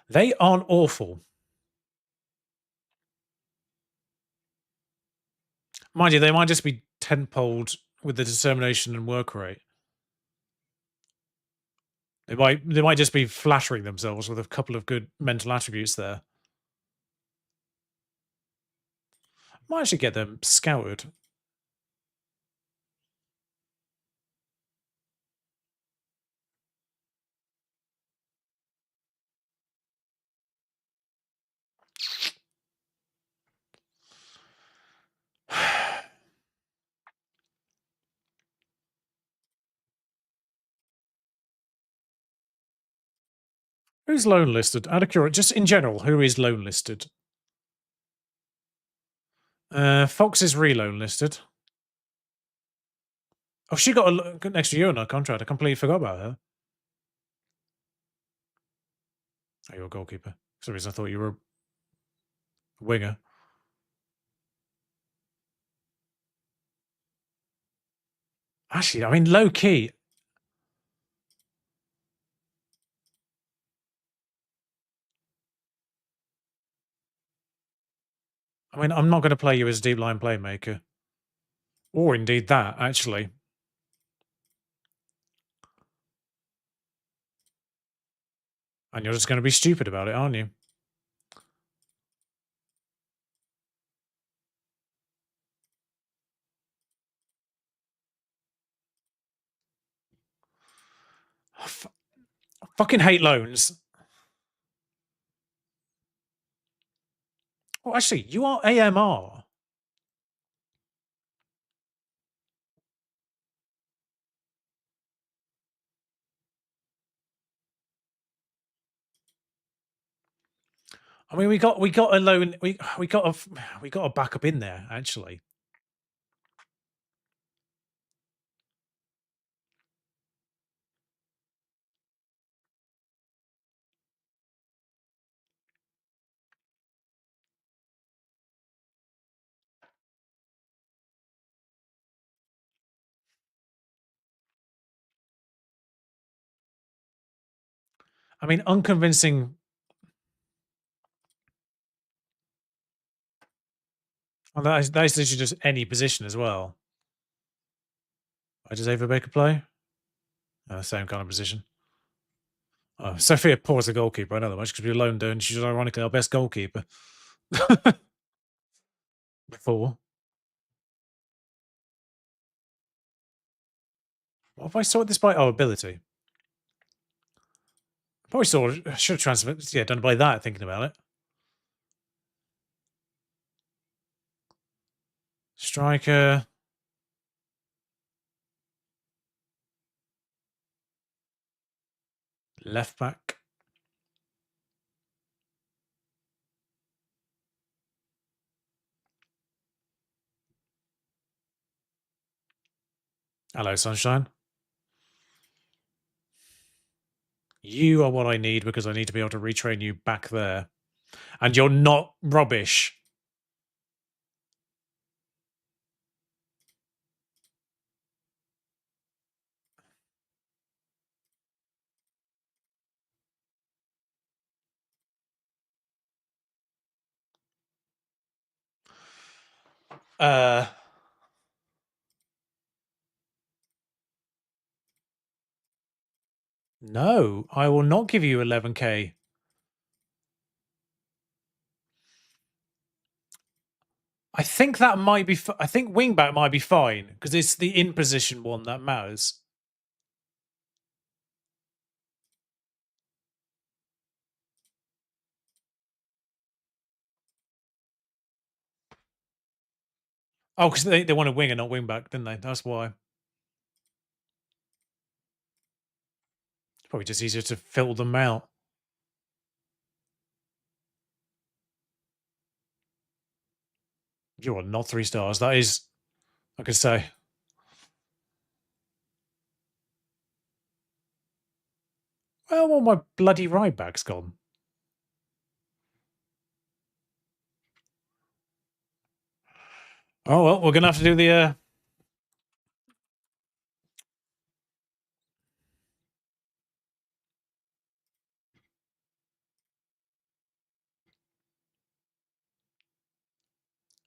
They aren't awful. Mind you, they might just be tenfold with the determination and work rate. They might just be flattering themselves with a couple of good mental attributes there. Might actually get them scouted. Who's loan listed? Out of curiosity, just in general, who is loan listed? Fox is reloan listed. Oh, she got an extra year on her contract. I completely forgot about her. Oh, you're a goalkeeper. For some reason, I thought you were a winger. Actually, I mean, low key. I mean, I'm not going to play you as a deep line playmaker. Or indeed that, actually. And you're just going to be stupid about it, aren't you? I fucking hate loans. Oh, actually, you are AMR. I mean, we got a loan. We got a backup in there actually. I mean, unconvincing. Well, that is literally just any position as well. Why does Ava Baker play? Same kind of position. Oh, Sophia Paul's the goalkeeper. I know that much because we loaned her, and she's ironically our best goalkeeper before. What have I sorted this by? Oh, ability. Probably should have transferred. Yeah, done by that. Thinking about it. Striker. Left back. Hello, sunshine. You are what I need because I need to be able to retrain you back there. And you're not rubbish. No, I will not give you 11k. I think that might be. I think wingback might be fine because it's the in position one that matters. Oh, because they wanted winger, not wingback, didn't they? That's why. It's probably just easier to fill them out. You are not 3 stars. That is, I could say. Well, all my bloody right back's gone. Oh well, we're gonna have to do the.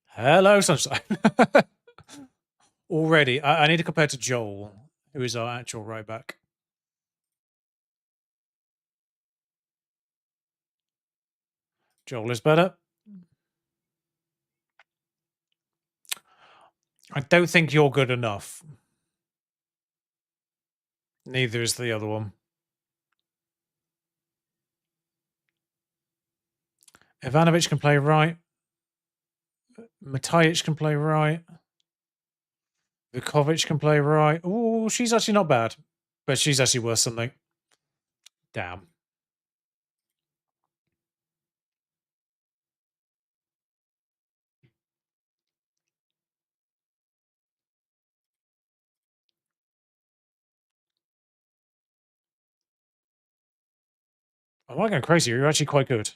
Hello, sunshine. Already, I need to compare to Joel, who is our actual right back. Joel is better. I don't think you're good enough. Neither is the other one. Ivanovic can play right. Matajic can play right. Vukovic can play right. Oh, she's actually not bad, but she's actually worth something. Damn. Am I going crazy? You're actually quite good.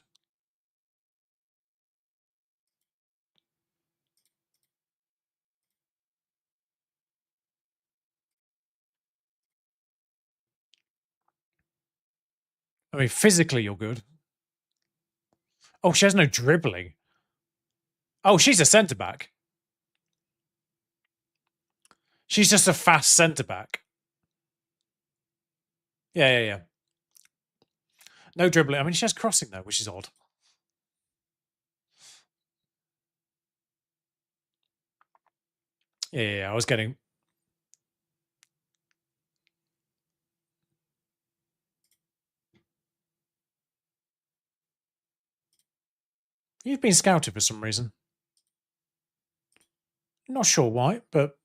I mean, physically, you're good. Oh, she has no dribbling. Oh, she's a centre back. She's just a fast centre back. Yeah. No dribbling. I mean, she has crossing though, which is odd. Yeah. I was getting. You've been scouted for some reason. Not sure why, but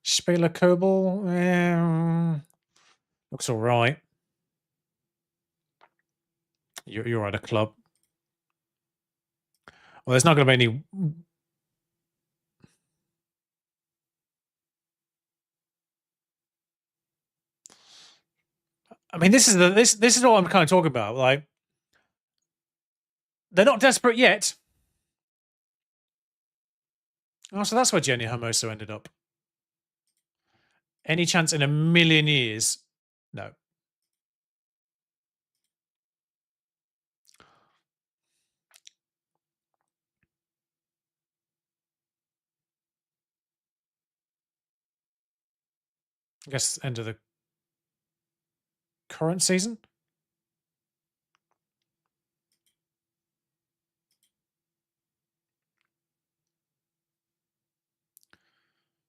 Spela Kobel looks all right. You're at a club. Well, there's not going to be any. I mean, this is what I'm kind of talking about. Like, they're not desperate yet. Oh, so that's where Jenny Hermoso ended up. Any chance in a million years? No. I guess end of the current season.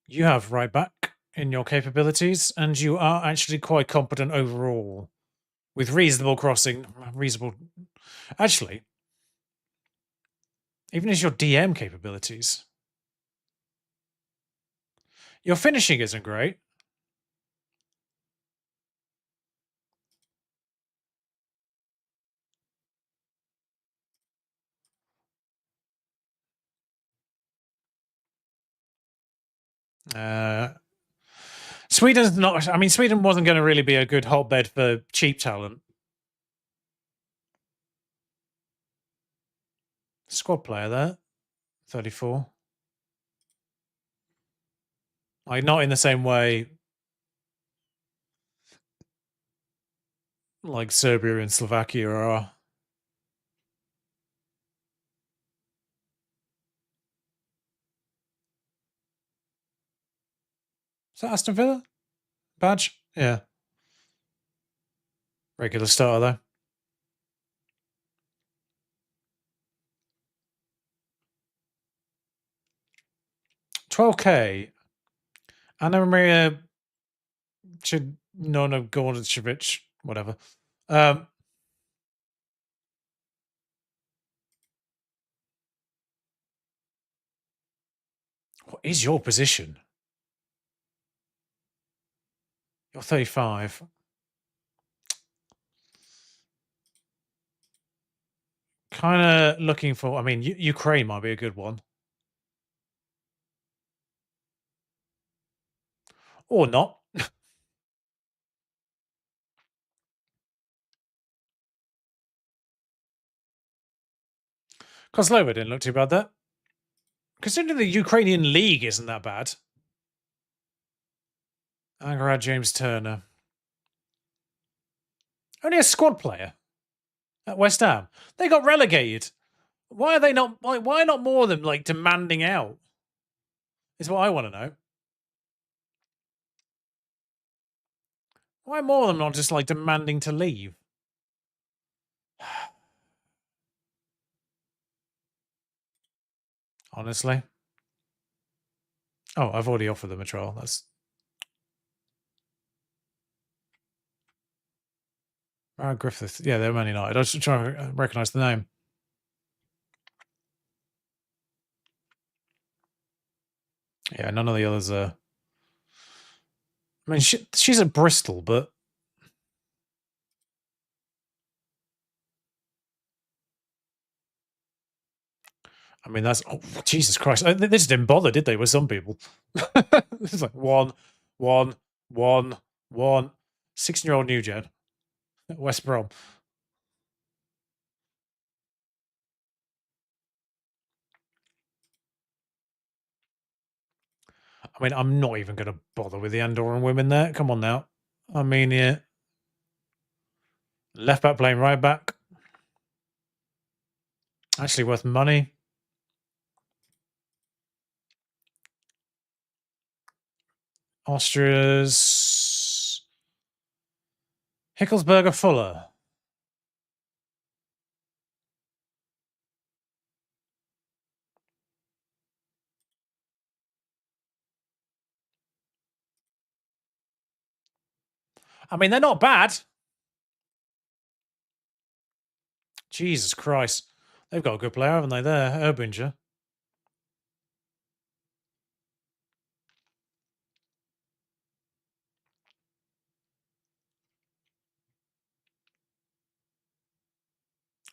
You have right back in your capabilities, and you are actually quite competent overall, with reasonable crossing, reasonable. Actually, even as your DM capabilities, your finishing isn't great. Sweden's not. I mean, Sweden wasn't going to really be a good hotbed for cheap talent. Squad player there, 34. Like, not in the same way like Serbia and Slovakia are. Is that Aston Villa? Badge? Yeah. Regular starter, though. 12k. Anna Maria Nona Gordacevic, whatever. What is your position? You're 35. Kind of looking for. I mean, Ukraine might be a good one, or not. Kozlova didn't look too bad there. Considering the Ukrainian league isn't that bad. Angarad James Turner. Only a squad player at West Ham. They got relegated. Why are they not? Why not more of them like demanding out? Is what I want to know. Why more of them not just like demanding to leave? Honestly. Oh, I've already offered them a trial. That's Griffith. Yeah, they're Man United. I was trying to recognise the name. Yeah, none of the others are. I mean, she's at Bristol, but I mean, that's Jesus Christ. They just didn't bother, did they? With some people, it's like one. 16-year-old new gen, West Brom. I mean, I'm not even going to bother with the Andorran women there. Come on now. I mean, yeah. Left back playing right back. Actually worth money. Austria's Hickelsberger Fuller. I mean, they're not bad. Jesus Christ. They've got a good player, haven't they, there? Erbinger.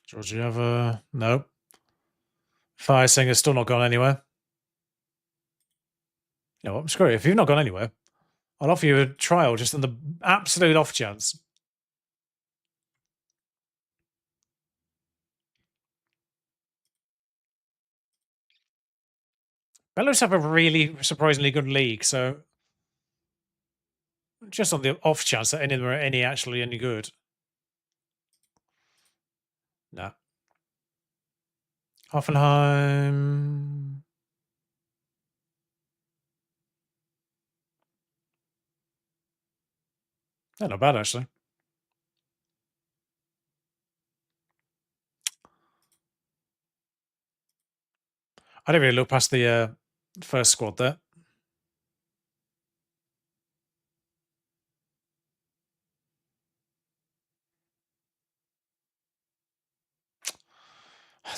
Georgieva. Nope. Fire Singer's still not gone anywhere. You know what? Screw it. If you've not gone anywhere, I'll offer you a trial just on the absolute off chance. Belarus have a really surprisingly good league, so just on the off chance that any of them are actually any good. No. Hoffenheim. They're not bad, actually. I didn't really look past the first squad there.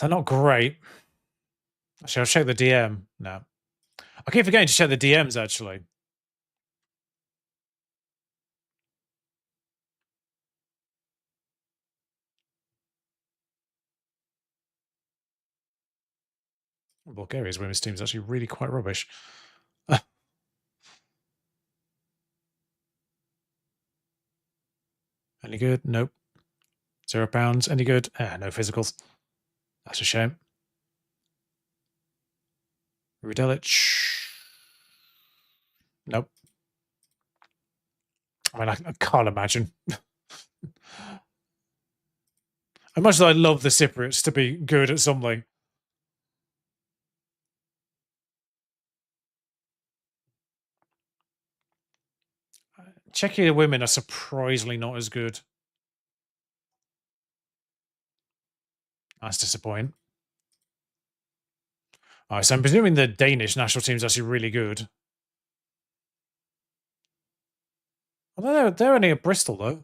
They're not great. Actually, I'll check the DM. No. I keep forgetting to check the DMs, actually. Bulgaria's women's team is actually really quite rubbish. Any good? Nope. £0. Any good? No physicals. That's a shame. Rudelic. Nope. I mean, I can't imagine. As much as I love the Cypriots to be good at something. Czechia women are surprisingly not as good. That's disappointing. All right, so I'm presuming the Danish national team is actually really good. Well, they're only at Bristol, though.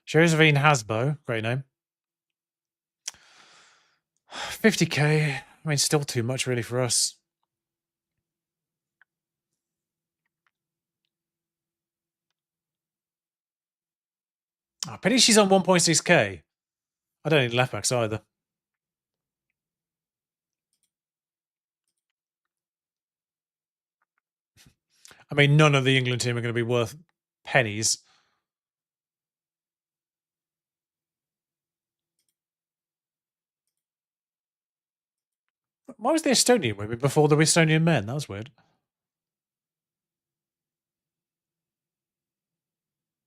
Josephine Hasbo, great name. 50k. I mean, still too much, really, for us. I pity she's on 1.6k. I don't need left backs either. I mean, none of the England team are going to be worth pennies. Why was the Estonian women before the Estonian men? That was weird.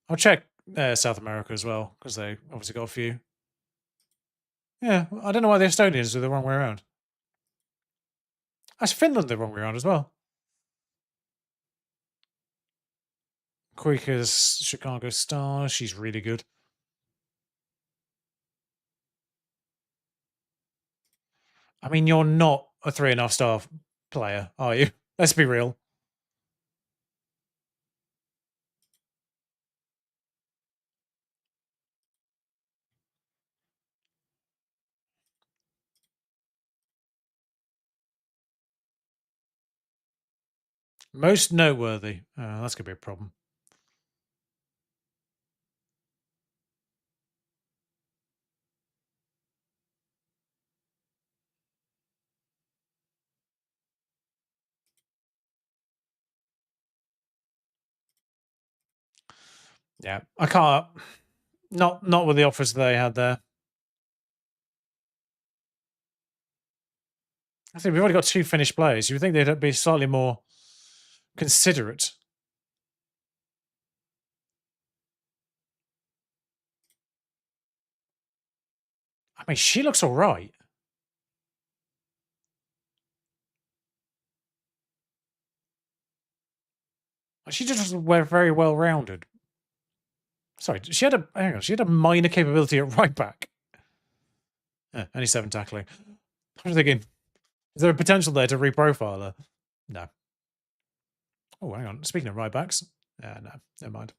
I'll check South America as well, because they obviously got a few. Yeah, I don't know why the Estonians are the wrong way around. That's Finland the wrong way around as well. Kuika's Chicago Star. She's really good. I mean, you're not a 3.5-star player, are you? Let's be real. Most noteworthy. That's going to be a problem. Yeah, I can't. Not with the offers they had there. I think we've already got 2 finished players. You would think they'd be slightly more considerate. I mean, she looks all right. She just very well rounded. Sorry, she had a minor capability at right back. Only 7 tackling. I'm thinking, is there a potential there to reprofile her? No. Oh, hang on. Speaking of right backs, no, never mind.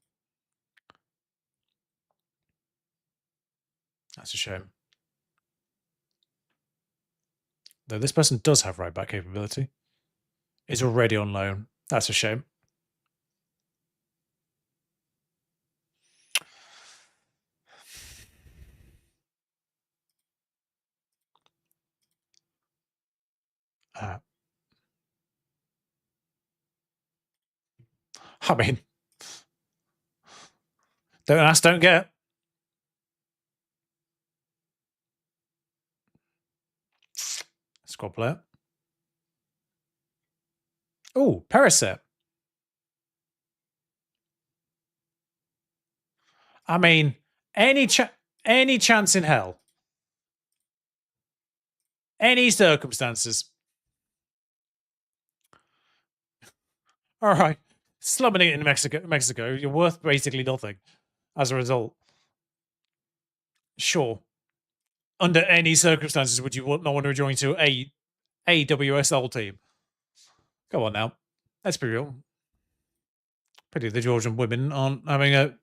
That's a shame. Though this person does have right back capability. Is already on loan. That's a shame. I mean, don't ask, don't get. Squad player. Oh, Periset. I mean, any chance in hell, any circumstances. All right, slumming it in Mexico, you're worth basically nothing as a result. Sure. Under any circumstances would you not want to join to a AWS old team. Come on now. Let's be real. Pity the Georgian women aren't having a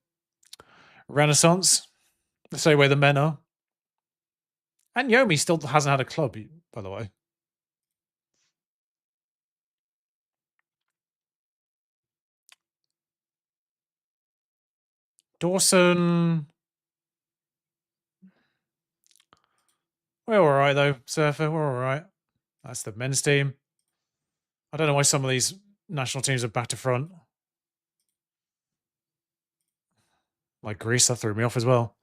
renaissance the same way the men are. And Yomi still hasn't had a club, by the way. Dawson. We're all right, though, Surfer. We're all right. That's the men's team. I don't know why some of these national teams are back to front. Like Greece, that threw me off as well.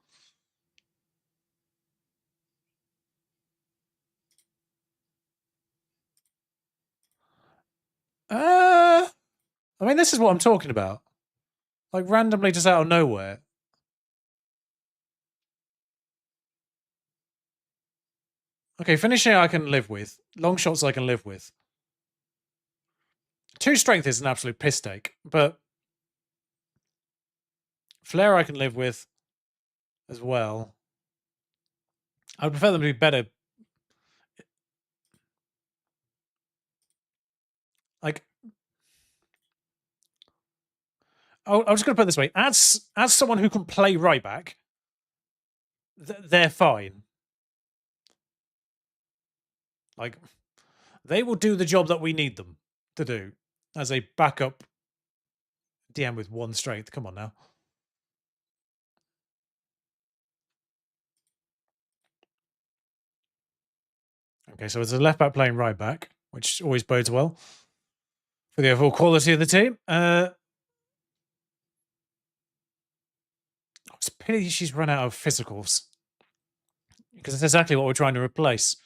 I mean, this is what I'm talking about. Like, randomly just out of nowhere. Okay, finishing I can live with. Long shots I can live with. 2 strength is an absolute piss take, but Flair I can live with as well. I would prefer them to be better. Like, I'm just going to put it this way. As someone who can play right back, they're fine. Like, they will do the job that we need them to do as a backup DM with 1 strength. Come on now. Okay, so it's a left back playing right back, which always bodes well for the overall quality of the team. It's a pity she's run out of physicals, because it's exactly what we're trying to replace.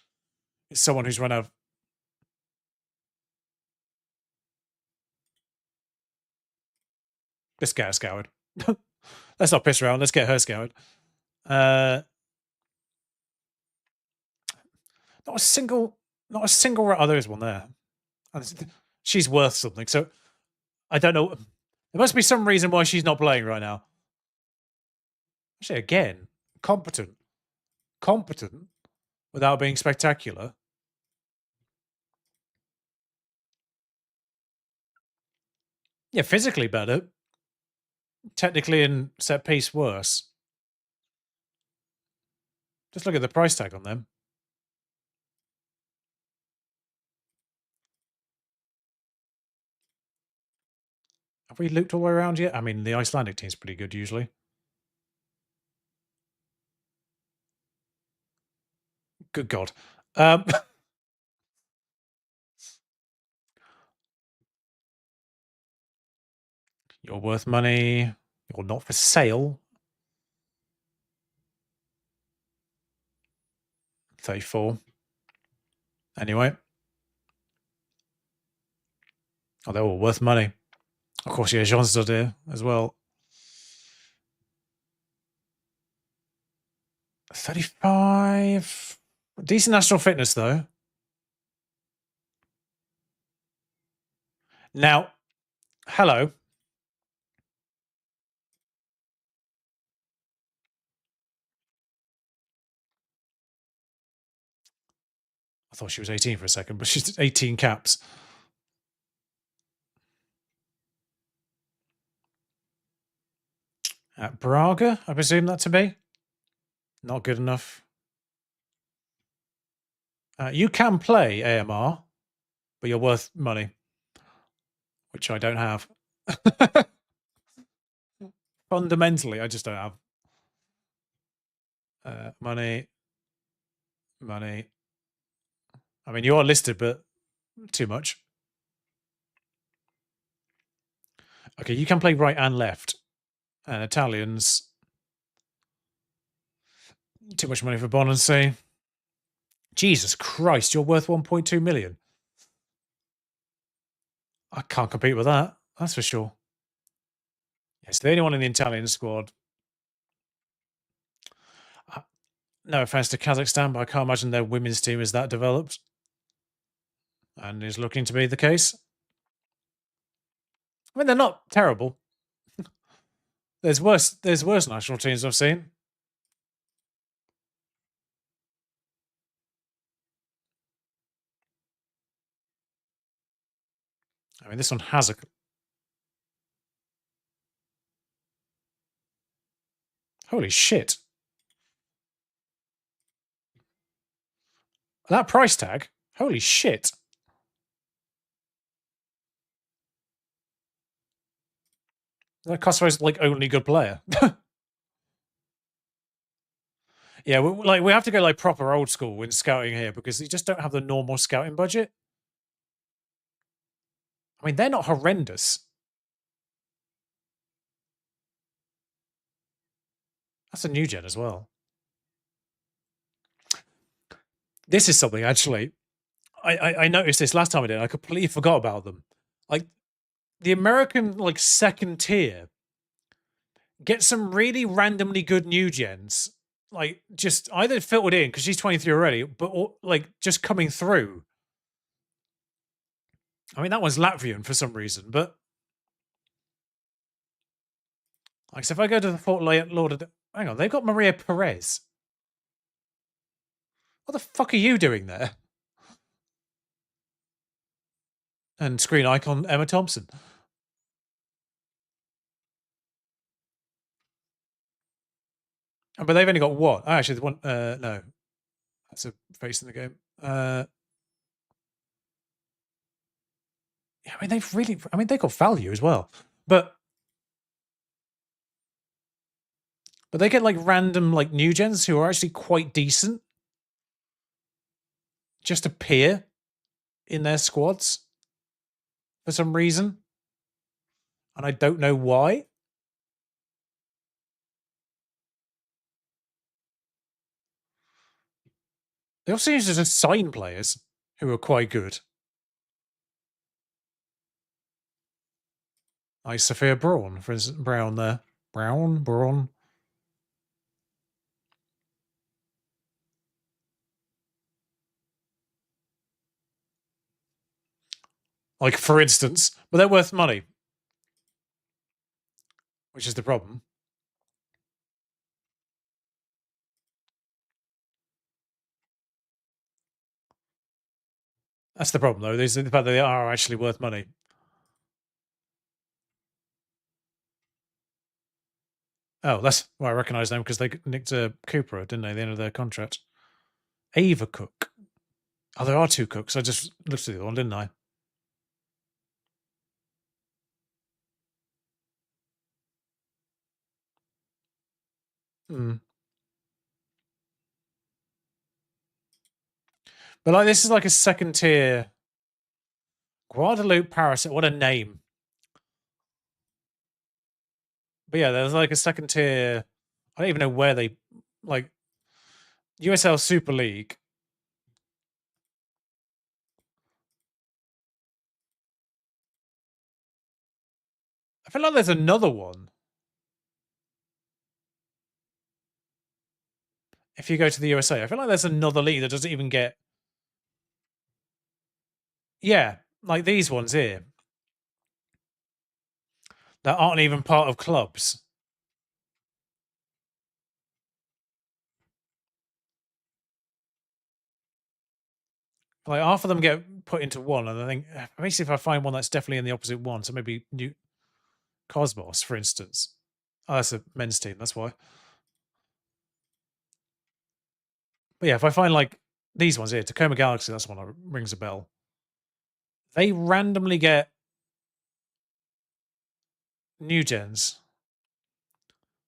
It's someone who's run out of... Let's get her scoured. Let's not piss around. Let's get her scoured. Not a single... Oh, there is one there. She's worth something. So, I don't know. There must be some reason why she's not playing right now. Actually, again, competent. Competent without being spectacular. Yeah, physically better. Technically in set piece worse. Just look at the price tag on them. Have we looped all the way around yet? I mean, the Icelandic team's pretty good usually. Good God. You're worth money. You're not for sale. 34. Anyway. Oh, they're all worth money. Of course, yeah, Jean's still there as well. 35. Decent national fitness, though. Now, hello. I thought she was 18 for a second, but she's 18 caps. At Braga, I presume that to be. Not good enough. You can play AMR, but you're worth money, which I don't have. Fundamentally, I just don't have. Money. I mean, you are listed, but too much. Okay, you can play right and left. And Italians, too much money for Bonancy. Jesus Christ, you're worth 1.2 million. I can't compete with that, that's for sure. It's the only one in the Italian squad. No offense to Kazakhstan, but I can't imagine their women's team is that developed. And is looking to be the case. I mean, they're not terrible. There's worse national teams I've seen. I mean, this one has a. Holy shit! That price tag. Holy shit! That Kosovo's like only good player. Yeah, we have to go like proper old school in scouting here because you just don't have the normal scouting budget. I mean, they're not horrendous. That's a new gen as well. This is something actually. I noticed this last time I did. I completely forgot about them. Like the American like second tier get some really randomly good new gens. Like just either filtered in because she's 23 already, but like just coming through. I mean, that one's Latvian for some reason, but like, so if I go to the Fort Lord of hang on, they've got Maria Perez. What the fuck are you doing there? And screen icon Emma Thompson. But they've only got what? Oh, actually, the one. No, that's a face in the game. Yeah, I mean, they've really. I mean, they've got value as well, but they get like random like new gens who are actually quite decent, just appear in their squads for some reason, and I don't know why. They also seem to just sign players who are quite good. Like Sophia Braun, for instance, Brown there. Braun. Like, for instance, but they're worth money, which is the problem. That's the problem, though. Is the fact that they are actually worth money. Oh, that's why I recognise them because they nicked Cooper, didn't they? At the end of their contract. Ava Cook. Oh, there are two Cooks. I just looked at the other one, didn't I? Hmm. But like, this is like a second tier. Guadalupe Parasite. What a name. But yeah, there's like a second tier. I don't even know where they like USL Super League. I feel like there's another one. If you go to the USA, I feel like there's another league that doesn't even get. Yeah, like these ones here that aren't even part of clubs. Like half of them get put into one, and I think basically if I find one that's definitely in the opposite one, so maybe New Cosmos, for instance. Oh, that's a men's team. That's why. But yeah, if I find like these ones here, Tacoma Galaxy, that's one that rings a bell. They randomly get new gens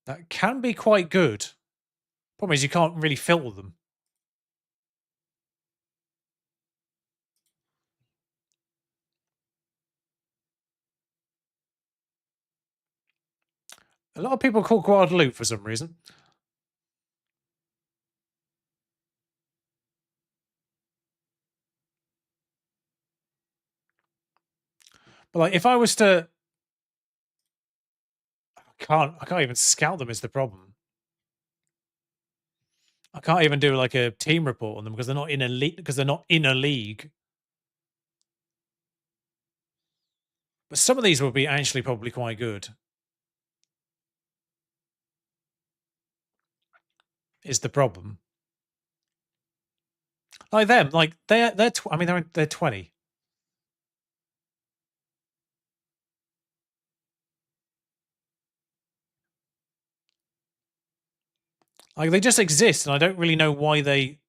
that can be quite good. Problem is, you can't really filter them. A lot of people call Guadalupe for some reason. But like, if I was to, I can't even scout them. Is the problem? I can't even do like a team report on them because they're not in a league. Because they're not in a league. But some of these will be actually probably quite good. Is the problem? Like them, like I mean, they're 20. Like, they just exist, and I don't really know why they...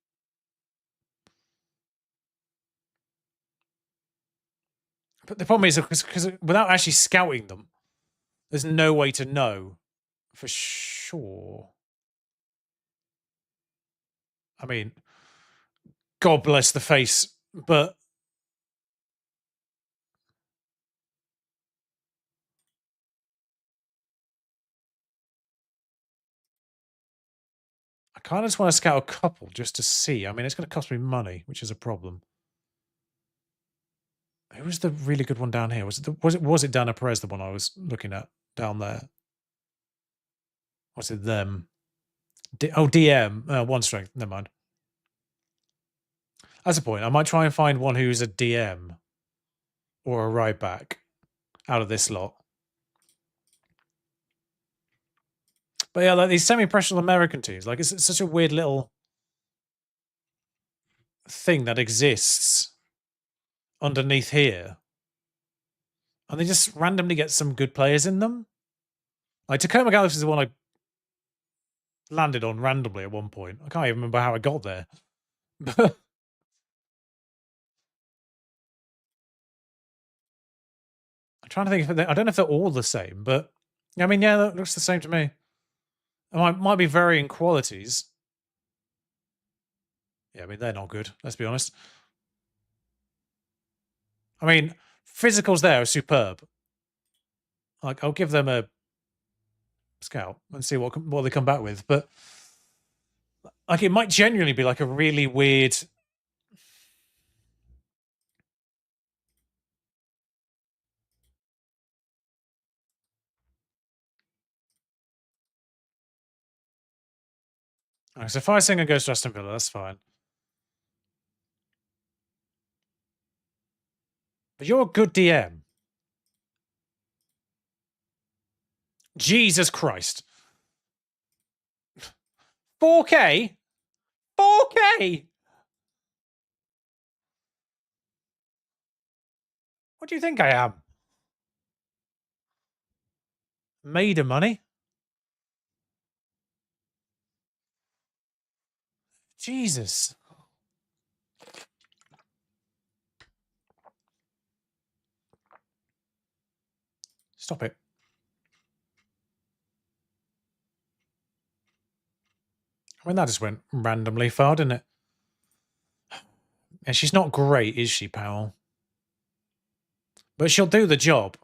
But the problem is, because without actually scouting them, there's no way to know for sure. I mean, God bless the face, but... I kind of just want to scout a couple just to see. I mean, it's going to cost me money, which is a problem. Who was the really good one down here? Was it Dana Perez, the one I was looking at down there? Was it them? DM. One strength. Never mind. That's the point. I might try and find one who's a DM or a right back out of this lot. But yeah, like these semi-professional American teams, like it's such a weird little thing that exists underneath here. And they just randomly get some good players in them. Like Tacoma Galaxy is the one I landed on randomly at one point. I can't even remember how I got there. I'm trying to think if I don't know if they're all the same, but I mean, yeah, that looks the same to me. It might be varying qualities. Yeah, I mean, they're not good, let's be honest. I mean, physicals there are superb. Like, I'll give them a scout and see what they come back with, but like, it might genuinely be like a really weird... Right, so Fire Singer goes to Aston Villa, that's fine. But you're a good DM. Jesus Christ. 4K? 4K? What do you think I am? Made of money? Jesus. Stop it. I mean, that just went randomly far, didn't it? And she's not great, is she, Powell? But she'll do the job.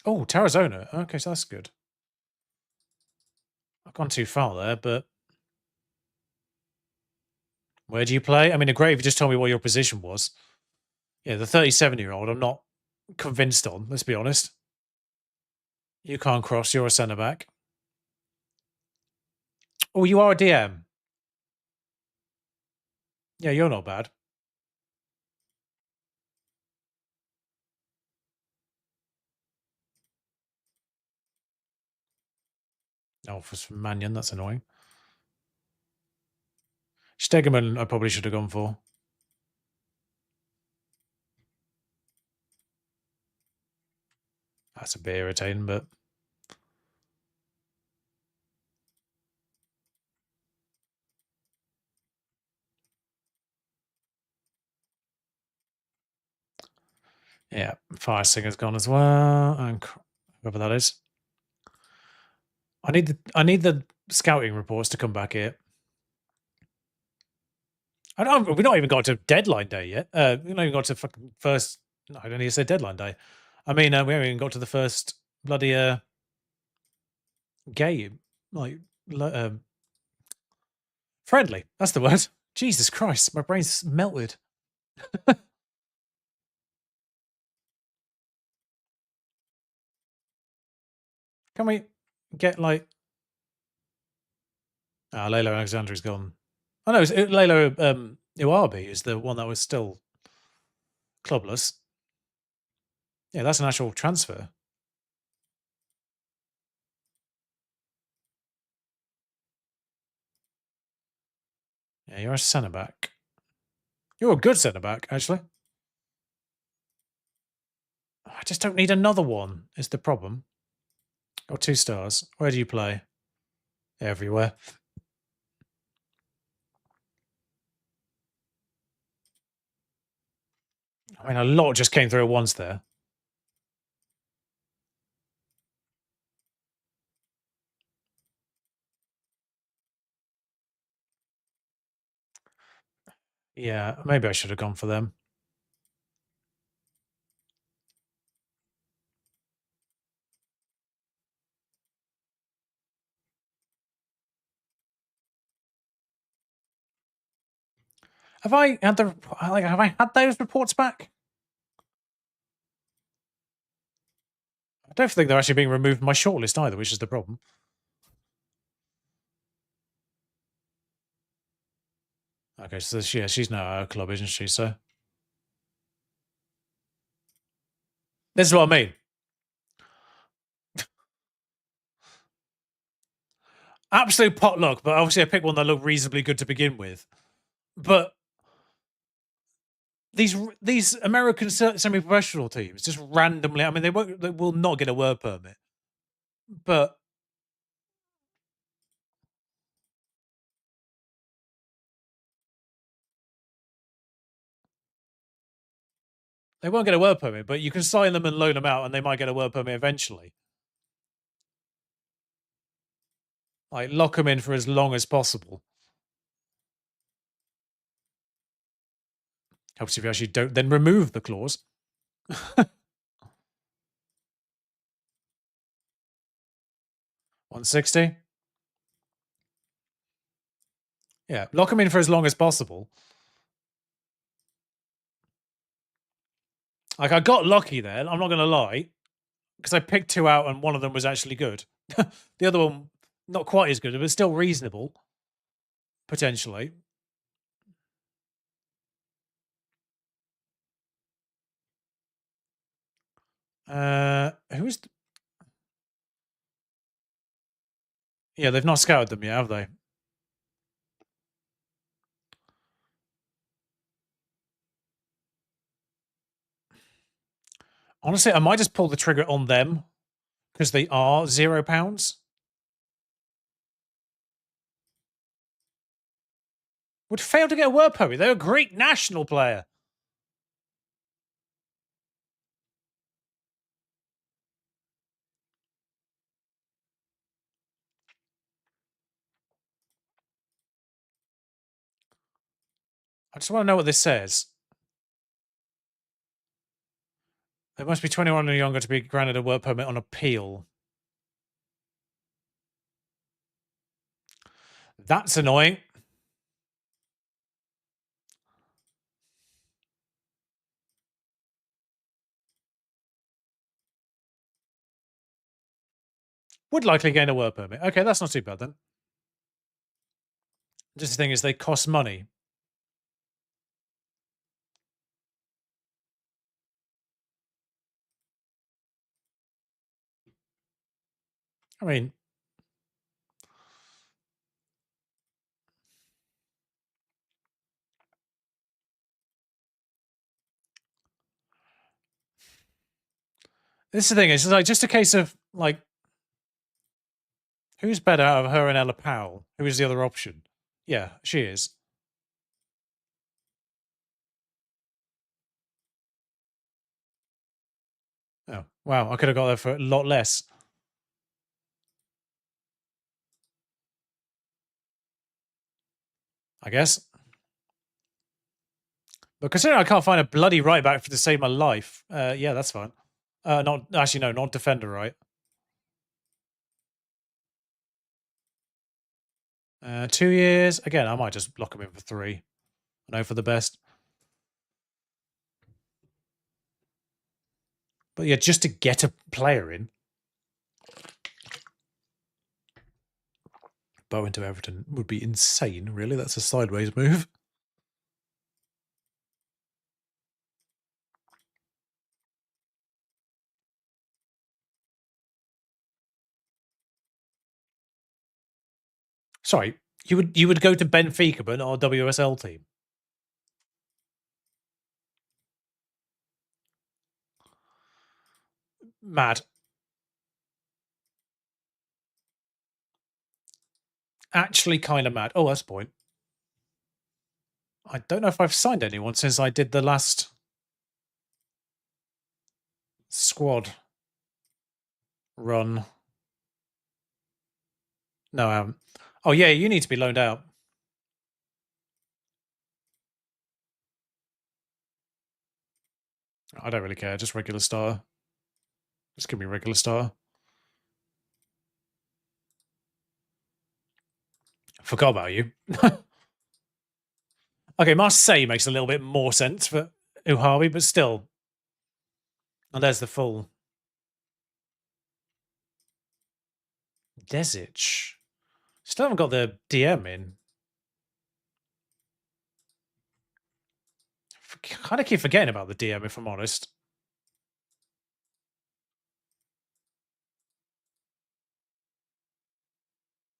Oh, Tarazona. Okay, so that's good. I've gone too far there, but... Where do you play? I mean, great if you just told me what your position was. Yeah, the 37-year-old, I'm not convinced on, let's be honest. You can't cross, you're a centre-back. Oh, you are a DM. Yeah, you're not bad. Oh, for Mannion, that's annoying. Stegeman, I probably should have gone for. That's a bit irritating, but... Yeah, Fire Singer's gone as well, and whoever that is. I need the scouting reports to come back here. We've not even got to deadline day yet. We've not even got to fucking first... No, I don't need to say deadline day. I mean, we haven't even got to the first bloody game. Like, friendly. That's the word. Jesus Christ, my brain's melted. Can we get like... Layla Alexandri's gone. Oh no, Layla Iwabi is the one that was still clubless. Yeah, that's an actual transfer. Yeah, you're a centre back. You're a good centre back, actually. I just don't need another one, is the problem. Got 2 stars. Where do you play? Everywhere. I mean, a lot just came through at once there. Yeah, maybe I should have gone for them. Have I had the have I had those reports back? I don't think they're actually being removed from my shortlist either, which is the problem. Okay, so yeah, she's now at our club, isn't she? So this is what I mean. Absolute potluck, but obviously I picked one that looked reasonably good to begin with. But these American semi-professional teams just randomly, I mean, they will not get a work permit, but they won't get a work permit. But you can sign them and loan them out, and they might get a work permit eventually. Like lock them in for as long as possible. Helps if you actually don't then remove the clause. 160. Yeah, lock them in for as long as possible. Like I got lucky there. I'm not going to lie, because I picked 2 out and one of them was actually good. The other one not quite as good, but still reasonable potentially. Who's? Yeah, they've not scouted them yet, have they? Honestly, I might just pull the trigger on them because they are £0. Would fail to get a work permit. They're a great national player. I just want to know what this says. They must be 21 or younger to be granted a work permit on appeal. That's annoying. Would likely gain a work permit. Okay, that's not too bad then. Just the thing is, they cost money. I mean, this is the thing. It's like just a case of like, who's better out of her and Ella Powell? Who is the other option? Yeah, she is. Oh, wow. I could have got there for a lot less. I guess. But considering I can't find a bloody right back to save my life, yeah, that's fine. Not actually, no, not defender right. 2 years. Again, I might just lock him in for 3. I know for the best. But yeah, just to get a player in. Bowen to Everton would be insane, really. That's a sideways move. Sorry, you would go to Benfica, but not a WSL team. Mad. actually kind of mad. Oh, that's a point. I don't know if I've signed anyone since I did the last squad run. No, I haven't. Oh, yeah, you need to be loaned out. I don't really care. Just regular star. Just give me regular star. Forgot about you. Okay, Marseille makes a little bit more sense for Uhawi, but still. And there's the full. Desic. Still haven't got the DM in. Kind of keep forgetting about the DM, if I'm honest.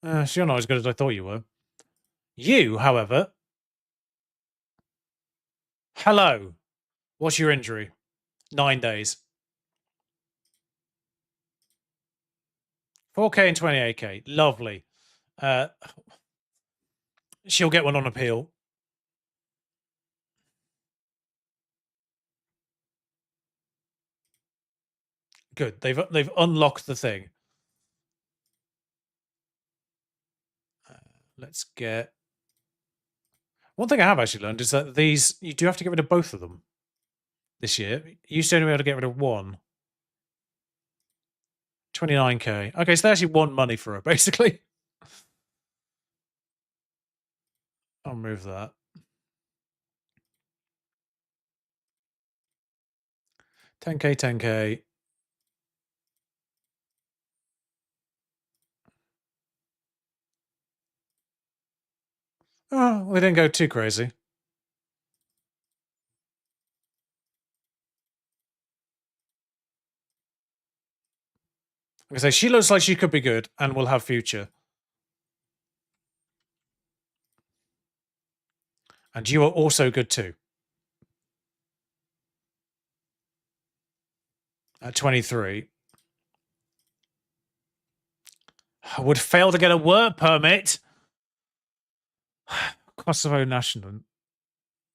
So you're not as good as I thought you were. You, however. Hello. What's your injury? 9 days. 4K and 28K. Lovely. She'll get one on appeal. Good. They've unlocked the thing. Let's get. One thing I have actually learned is that these you do have to get rid of both of them this year. You used to only be able to get rid of one. 29K. Okay, so they actually want money for her, basically. I'll move that. 10K, 10K. Oh, we didn't go too crazy. Like I say, she looks like she could be good and will have future. And you are also good too. At 23. I would fail to get a work permit. Kosovo national.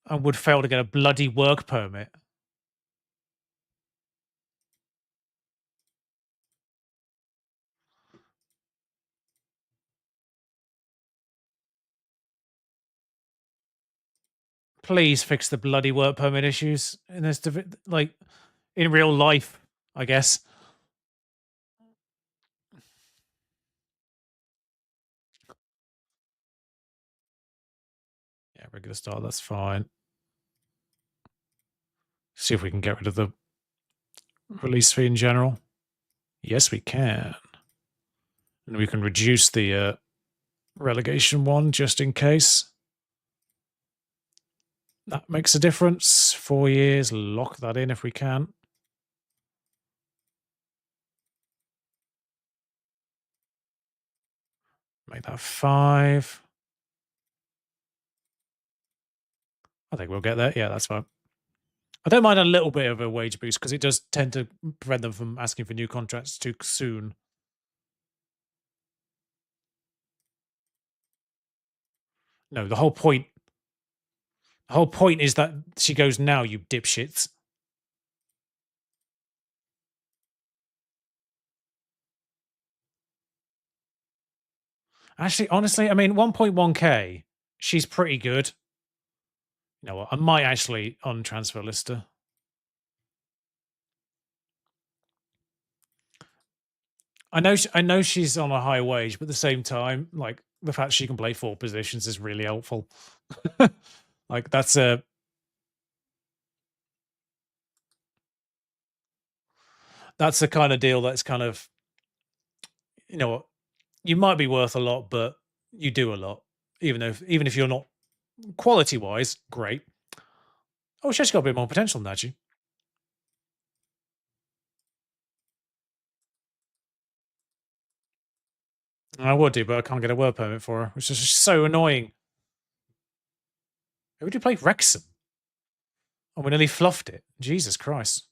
I would fail to get a bloody work permit. Please fix the bloody work permit issues in this, like, in real life, I guess. Yeah, regular start, that's fine. See if we can get rid of the release fee in general. Yes, we can. And we can reduce the relegation one just in case. That makes a difference. 4 years, lock that in if we can. Make that 5. I think we'll get there. Yeah, that's fine. I don't mind a little bit of a wage boost because it does tend to prevent them from asking for new contracts too soon. No, the whole point is that she goes, now, you dipshits. Actually, honestly, I mean, 1.1K, she's pretty good. You know what? I might actually untransfer Lister. I know she's on a high wage, but at the same time, like, the fact she can play 4 positions is really helpful. Like, that's the kind of deal that's kind of, you know what, you might be worth a lot, but you do a lot, even if you're not quality wise great. Oh, she's got a bit more potential than that. She. I would do, but I can't get a work permit for her, which is just so annoying. Who would you play? Wrexham? Oh, we nearly fluffed it. Jesus Christ.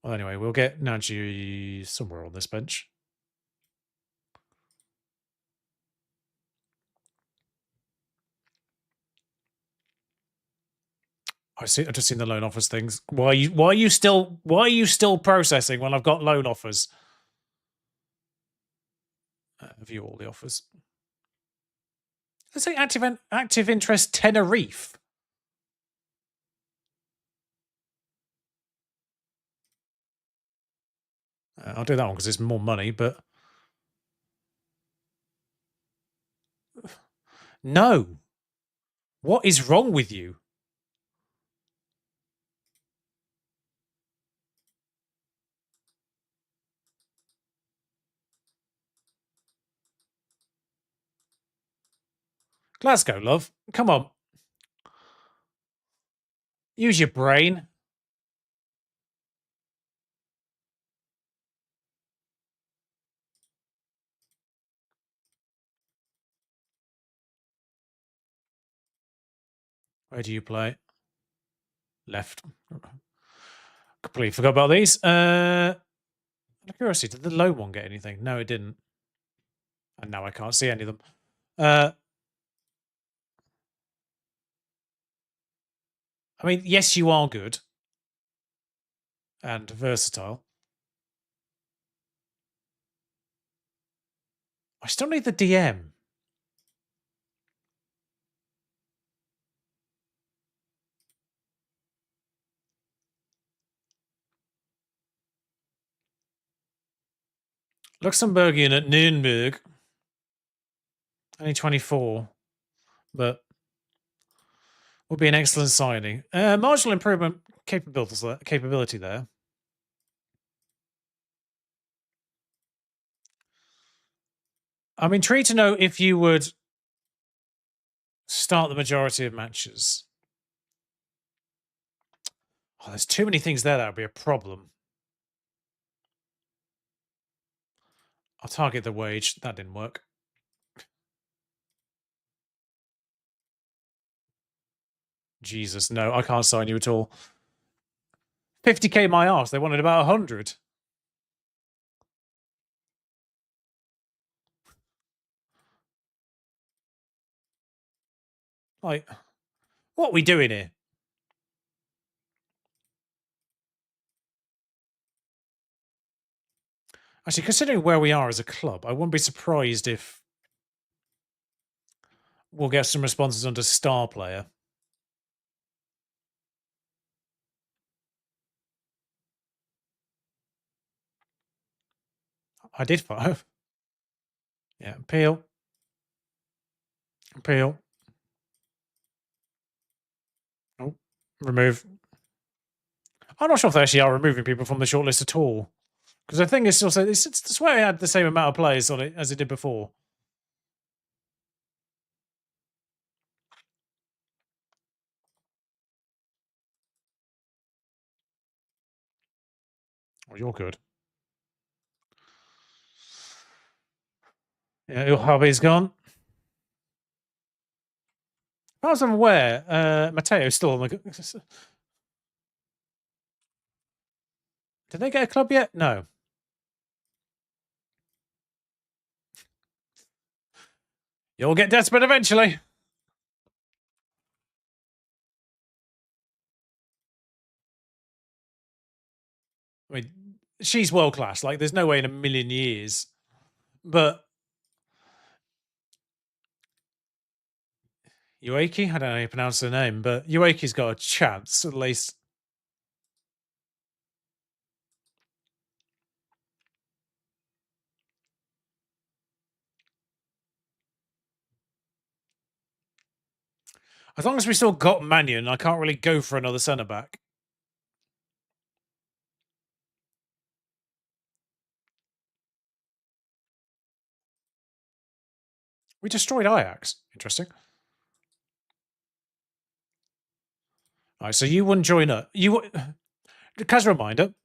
Well, anyway, we'll get Nagy somewhere on this bench. I see. I've just seen the loan offers things. Why are you still processing when I've got loan offers? View all the offers. Let's say active interest Tenerife. I'll do that one because it's more money, but no. What is wrong with you? Glasgow, love. Come on. Use your brain. Where do you play? Left. Completely forgot about these. Out of curiosity, did the low one get anything? No, it didn't. And now I can't see any of them. I mean, yes, you are good and versatile. I still need the DM. Luxembourgian at Nuremberg. Only 24, but would be an excellent signing. Marginal improvement capability there. I'm intrigued to know if you would start the majority of matches. Oh, there's too many things there that would be a problem. I'll target the wage. That didn't work. Jesus, no, I can't sign you at all. 50k my arse. They wanted about 100. Like, what are we doing here? Actually, considering where we are as a club, I wouldn't be surprised if we'll get some responses under star player. I did 5. Yeah, Peel. Peel. Oh, remove. I'm not sure if they actually are removing people from the shortlist at all. Because the thing is, also, it's swear it had the same amount of players on it as it did before. Oh, you're good. Yeah, your hobby's gone. As far as I'm aware, Matteo's still on the. Did they get a club yet? No. You'll get desperate eventually. I mean, she's world class. Like, there's no way in a million years. But Ueki, I don't know how you pronounce her name, but Ueki's got a chance at least. As long as we still got Mannion, I can't really go for another centre back. We destroyed Ajax. Interesting. All right, so you wouldn't join up. As a reminder,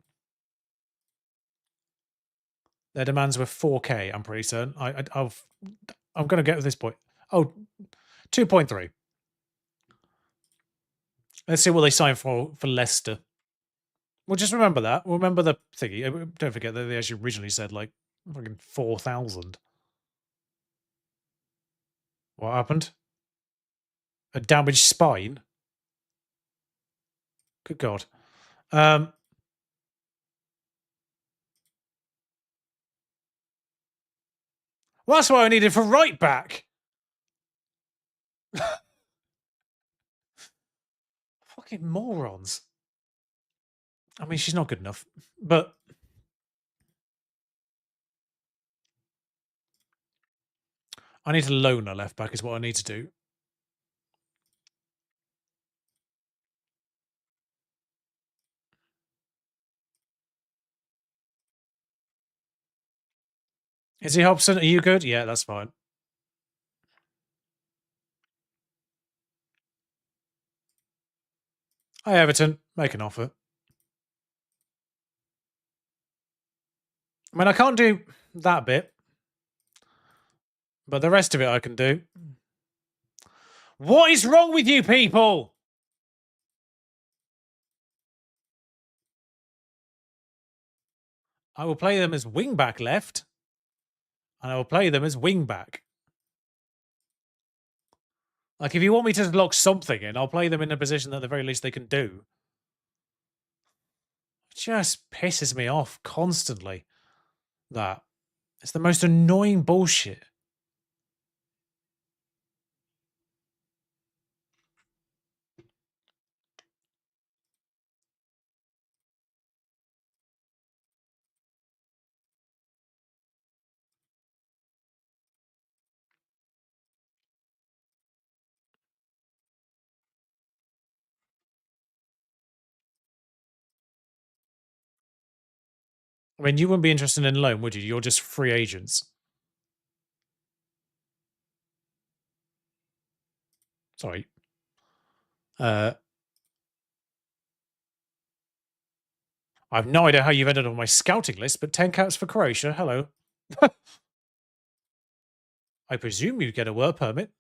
their demands were 4k. I'm pretty certain. I'm going to get to this point. Oh, 2.3. Let's see what they sign for Leicester. Well, just remember that. Remember the thingy. Don't forget that they actually originally said like fucking 4,000. What happened? A damaged spine? Good God. Well, that's what I needed for right back. Fucking morons. I mean, she's not good enough, but I need to loan her left back is what I need to do. Is he Hobson? Are you good? Yeah, that's fine. Hi, Everton. Make an offer. I mean, I can't do that bit, but the rest of it I can do. What is wrong with you people? I will play them as wing back left, and I will play them as wing back. Like, if you want me to lock something in, I'll play them in a position that at the very least they can do. It just pisses me off constantly. That. It's the most annoying bullshit. I mean, you wouldn't be interested in loan, would you? You're just free agents. Sorry. I have no idea how you've ended on my scouting list, but 10 caps for Croatia. Hello. I presume you get a work permit.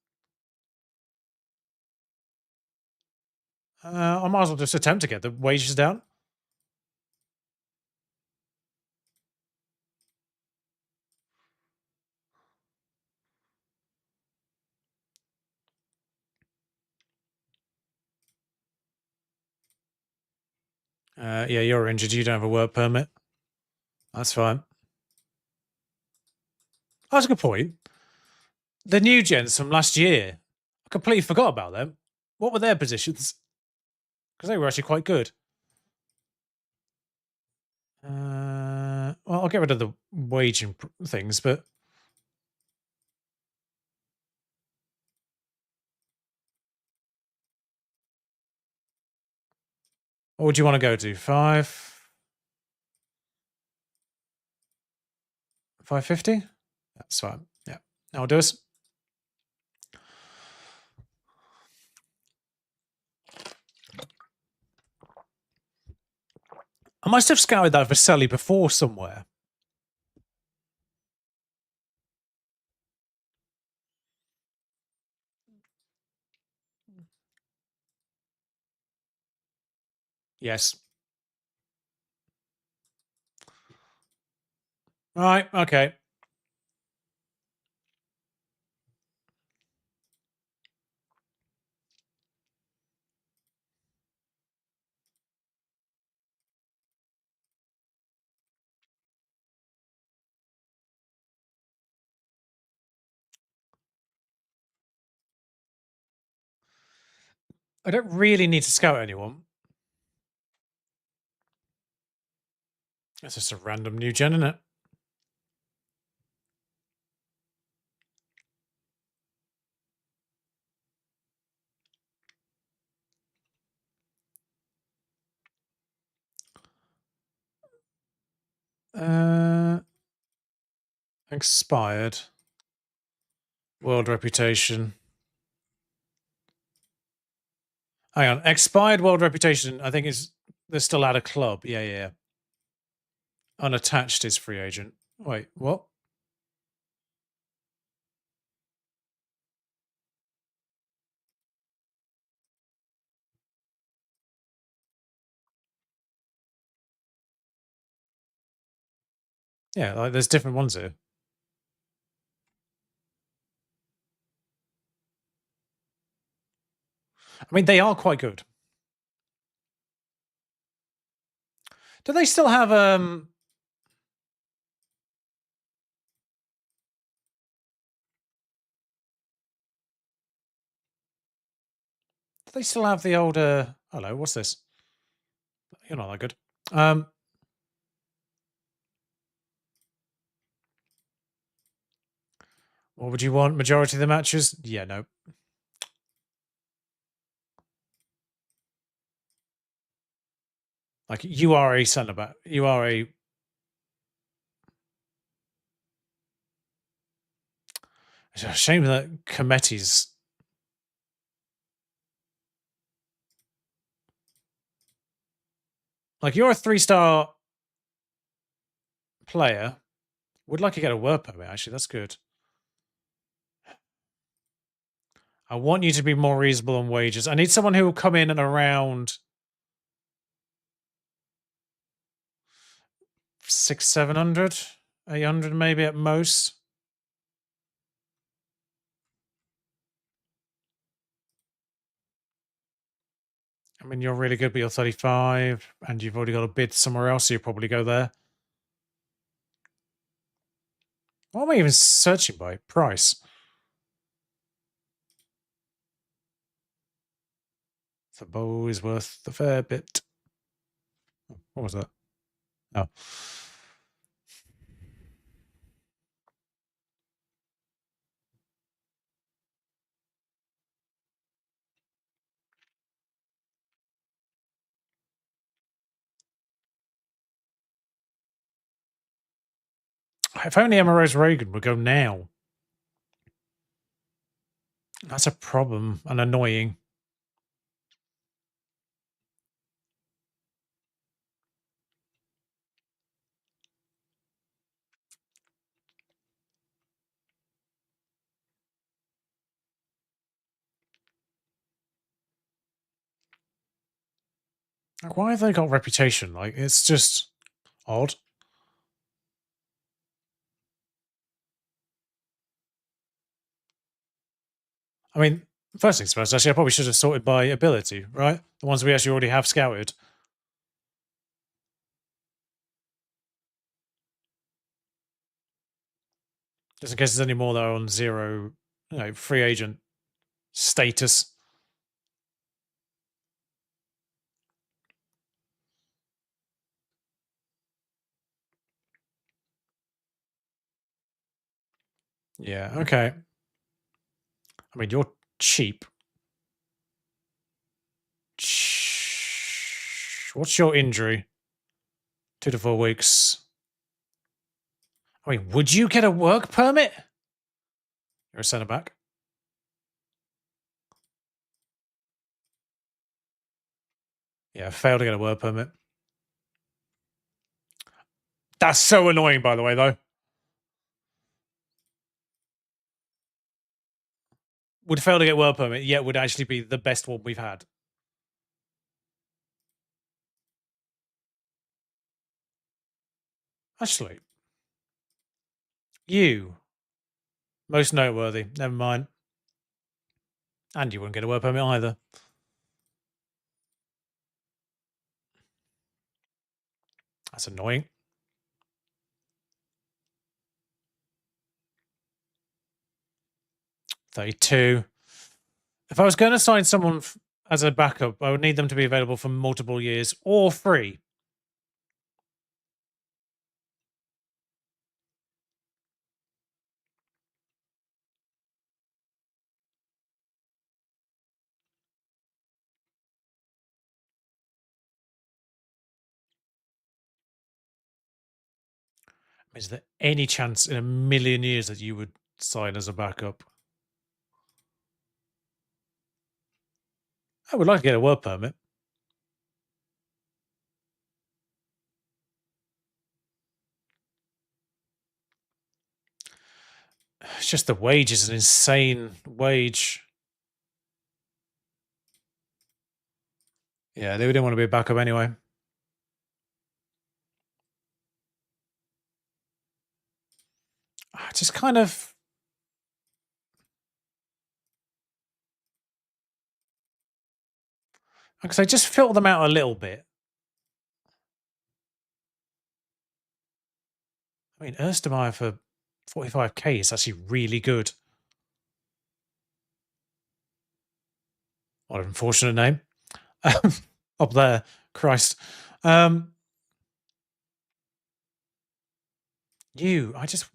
I might as well just attempt to get the wages down. Yeah, you're injured. You don't have a work permit. That's fine. That's a good point. The new gens from last year, I completely forgot about them. What were their positions? Because they were actually quite good. Well, I'll get rid of the wage things, but what would you want to go to? 550? That's fine. Yeah, I'll do it. I must have scouted that for Sally before somewhere. Yes. Right. Okay. I don't really need to scout anyone. It's just a random new gen, isn't it? Expired. World reputation. Hang on. Expired world reputation, I think is they're still at a club. Yeah, yeah, yeah. Unattached is free agent. Wait, what? Yeah, like there's different ones here. I mean, they are quite good. Do they still have do they still have the older hello, what's this? You're not that good. What would you want? Majority of the matches? Yeah, no. Like you are a centre back. You are a it's a shame that Cometi's like you're a 3-star player. Would like to get a work permit, actually. That's good. I want you to be more reasonable on wages. I need someone who will come in and around 600, 700, 800 maybe at most. I mean, you're really good, but you're 35 and you've already got a bid somewhere else, so you probably go there. What am I even searching by? Price. The bow is worth a fair bit. What was that? Oh. If only Emma Rose Reagan would go now. That's a problem and annoying. Like, why have they got reputation? Like, it's just odd. I mean, first things first, actually, I probably should have sorted by ability, right? The ones we actually already have scouted. Just in case there's any more that are on zero, free agent status. Yeah, okay. I mean, you're cheap. What's your injury? 2 to 4 weeks. I mean, would you get a work permit? You're a centre back. Yeah, failed to get a work permit. That's so annoying, by the way, though. Would fail to get work permit, yet would actually be the best one we've had. Actually, you. Most noteworthy. Never mind. And you wouldn't get a work permit either. That's annoying. 32. If I was going to sign someone as a backup, I would need them to be available for multiple years or free. Is there any chance in a million years that you would sign as a backup? I would like to get a work permit. It's just the wage is an insane wage. Yeah, they didn't want to be a backup anyway. just kind of. Because I just filter them out a little bit. I mean, Erstemeyer for 45k is actually really good. What an unfortunate name. Up there, Christ. I just.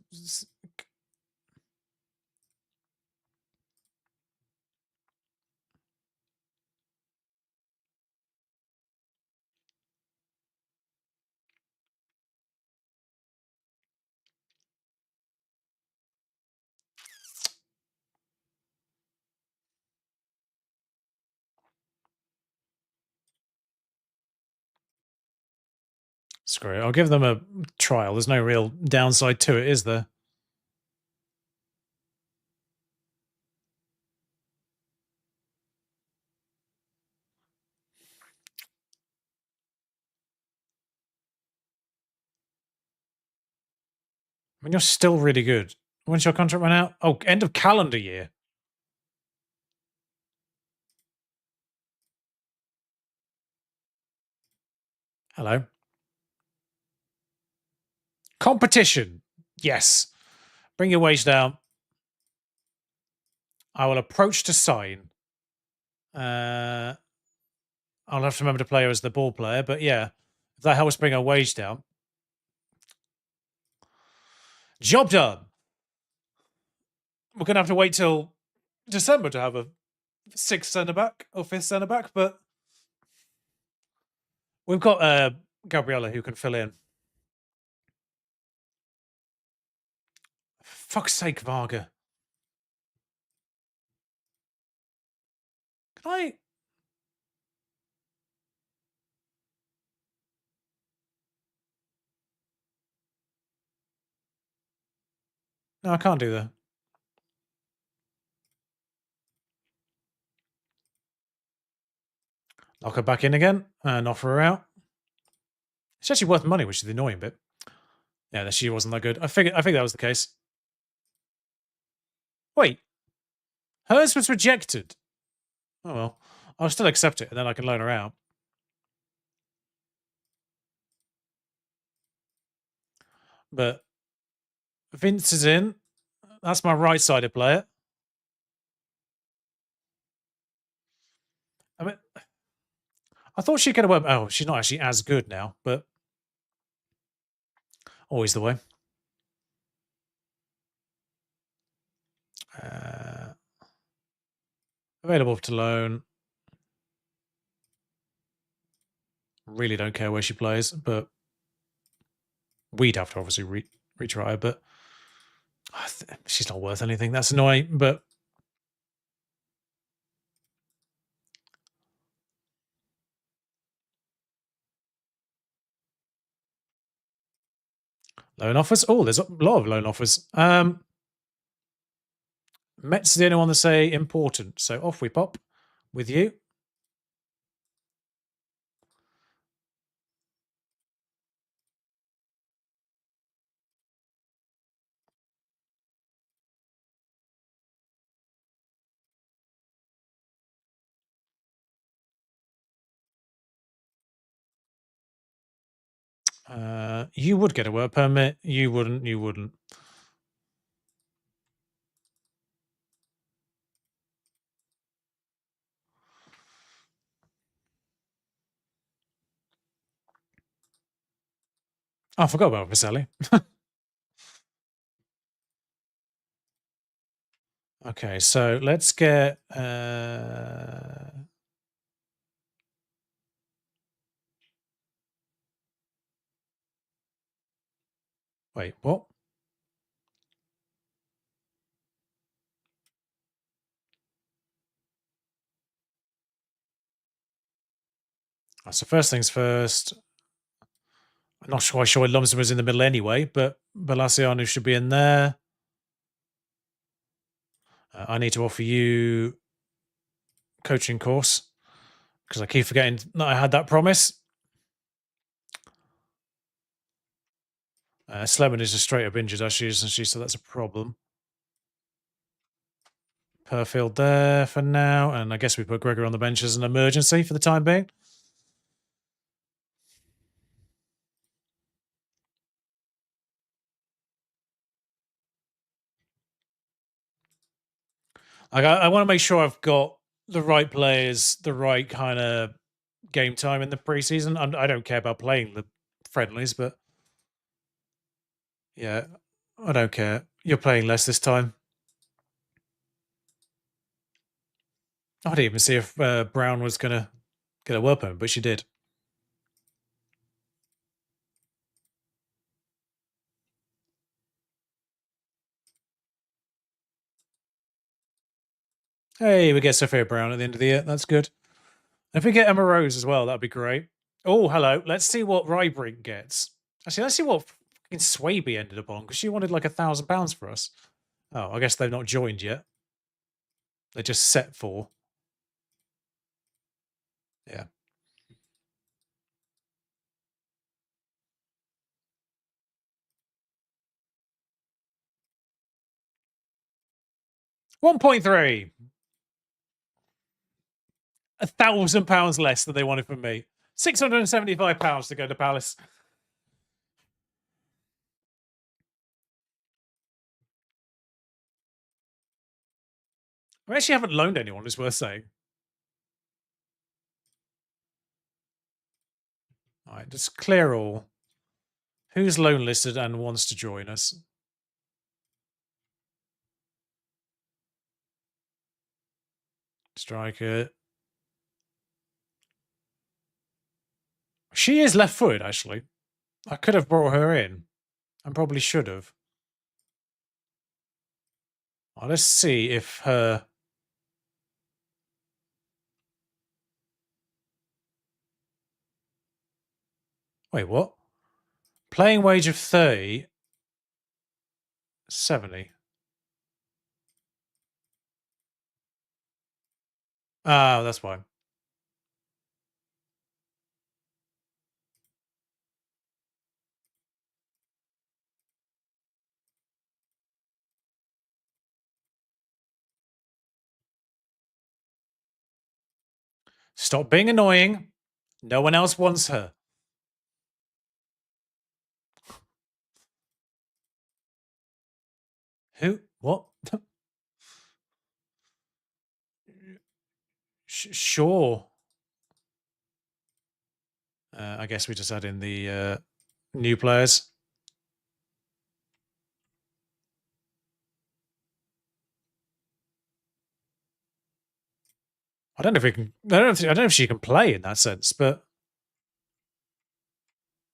Screw it. I'll give them a trial. There's no real downside to it, is there? I mean, you're still really good. When's your contract run out? Oh, end of calendar year. Hello. Competition. Yes. Bring your wage down. I will approach to sign. I'll have to remember to play her as the ball player, but yeah, if that helps bring her wage down. Job done. We're going to have to wait till December to have a sixth centre back or fifth centre back, but we've got Gabriella who can fill in. Fuck's sake, Varga. Can I? No, I can't do that. Lock her back in again and offer her out. It's actually worth money, which is the annoying bit. Yeah, she wasn't that good. I think that was the case. Wait, hers was rejected. Oh well, I'll still accept it, and then I can loan her out. But Vince is in. That's my right-sided player. I mean, I thought she could have went. Oh, she's not actually as good now, but always the way. Available to loan. Really don't care where she plays, but we'd have to obviously retry her. But she's not worth anything. That's annoying, but. Loan offers? Oh, there's a lot of loan offers. Mets is the only one that say important. So off we pop with you. You would get a work permit. You wouldn't. You wouldn't. Oh, I forgot about Vasselli. Okay, so let's get. Wait, what? So first things first. I'm not quite sure Lumsden was in the middle anyway, but Balasianu should be in there. I need to offer you coaching course because I keep forgetting that I had that promise. Sleman is just straight up injured, actually, isn't she? So that's a problem. Perfield there for now, and I guess we put Gregor on the bench as an emergency for the time being. I want to make sure I've got the right players, the right kind of game time in the preseason. I don't care about playing the friendlies, but yeah, I don't care. You're playing less this time. I didn't even see if Brown was going to get a work permit, but she did. Hey, we get Sophia Brown at the end of the year. That's good. If we get Emma Rose as well, that'd be great. Oh, hello. Let's see what Rybrink gets. Actually, let's see what fucking Swaby ended up on, because she wanted like £1,000 for us. Oh, I guess they've not joined yet. They're just set for. Yeah. £1.3. £1,000 less than they wanted from me. £675 to go to Palace. I actually haven't loaned anyone, it's worth saying. All right, just clear all. Who's loan listed and wants to join us? Striker. She is left footed, actually. I could have brought her in. I probably should have. Well, let's see if her. Wait, what? Playing wage of 30. 70. Oh, that's why. Stop being annoying. No one else wants her. Who? What? Sure. I guess we just add in the new players. I don't know if we can. I don't know if she can play in that sense, but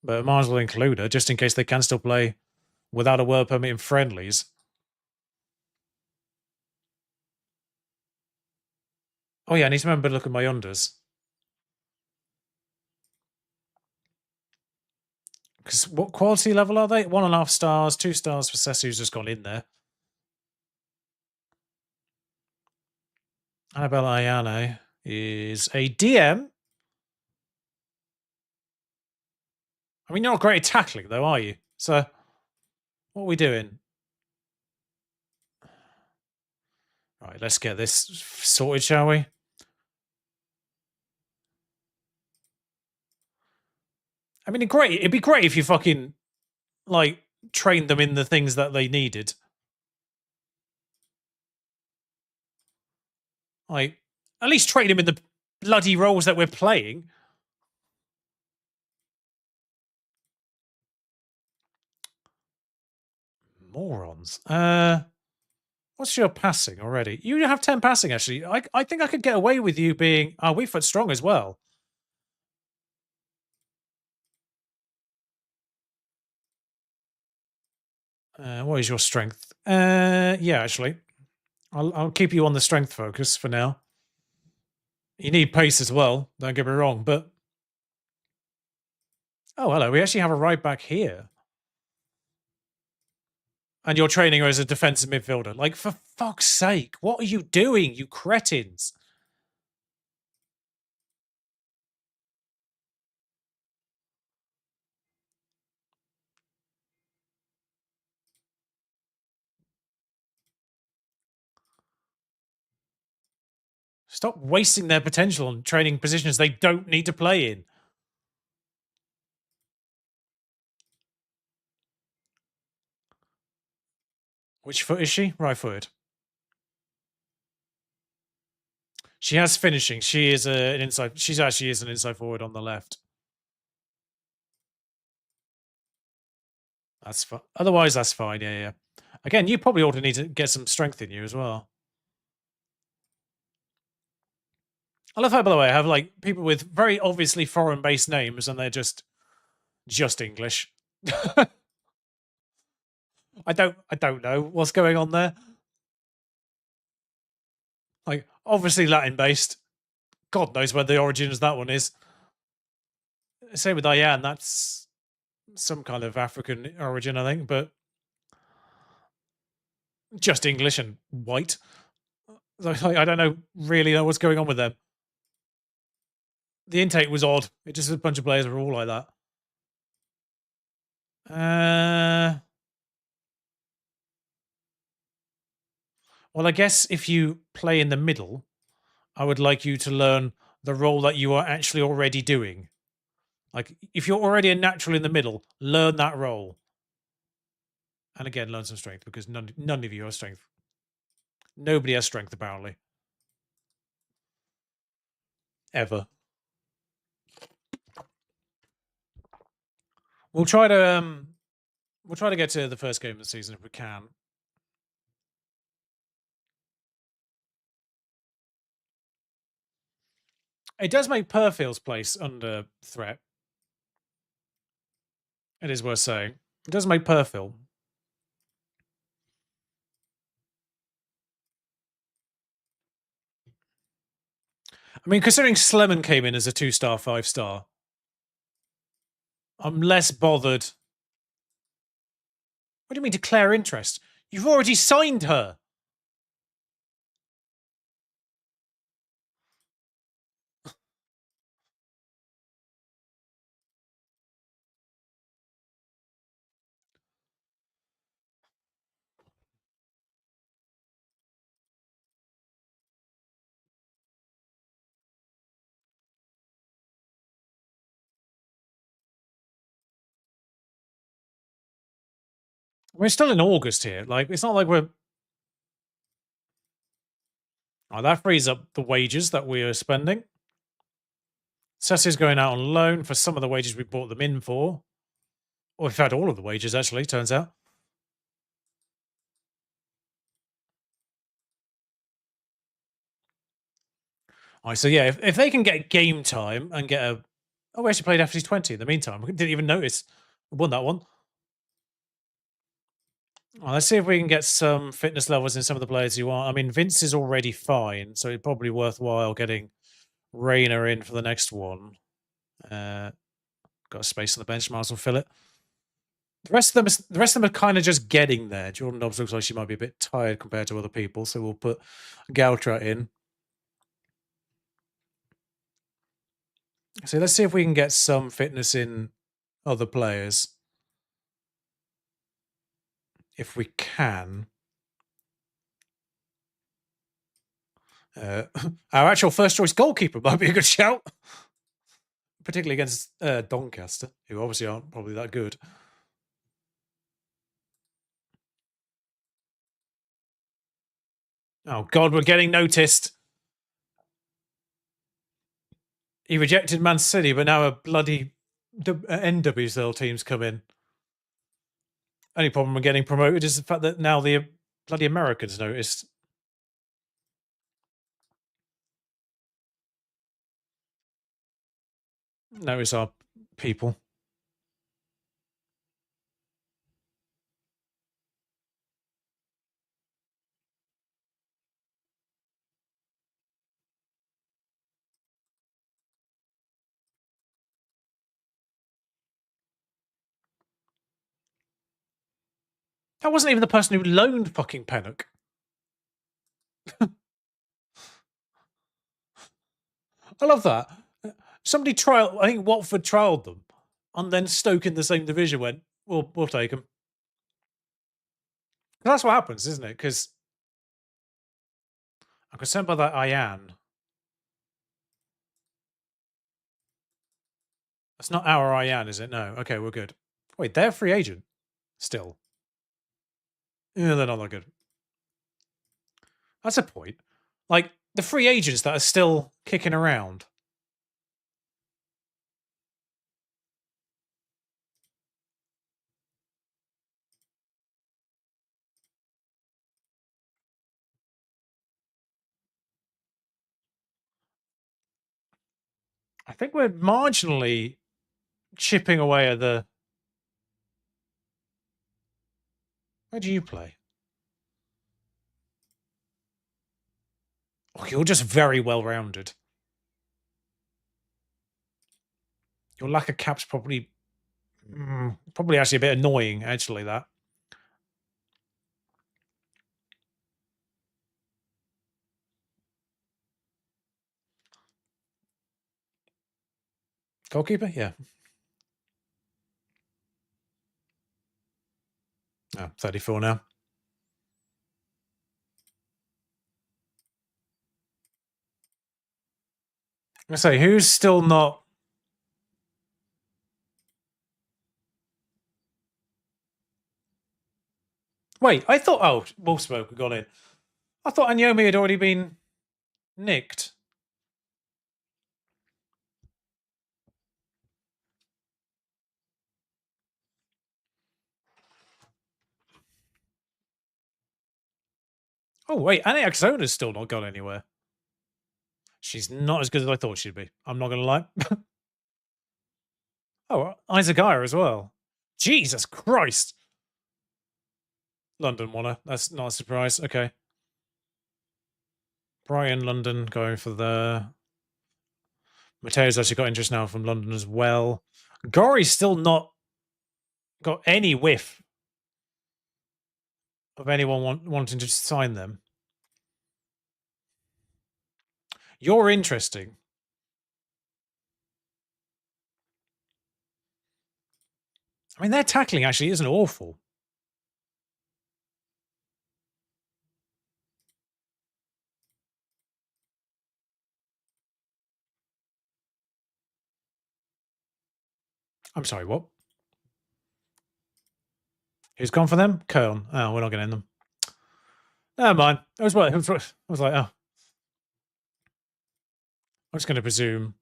might as well include her just in case they can still play without a work permit in friendlies. Oh yeah, I need to remember to look at my unders. Because what quality level are they? 1.5 stars, 2 stars for Ceci, who's just gone in there. Annabelle Ayane is a DM. I mean, you're not great at tackling, though, are you? So, what are we doing? Right, let's get this sorted, shall we? I mean, it'd be great if you fucking, like, trained them in the things that they needed. Like, at least train them in the bloody roles that we're playing. Morons. What's your passing already? You have 10 passing, actually. I think I could get away with you being weak foot strong as well. What is your strength? Yeah, actually. I'll keep you on the strength focus for now. You need pace as well, don't get me wrong, but... Oh, hello, we actually have a right back here. And you're training her as a defensive midfielder. Like, for fuck's sake, what are you doing, you cretins? Stop wasting their potential on training positions they don't need to play in. Which foot is she? Right footed. She has finishing. She is an inside. She's actually is an inside forward on the left. That's fine. Otherwise, that's fine. Yeah, yeah. Again, you probably ought to need to get some strength in you as well. I love how, by the way, I have like people with very obviously foreign-based names, and they're just English. I don't know what's going on there. Like, obviously Latin-based. God knows where the origin of that one is. Same with Diane. That's some kind of African origin, I think, but just English and white. I don't really know what's going on with them. The intake was odd. It just a bunch of players were all like that. Well, I guess if you play in the middle, I would like you to learn the role that you are actually already doing. Like, if you're already a natural in the middle, learn that role. And again, learn some strength, because none of you have strength. Nobody has strength, apparently. Ever. We'll try to get to the first game of the season if we can. It does make Perfield's place under threat. It is worth saying. It does make Perfield. I mean, considering Sleman came in as a 2-star, 5-star, I'm less bothered. What do you mean declare interest? You've already signed her. We're still in August here. Like, it's not like we're... Oh, that frees up the wages that we are spending. Ceci's going out on loan for some of the wages we bought them in for. Or we've had all of the wages, actually, turns out. All right, so yeah, if they can get game time and get a... Oh, we actually played FC20 in the meantime. We didn't even notice. We won that one. Well, let's see if we can get some fitness levels in some of the players you want. I mean, Vince is already fine, so it's probably worthwhile getting Rayner in for the next one. Got a space on the bench, might as well fill it. The rest of them are kind of just getting there. Jordan Dobbs looks like she might be a bit tired compared to other people, so we'll put Gautra in. So let's see if we can get some fitness in other players. If we can. Our actual first choice goalkeeper might be a good shout. Particularly against Doncaster, who obviously aren't probably that good. Oh, God, we're getting noticed. He rejected Man City, but now a bloody NWSL team's come in. Only problem with getting promoted is the fact that now the bloody Americans noticed. Notice our people. That wasn't even the person who loaned fucking Pennock. I love that. Somebody I think Watford trialled them, and then Stoke in the same division went, we'll take them. That's what happens, isn't it? Because I'm concerned by that Ian. That's not our Ian, is it? No. Okay, we're good. Wait, they're a free agent still. Yeah, they're not that good. That's a point. Like the free agents that are still kicking around. I think we're marginally chipping away at the. Where do you play? Oh, you're just very well rounded. Your lack of cap's probably actually a bit annoying. Actually, that goalkeeper, yeah. Oh, 34 now. I say, who's still not? Wait, I thought. Oh, Wolfsburg had gone in. I thought Anyomi had already been nicked. Oh wait, Annie Axona's still not gone anywhere. She's not as good as I thought she'd be. I'm not going to lie. Oh, Isagaya as well. Jesus Christ. London won her. That's not a surprise. Okay. Brighton, London going for the. Mateo's actually got interest now from London as well. Gori's still not got any whiff of anyone wanting to sign them. You're interesting. I mean, their tackling actually isn't awful. I'm sorry, what? Who's gone for them? Köln. Oh, we're not getting them. Never mind. I was like, oh. I'm just going to presume.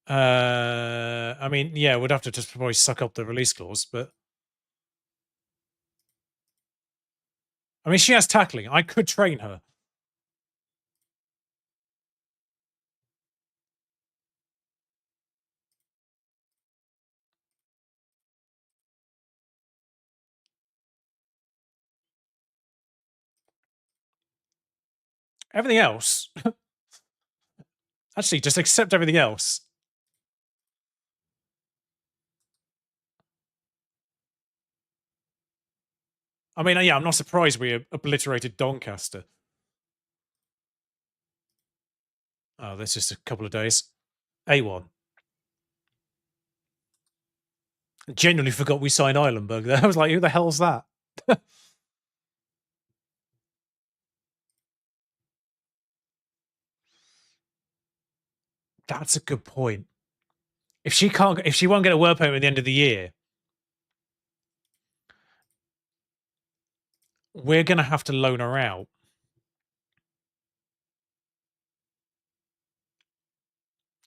I mean, yeah, we'd have to just probably suck up the release clause, but I mean, she has tackling. I could train her. Everything else, actually, just accept everything else. I mean, yeah, I'm not surprised we obliterated Doncaster. Oh, that's just a couple of days. A1. Genuinely forgot we signed Eilenberg there. I was like, who the hell's that? That's a good point. If she won't get a work permit at the end of the year, we're going to have to loan her out.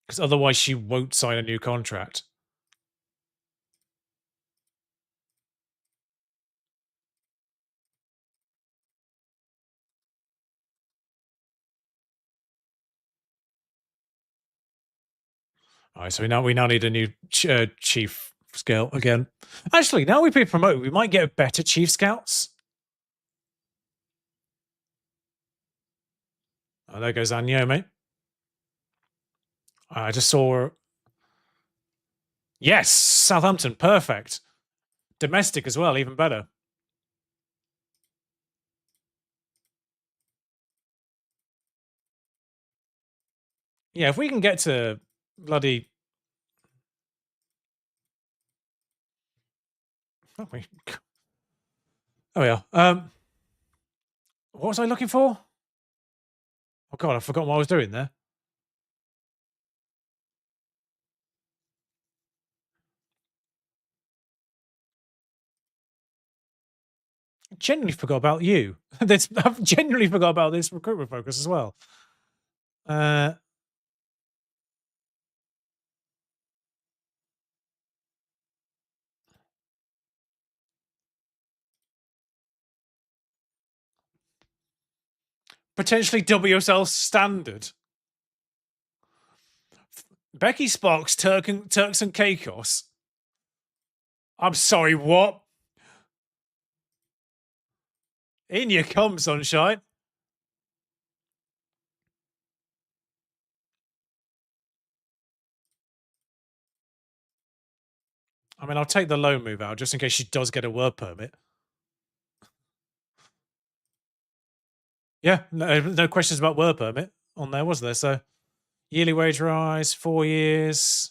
Because otherwise she won't sign a new contract. All right, so we now need a new chief scout again. Actually, now we've been promoted, we might get better chief scouts. Oh, there goes Anyo, mate. I just saw her. Yes, Southampton, perfect. Domestic as well, even better. Yeah, if we can get to bloody. Oh, yeah. What was I looking for? Oh god, I forgot what I was doing there. I genuinely forgot about you. I've genuinely forgot about this recruitment focus as well. Uh, Potentially WSL standard. Becky Sparks, Turks and Caicos. I'm sorry, what? In you come, sunshine. I mean, I'll take the loan move out just in case she does get a work permit. Yeah, no questions about work permit on there, was there? So, yearly wage rise, 4 years.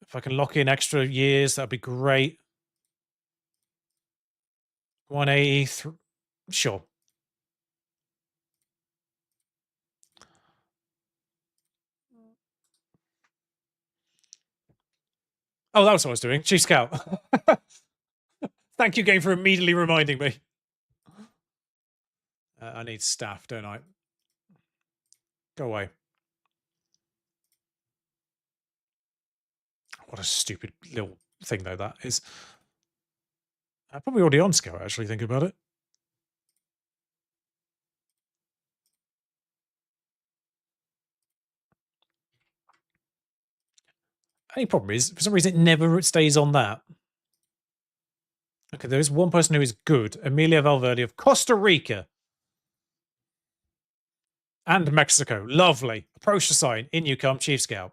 If I can lock in extra years, that'd be great. 180, sure. Oh, that was what I was doing. Chief Scout. Thank you, game, for immediately reminding me. I need staff, don't I? Go away. What a stupid little thing, though, that is. I'm probably already on Scout, actually, think about it. Only problem is, for some reason, it never stays on that. Okay, there is one person who is good. Emilia Valverde of Costa Rica. And Mexico. Lovely. Approach the sign. In you come, Chief Scout.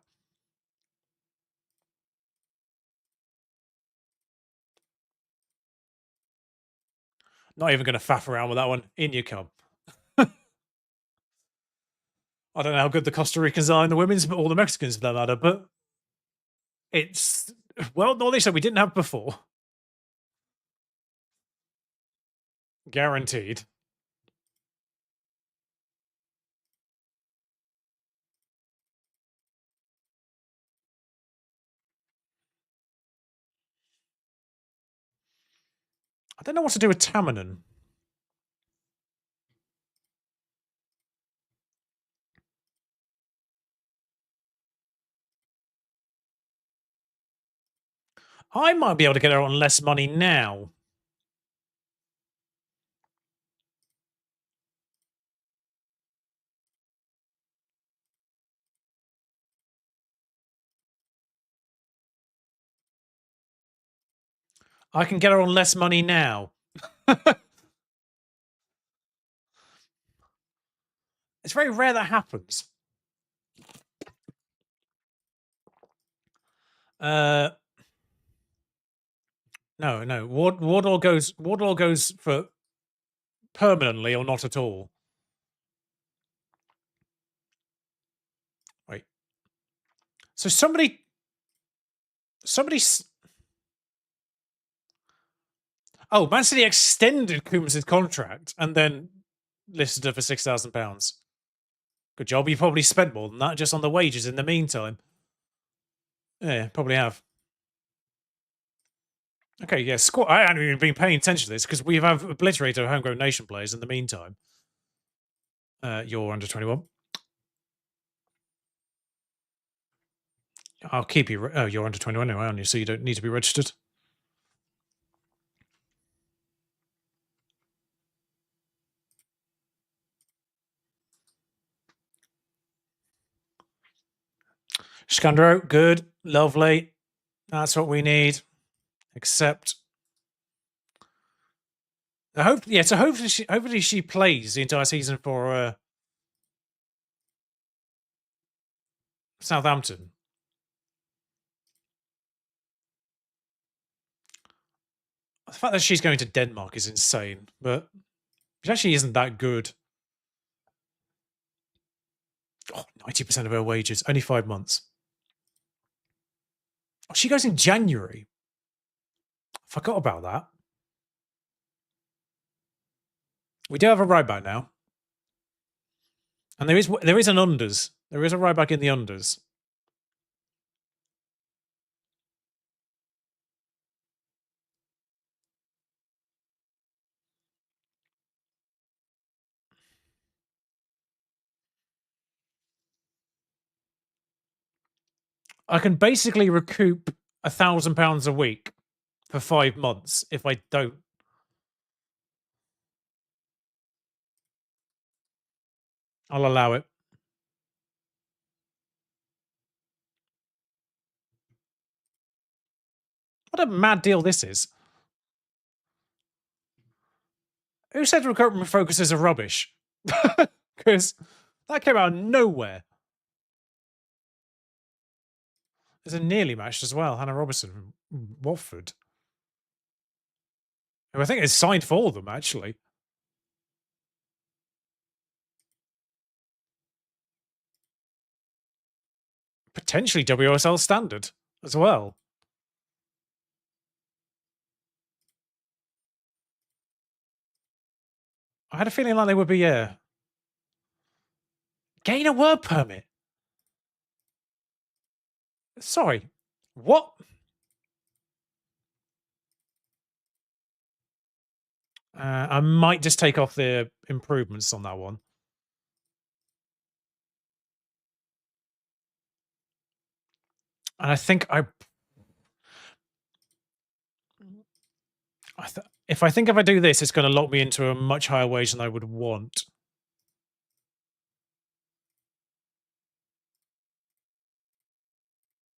Not even going to faff around with that one. In you come. I don't know how good the Costa Ricans are in the women's, but all the Mexicans for that matter. But it's, well, no, they said we didn't have before. Guaranteed. I don't know what to do with Tamanen. I might be able to get her on less money now. I can get her on less money now. It's very rare that happens. No. Wardlaw goes for permanently or not at all. Wait. So somebody. Oh, Man City extended Coombs' contract and then listed her for £6,000. Good job. You probably spent more than that just on the wages in the meantime. Yeah, probably have. Okay, yeah. Squad. I haven't even been paying attention to this because we have obliterated our homegrown nation players in the meantime. You're under 21. I'll keep you. Oh, you're under 21 anyway, aren't you? So you don't need to be registered. Scandro, good, lovely. That's what we need. Except, I hope. Yeah, so hopefully she plays the entire season for Southampton. The fact that she's going to Denmark is insane, but she actually isn't that good. Oh, 90% of her wages, only 5 months. Oh, she goes in January. Forgot about that. We do have a right back now. And there is an unders. There is a right back in the unders. I can basically recoup £1,000 a week for 5 months if I don't. I'll allow it. What a mad deal this is. Who said recruitment focuses are rubbish? Because that came out of nowhere. There's a nearly matched as well, Hannah Robertson from Watford, who I think is signed for them, actually. Potentially WSL standard as well. I had a feeling like they would be, yeah. Gain a work permit. Sorry. What? I might just take off the improvements on that one. And I think if I do this, it's going to lock me into a much higher wage than I would want.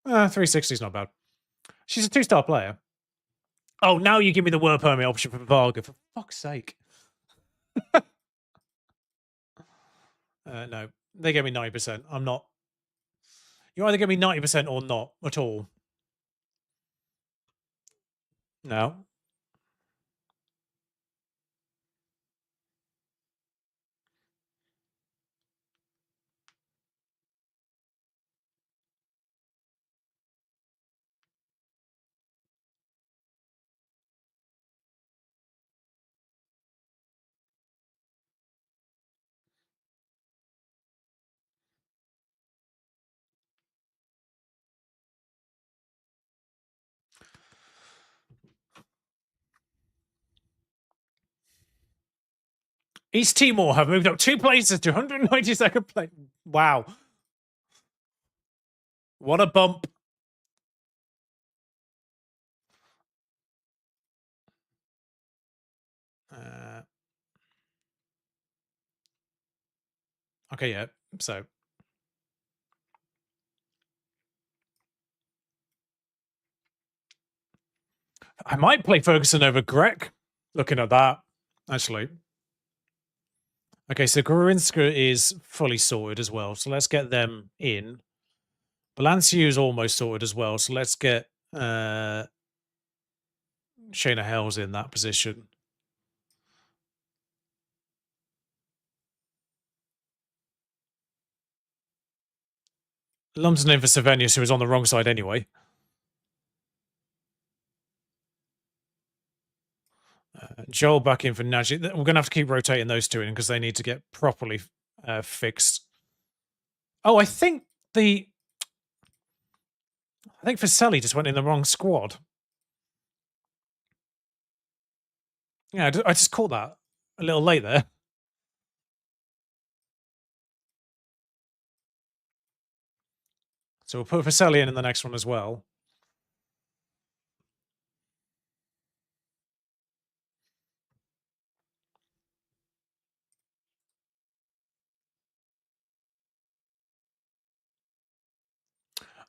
$360 is not bad. She's a 2-star player. Oh, now you give me the work permit option for Varga, for fuck's sake. No, they gave me 90%. I'm not. You either give me 90% or not at all. No. East Timor have moved up 2 places to 192nd place. Wow. What a bump. Okay, yeah. So I might play Ferguson over Greg. Looking at that, actually. Okay, so Gorinska is fully sorted as well. So let's get them in. Balanciu is almost sorted as well. So let's get Shayna Hells in that position. Lumsden in for Savenius, who was on the wrong side anyway. Joel back in for Najee. We're going to have to keep rotating those two in because they need to get properly fixed. Oh, I think Vaselli just went in the wrong squad. Yeah, I just caught that a little late there. So we'll put Vaselli in the next one as well.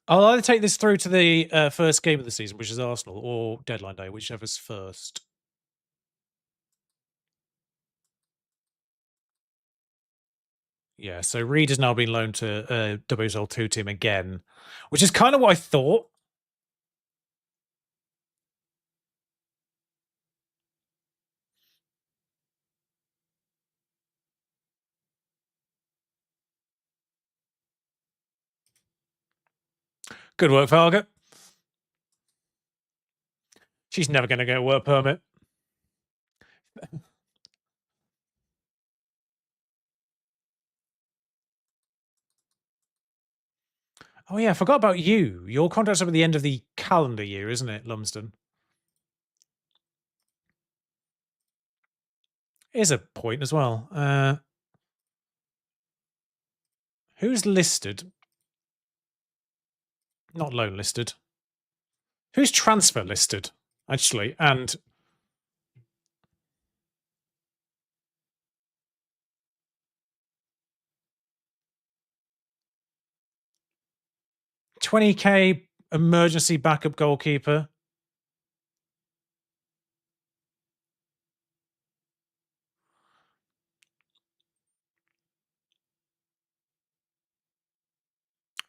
I'll either take this through to the first game of the season, which is Arsenal, or deadline day, whichever's first. Yeah, so Reed has now been loaned to WSL2 team again, which is kind of what I thought. Good work, Farga. She's never going to get a work permit. Oh, yeah, I forgot about you. Your contract's up at the end of the calendar year, isn't it, Lumsden? Is a point as well. Who's listed? Not loan listed. Who's transfer listed, actually? And 20k emergency backup goalkeeper.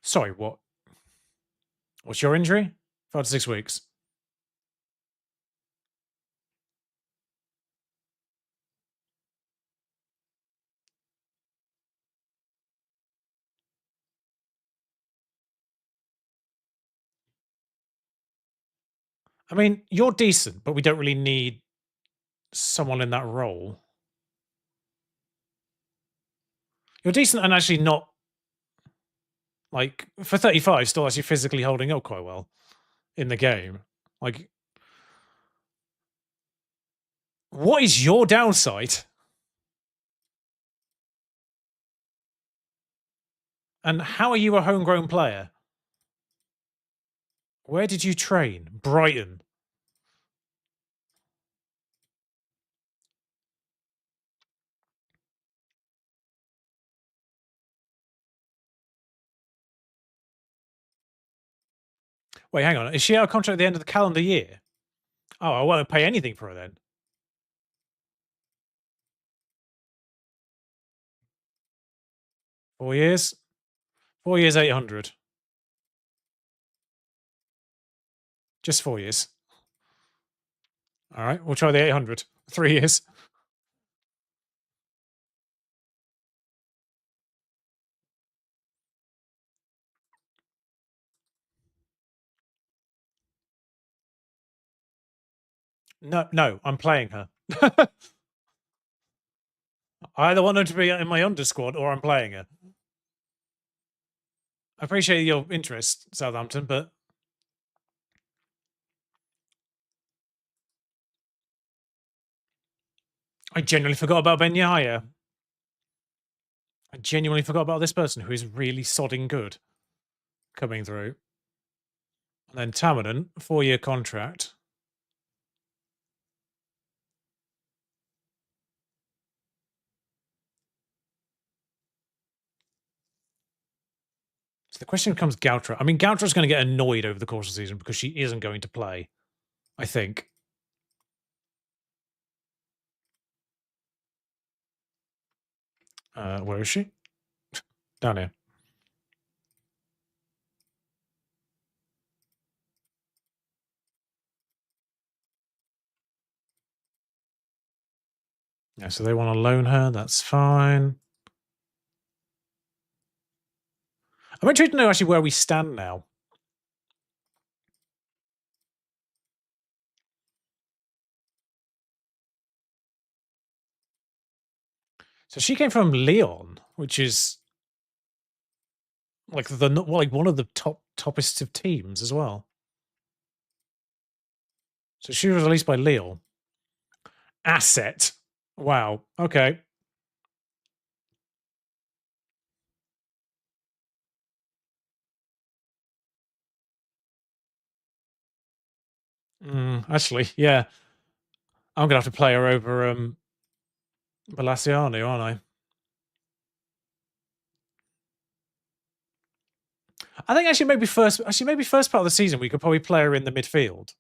Sorry, what? What's your injury? 5 to 6 weeks. I mean, you're decent, but we don't really need someone in that role. You're decent and actually not, like, for 35, still actually physically holding up quite well in the game. Like, what is your downside? And how are you a homegrown player? Where did you train? Brighton. Wait, hang on. Is she out of contract at the end of the calendar year? Oh, I won't pay anything for her then. 4 years? 4 years, 800. Just 4 years. All right, we'll try the 800. 3 years. No, no, I'm playing her. I either want her to be in my under squad or I'm playing her. I appreciate your interest, Southampton, but I genuinely forgot about Ben Yahya. I genuinely forgot about this person who is really sodding good coming through. And then Tamarin, 4-year contract. So the question becomes Gautra. I mean, Gautra's going to get annoyed over the course of the season because she isn't going to play, I think. Where is she? Down here. Yeah, so they want to loan her. That's fine. I'm intrigued to know actually where we stand now. So she came from Lyon, which is like one of the toppest of teams as well. So she was released by Lille. Asset. Wow. Okay. Actually, yeah. I'm gonna have to play her over Balassiani, aren't I? I think maybe first part of the season we could probably play her in the midfield.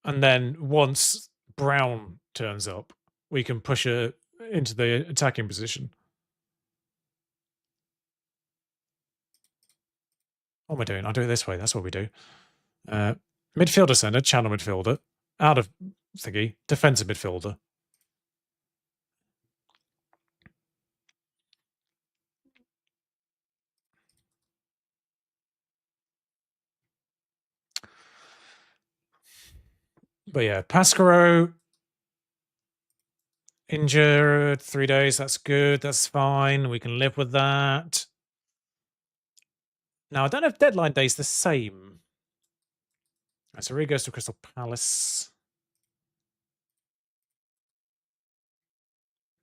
And then once Brown turns up, we can push her into the attacking position. What am I doing? I'll do it this way. That's what we do. Midfielder centre, channel midfielder, out of thingy, defensive midfielder. But yeah, Pascaro injured 3 days. That's good. That's fine. We can live with that. Now, I don't know if deadline day's the same. So he goes to Crystal Palace.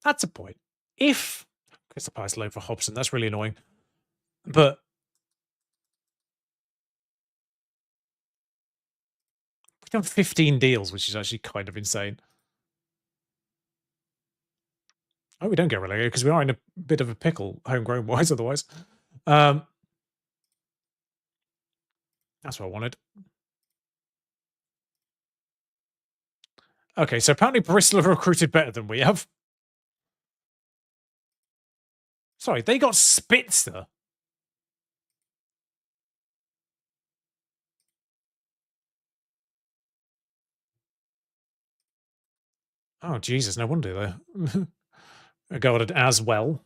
That's a point. If Crystal Palace loan for Hobson, that's really annoying. But done 15 deals, which is actually kind of insane. Oh, we don't get relegated because we are in a bit of a pickle, homegrown wise. Otherwise, um, that's what I wanted. Okay, so apparently Bristol have recruited better than we have. Sorry, they got Spitzer. Oh Jesus, no wonder they're regarded as well.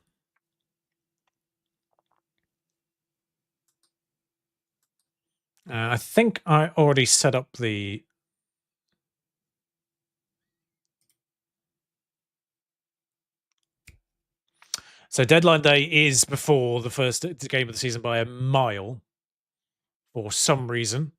I think I already set up the. So deadline day is before the first game of the season by a mile, for some reason.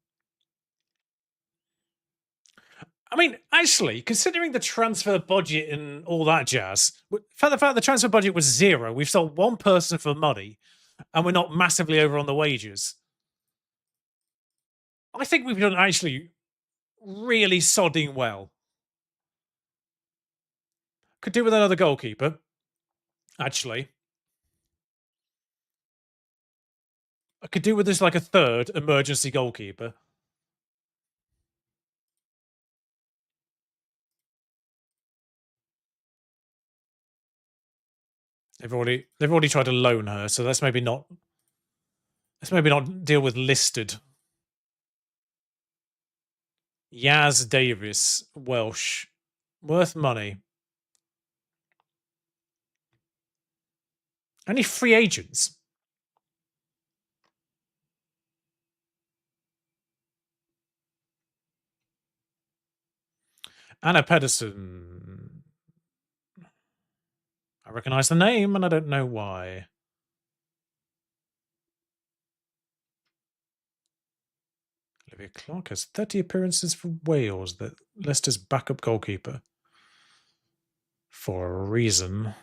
I mean, actually, considering the transfer budget and all that jazz, for the fact the transfer budget was zero, we've sold one person for money, and we're not massively over on the wages. I think we've done actually really sodding well. Could do with another goalkeeper, actually. I could do with this like a third emergency goalkeeper. They've already tried to loan her, so let's maybe not deal with listed. Yaz Davis, Welsh, worth money. Any free agents? Anna Pedersen. I recognise the name, and I don't know why. Olivia Clark has 30 appearances for Wales, that Leicester's backup goalkeeper. For a reason.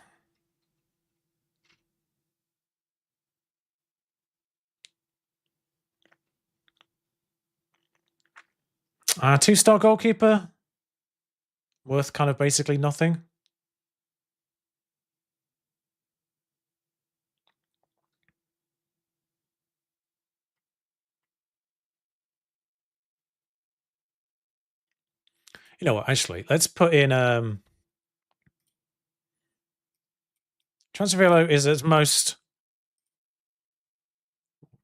Two-star goalkeeper. Worth kind of basically nothing. You know what? Actually, let's put in transfer value is at most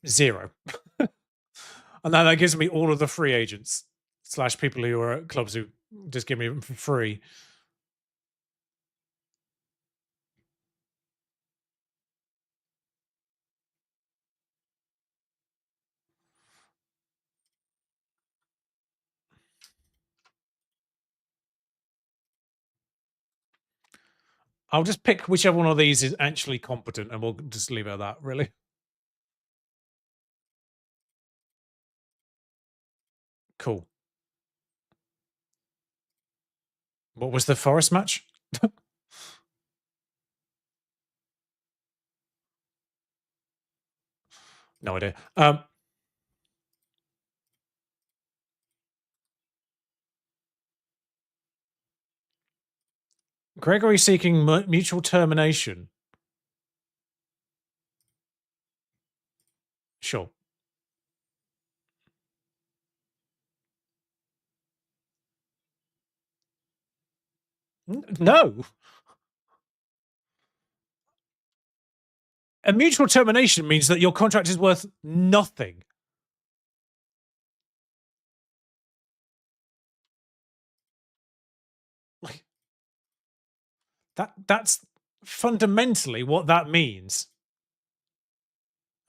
0, and then that gives me all of the free agents / people who are at clubs who just give me them for free. I'll just pick whichever one of these is actually competent, and we'll just leave it at that. Really cool. What was the Forest match? No idea. Gregory seeking mutual termination. Sure. No. A mutual termination means that your contract is worth nothing. Like that's fundamentally what that means.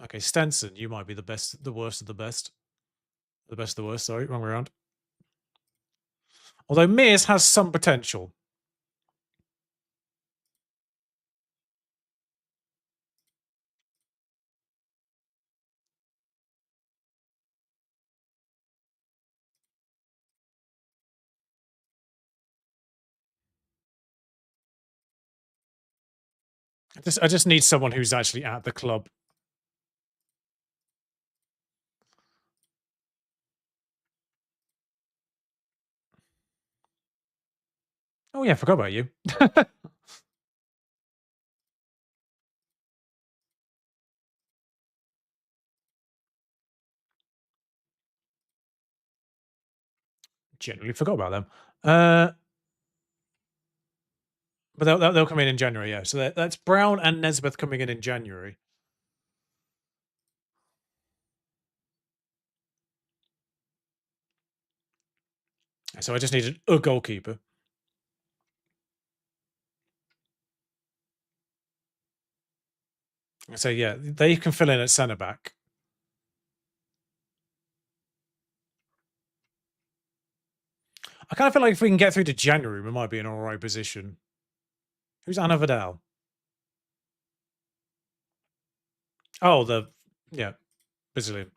Okay, Stenson, you might be the best, the worst of the best. The best of the worst, sorry, wrong way around. Although Mears has some potential. I just need someone who's actually at the club. Oh yeah, forgot about you. Generally forgot about them. But they'll come in January, yeah. So that's Brown and Nesbeth coming in January. So I just needed a goalkeeper. So yeah, they can fill in at centre back. I kind of feel like if we can get through to January, we might be in an all right position. Who's Anna Vidal? Oh, yeah, Brazilian.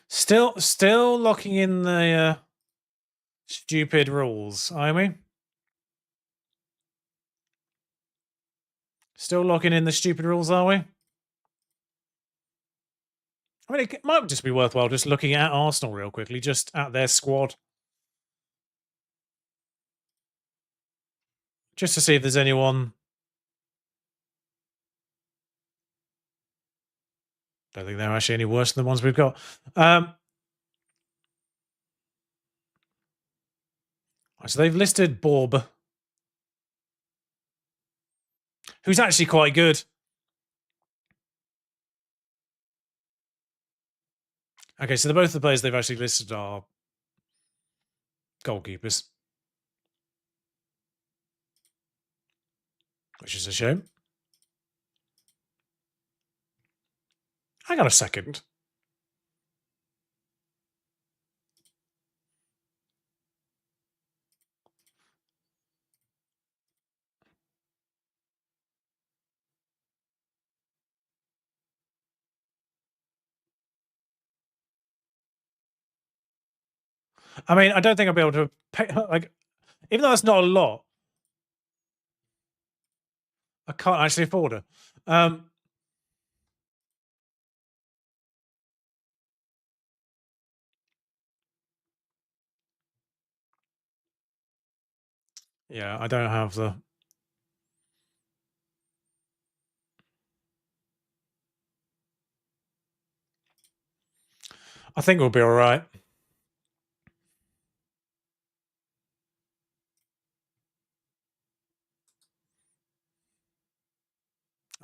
Still locking in the stupid rules, are we? Still locking in the stupid rules, are we? I mean, it might just be worthwhile just looking at Arsenal real quickly, just at their squad, just to see if there's anyone. Don't think they're actually any worse than the ones we've got. So they've listed Bob, who's actually quite good. Okay, so both the players they've actually listed are goalkeepers, which is a shame. Hang on a second. I mean, I don't think I'll be able to pay, like, even though that's not a lot, I can't actually afford it. Yeah, I don't have the. I think we'll be all right.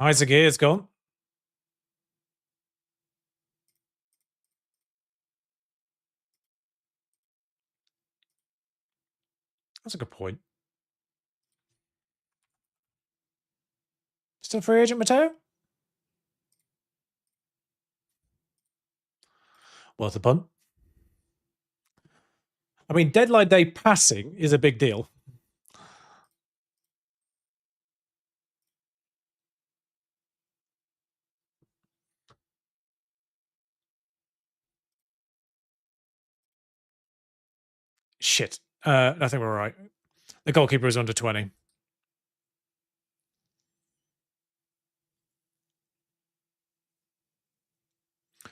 Isaac here is gone. That's a good point. Still free agent, Mateo? Worth a punt. I mean, deadline day passing is a big deal. Shit. I think we're all right. The goalkeeper is under 20.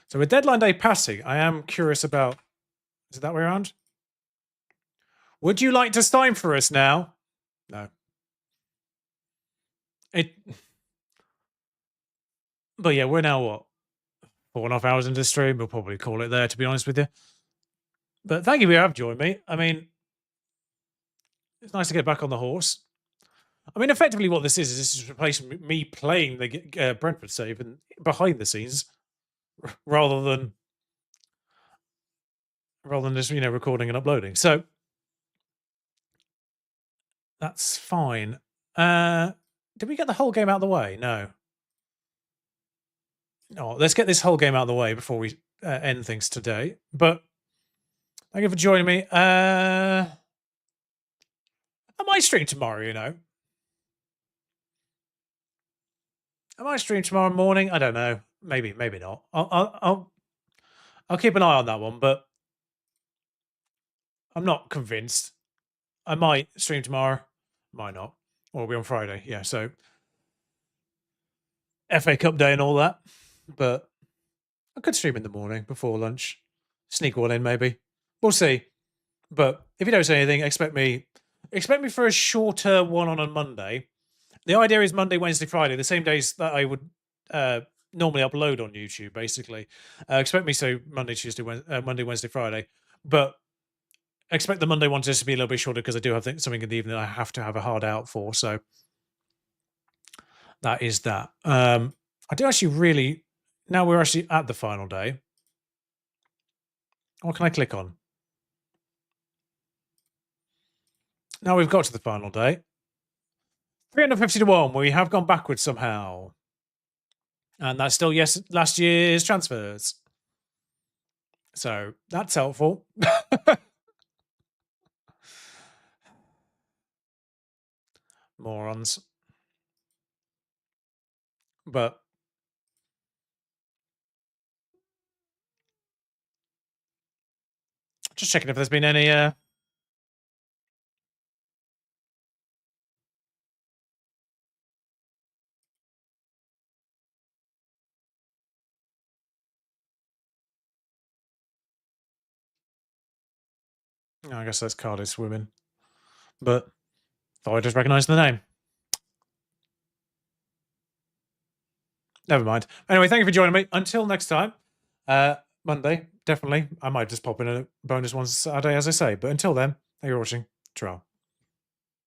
So with deadline day passing, I am curious about. Is it that way around? Would you like to sign for us now? No. It. But yeah, we're now what 4.5 hours into the stream. We'll probably call it there, to be honest with you. But thank you for having joined me. I mean, it's nice to get back on the horse. I mean, effectively, what this is replacing me playing the Brentford save and behind the scenes, rather than just recording and uploading. So that's fine. Did we get the whole game out of the way? No. No. Let's get this whole game out of the way before we end things today. But thank you for joining me. I might stream tomorrow. I might stream tomorrow morning. I don't know. Maybe not. I'll keep an eye on that one, but I'm not convinced. I might stream tomorrow, might not, or it'll be on Friday. Yeah, so FA Cup day and all that. But I could stream in the morning before lunch, sneak one in maybe. We'll see. But if you don't say anything, expect me for a shorter one on a Monday. The idea is Monday, Wednesday, Friday, the same days that I would normally upload on YouTube. Basically, expect me so Monday, Tuesday, Monday, Wednesday, Friday. But expect the Monday one just to be a little bit shorter because I do have something in the evening I have to have a hard out for. So that is that. I do actually really. Now we're actually at the final day. What can I click on? Now we've got to the final day. 350 to 1. We have gone backwards somehow. And that's still last year's transfers. So that's helpful. Morons. But just checking if there's been any I guess that's Cardiff's women. But thought I just recognised the name. Never mind. Anyway, thank you for joining me. Until next time. Monday, definitely. I might just pop in a bonus one Saturday, as I say. But until then, thank you for watching. Ciao.